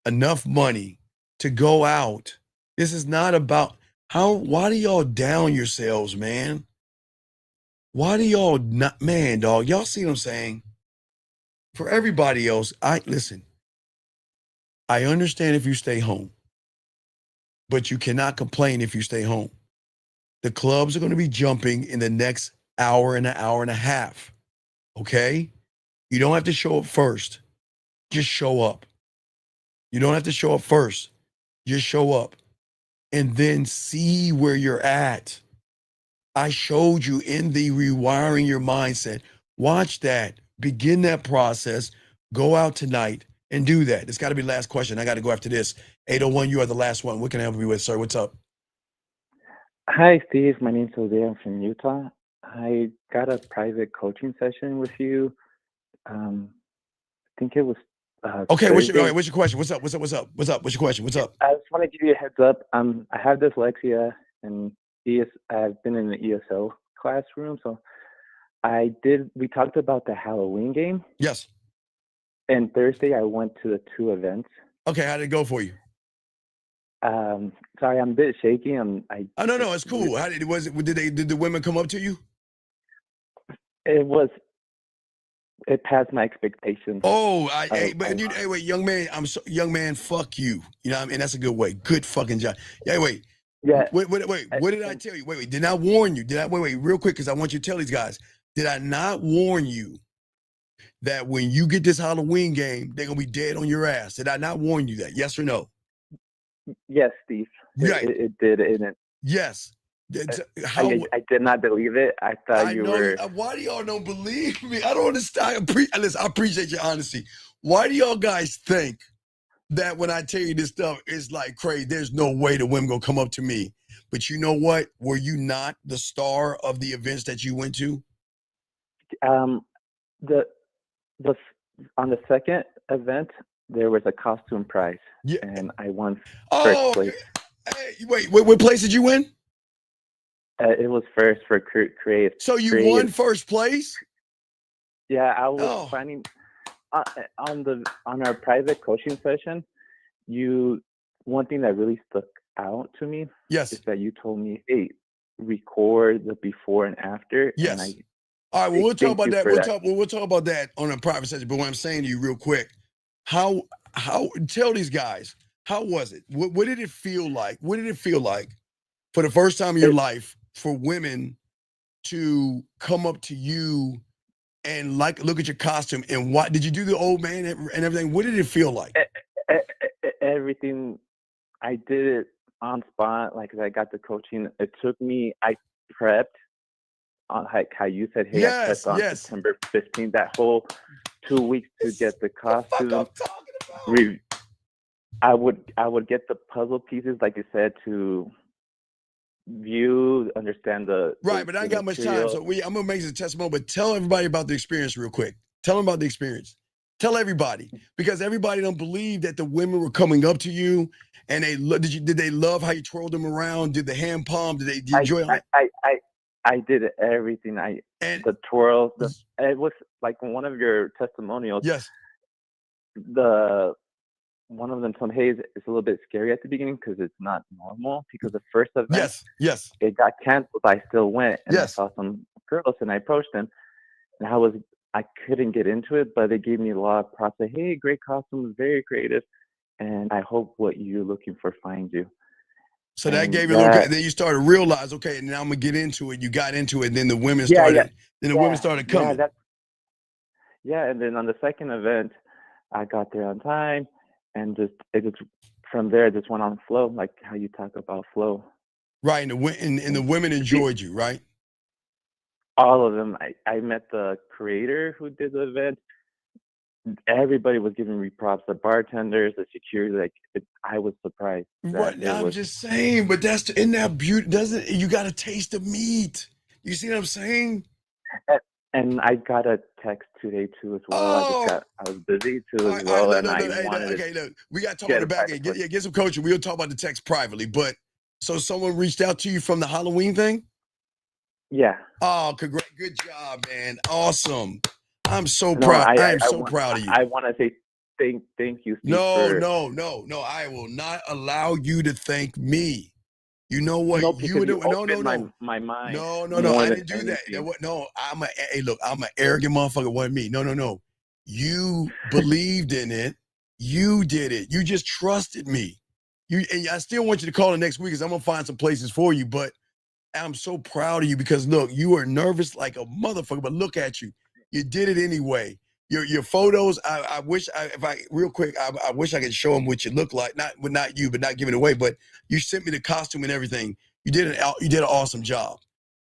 enough money to go out. This is not about why do y'all down yourselves, man? Why do y'all not, man, dog? Y'all see what I'm saying? For everybody else, listen, I understand if you stay home, but you cannot complain if you stay home. The clubs are going to be jumping in the next hour and an hour and a half. Okay? You don't have to show up first. Just show up. You don't have to show up first. Just show up and then see where you're at. I showed you in the rewiring your mindset. Watch that. Begin that process. Go out tonight and do that. It's got to be the last question. I got to go after this. 801, you are the last one. What can I help you with, sir? What's up? Hi, Steve. My name's Jose. I'm from Utah. I got a private coaching session with you. I think it was okay, what's your question? What's up? What's your question? What's up? I just want to give you a heads up. I have dyslexia, and I've been in the ESL classroom, so I did. We talked about the Halloween game. Yes. And Thursday, I went to the 2 events. Okay, how did it go for you? Sorry, I'm a bit shaky. No, it's cool. How did Did the women come up to you? It passed my expectations. Oh, wait, young man, fuck you. You know what I mean? That's a good way. Good fucking job. Yeah, wait. Yeah. Wait, what did I tell you? Wait, did I warn you? Wait, real quick, because I want you to tell these guys. Did I not warn you that when you get this Halloween game, they're gonna be dead on your ass? Did I not warn you that? Yes or no? Yes, Steve. Right. It did, and yes. I did not believe it. I thought you were. Why do y'all don't believe me? I don't understand. Listen, I appreciate your honesty. Why do y'all guys think that when I tell you this stuff, it's like crazy? There's no way the women gonna come up to me. But you know what? Were you not the star of the events that you went to? The on the second event there was a costume prize, and I won first place. Hey, wait, what place did you win? It was first for creative. So you won first place? Yeah, I was finding on our private coaching session. One thing that really stuck out to me, yes, is that you told me, "Hey, record the before and after." Yes. And all right. Well, we'll talk about that. We'll talk about that on a private session. But what I'm saying to you, real quick, how tell these guys, how was it? What did it feel like? What did it feel like for the first time in your life for women to come up to you and look at your costume? And what did you do, the old man and everything? What did it feel like? Everything. I did it on spot. Like, I got the coaching. It took me. I prepped on like how you said. Hey, I prepped on September 15th. That whole 2 weeks to get the costume. I would get the puzzle pieces, like you said, to view, understand the right. But I ain't got much time, so I'm gonna make this a testimony. But tell everybody about the experience real quick. Tell them about the experience. Tell everybody, because everybody don't believe that the women were coming up to you and did they love how you twirled them around? Did the hand palm? Did they enjoy it? I did everything. The twirls. It was like one of your testimonials. Yes. One of them told me, hey, it's a little bit scary at the beginning because it's not normal. Because the first event, yes, it got canceled. I still went, and I saw some girls, and I approached them, and I couldn't get into it, but they gave me a lot of props. Like, hey, great costumes, very creative, and I hope what you're looking for finds you. So that gave you a little. Then you started to realize, okay, now I'm gonna get into it. You got into it, and then the women started. Then the women started coming. And then on the second event, I got there on time, and from there, it just went on flow, like how you talk about flow. Right, and the women enjoyed you, right? All of them. I met the creator who did the event. Everybody was giving me props. The bartenders, the security, I was surprised. Right, I'm just saying, but isn't that beauty? You got a taste of meat. You see what I'm saying? And I got a text today too as well. I was busy too as well, look, we got to talk on the back end. Get some coaching. We'll talk about the text privately. But so someone reached out to you from the Halloween thing? Yeah. Oh, good job, man. Awesome. I'm so proud. I am so proud of you. I want to say thank you. Steve, no. I will not allow you to thank me. You know what? No. My mind. No. I didn't do that. No, I'm an arrogant motherfucker. Wasn't me. No. You believed in it. You did it. You just trusted me. And I still want you to call the next week because I'm gonna find some places for you. But I'm so proud of you because look, you were nervous like a motherfucker, but look at you. You did it anyway. Your photos. I wish I wish I could show them what you look like. Not you, but not giving it away. But you sent me the costume and everything. You did an awesome job.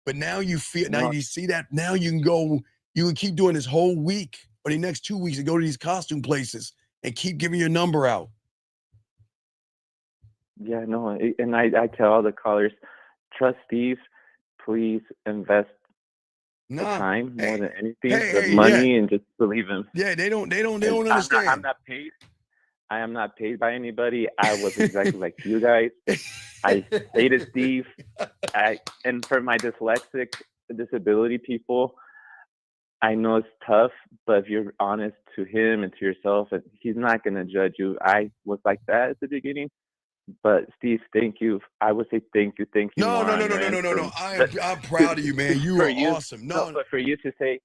But now you feel. Now you see that. Now you can go. You can keep doing this whole week or the next 2 weeks and go to these costume places and keep giving your number out. Yeah, no, and I tell all the callers, trust Steve. Please invest the time more than anything, the money, and just believe him. Yeah, they don't understand. I'm not paid. I am not paid by anybody. I was exactly like you guys. I hated Steve. And for my dyslexic disability people, I know it's tough, but if you're honest to him and to yourself, and he's not gonna judge you. I was like that at the beginning, but Steve, thank you. I would say thank you No. man. I'm proud of you, man. You are awesome. No, but for you to say,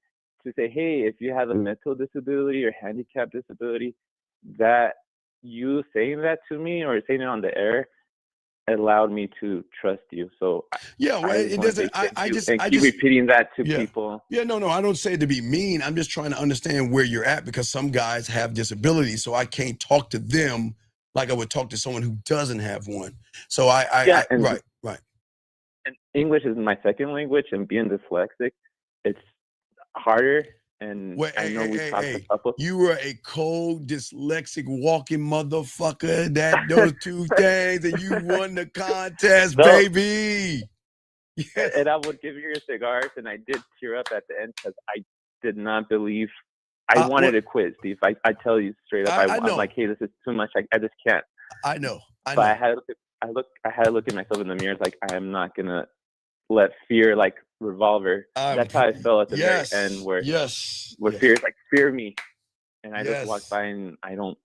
hey, if you have a mental disability or handicap disability, that you saying that to me or saying it on the air allowed me to trust you. So yeah, well, it doesn't. I just repeating that to people. Yeah, no, I don't say it to be mean. I'm just trying to understand where you're at because some guys have disabilities, so I can't talk to them like I would talk to someone who doesn't have one. So right. And English is my second language, and being dyslexic, it's harder. And I know we talked a couple. You were a cold dyslexic walking motherfucker. Those two things, and you won the contest, baby. Yes. And I would give you your cigars, and I did tear up at the end because I did not believe. I wanted to quit, Steve. I tell you straight up. I'm like, hey, this is too much. I just can't. I know. But I had to look at myself in the mirror. It's like I am not gonna let fear like revolver. That's how I felt at the very end, where fear is like, fear me, and I just walked by and I don't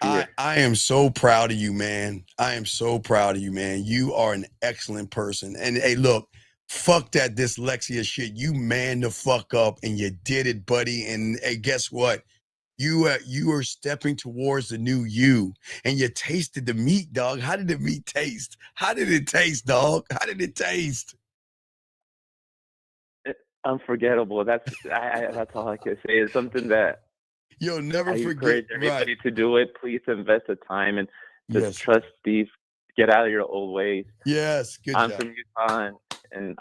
fear. I am so proud of you, man. I am so proud of you, man. You are an excellent person. And hey, look, fuck that dyslexia shit. You man the fuck up and you did it, buddy. And hey, guess what? You are stepping towards the new you, and you tasted the meat, dog. How did the meat taste? How did it taste, dog? How did it taste? Unforgettable. That's all I can say. It's something that you'll never forget. Encourage everybody to do it. Please invest the time and just trust these. Get out of your old ways. Yes, good I'm job. from Utah, and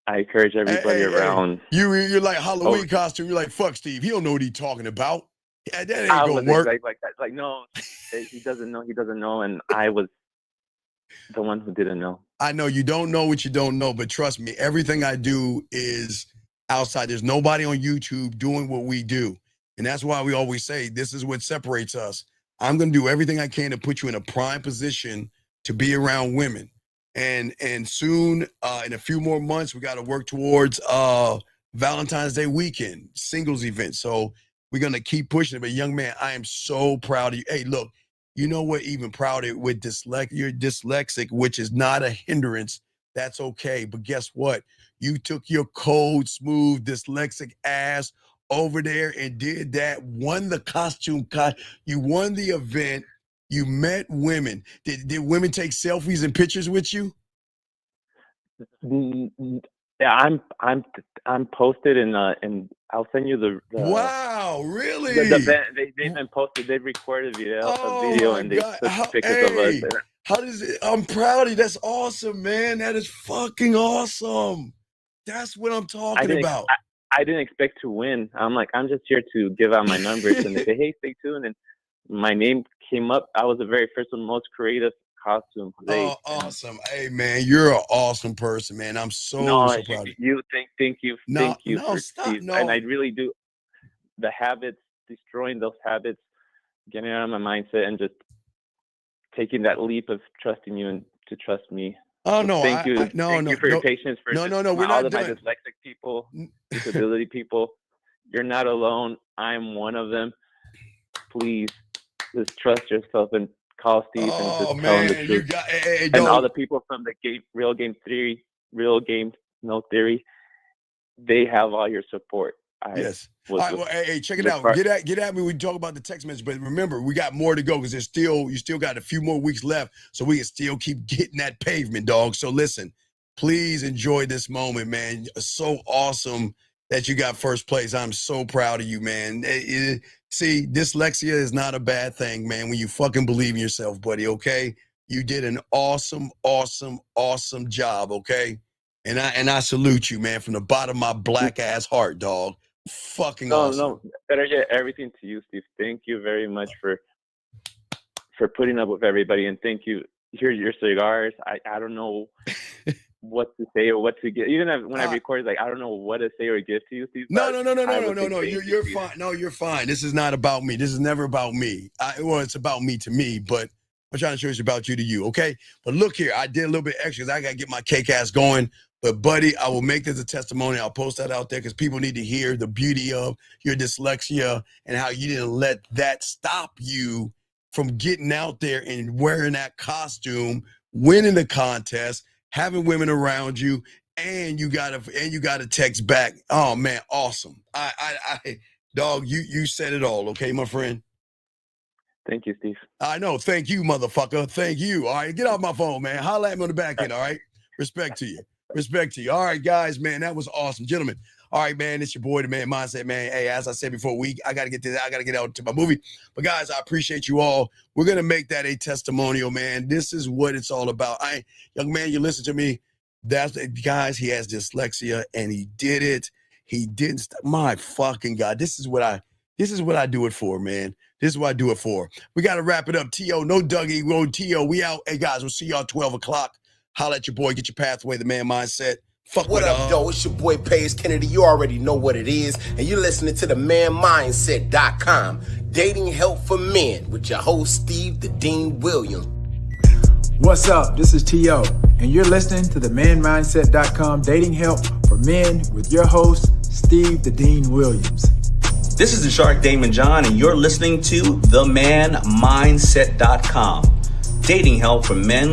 I encourage everybody around. You're like Halloween costume. You're like, fuck Steve. He don't know what he's talking about. Yeah, that ain't gonna work. Like that. Like, no, he doesn't know. He doesn't know, and I was the one who didn't know. I know you don't know what you don't know, but trust me, everything I do is outside. There's nobody on YouTube doing what we do. And that's why we always say this is what separates us. I'm going to do everything I can to put you in a prime position to be around women. And soon, in a few more months, we got to work towards Valentine's Day weekend, singles event. So we're going to keep pushing it. But young man, I am so proud of you. Hey, look, you know what? Even prouder with you're dyslexic, which is not a hindrance. That's okay. But guess what? You took your cold, smooth, dyslexic ass over there and did that, won the costume, you won the event, you met women. Did women take selfies and pictures with you? Yeah, I'm posted and I'll send you the wow, really? They've been posted. They recorded a video and they took pictures of us. How does it? I'm proud of you. That's awesome, man. That is fucking awesome. That's what I'm talking about. I didn't expect to win. I'm like, I'm just here to give out my numbers, and they say, hey, stay tuned. And my name came up. I was the very first one, most creative costume. Awesome. Hey, man, you're an awesome person, man. I'm so proud of you. Thank you. Stop. No. And I really do. The habits, destroying those habits, getting out of my mindset, and just taking that leap of trusting you and to trust me. Oh, no. Thank you. Thank you for your patience. For we're not all of my done. dyslexic people, disability people. You're not alone. I'm one of them. Please just trust yourself and call Steve and just tell him the truth. And all the people from the Real Game Theory, Real Game No Theory, they have all your support. Yes. All right, well, hey, check it out. Get at me when we talk about the text message. But remember, we got more to go because you still got a few more weeks left, so we can still keep getting that pavement, dog. So listen, please enjoy this moment, man. It's so awesome that you got first place. I'm so proud of you, man. See, dyslexia is not a bad thing, man, when you fucking believe in yourself, buddy, okay? You did an awesome job, okay? And I salute you, man, from the bottom of my black ass heart, dog. Fucking awesome. No, better yet, everything to you, Steve. Thank you very much for putting up with everybody, and thank you. Here's your cigars. I don't know what to say or what to get. Even when I record, like, I don't know what to say or give to you, Steve. No. You're fine. No, you're fine. This is not about me. This is never about me. It's about me to me, but I'm trying to show it's about you to you, okay? But look here, I did a little bit extra because I got to get my cake ass going. But, buddy, I will make this a testimony. I'll post that out there because people need to hear the beauty of your dyslexia and how you didn't let that stop you from getting out there and wearing that costume, winning the contest, having women around you, and you got a text back. Oh, man, awesome. Dog, you said it all, okay, my friend? Thank you, Steve. I know. Thank you, motherfucker. Thank you. All right, get off my phone, man. Holla at me on the back end, all right? Respect to you. Respect to you. All right, guys, man, that was awesome. Gentlemen, all right, man, it's your boy, the Man Mindset, man. Hey, as I said before, I got to get out to my movie. But, guys, I appreciate you all. We're going to make that a testimonial, man. This is what it's all about. Young man, you listen to me. Guys, he has dyslexia, and he did it. He didn't. My fucking God, this is what I do it for, man. This is what I do it for. We got to wrap it up. T.O., no Dougie, no T.O. We out. Hey, guys, we'll see y'all 12 o'clock. Holla at your boy. Get your pathway, the Man Mindset. Fuck what up, though? It's your boy, Paige Kennedy. You already know what it is. And you're listening to the manmindset.com. Dating help for men with your host, Steve the Dean Williams. What's up? This is T.O. And you're listening to the manmindset.com dating help for men with your host, Steve the Dean Williams. This is the Shark Damon John, and you're listening to themanmindset.com. Dating help for men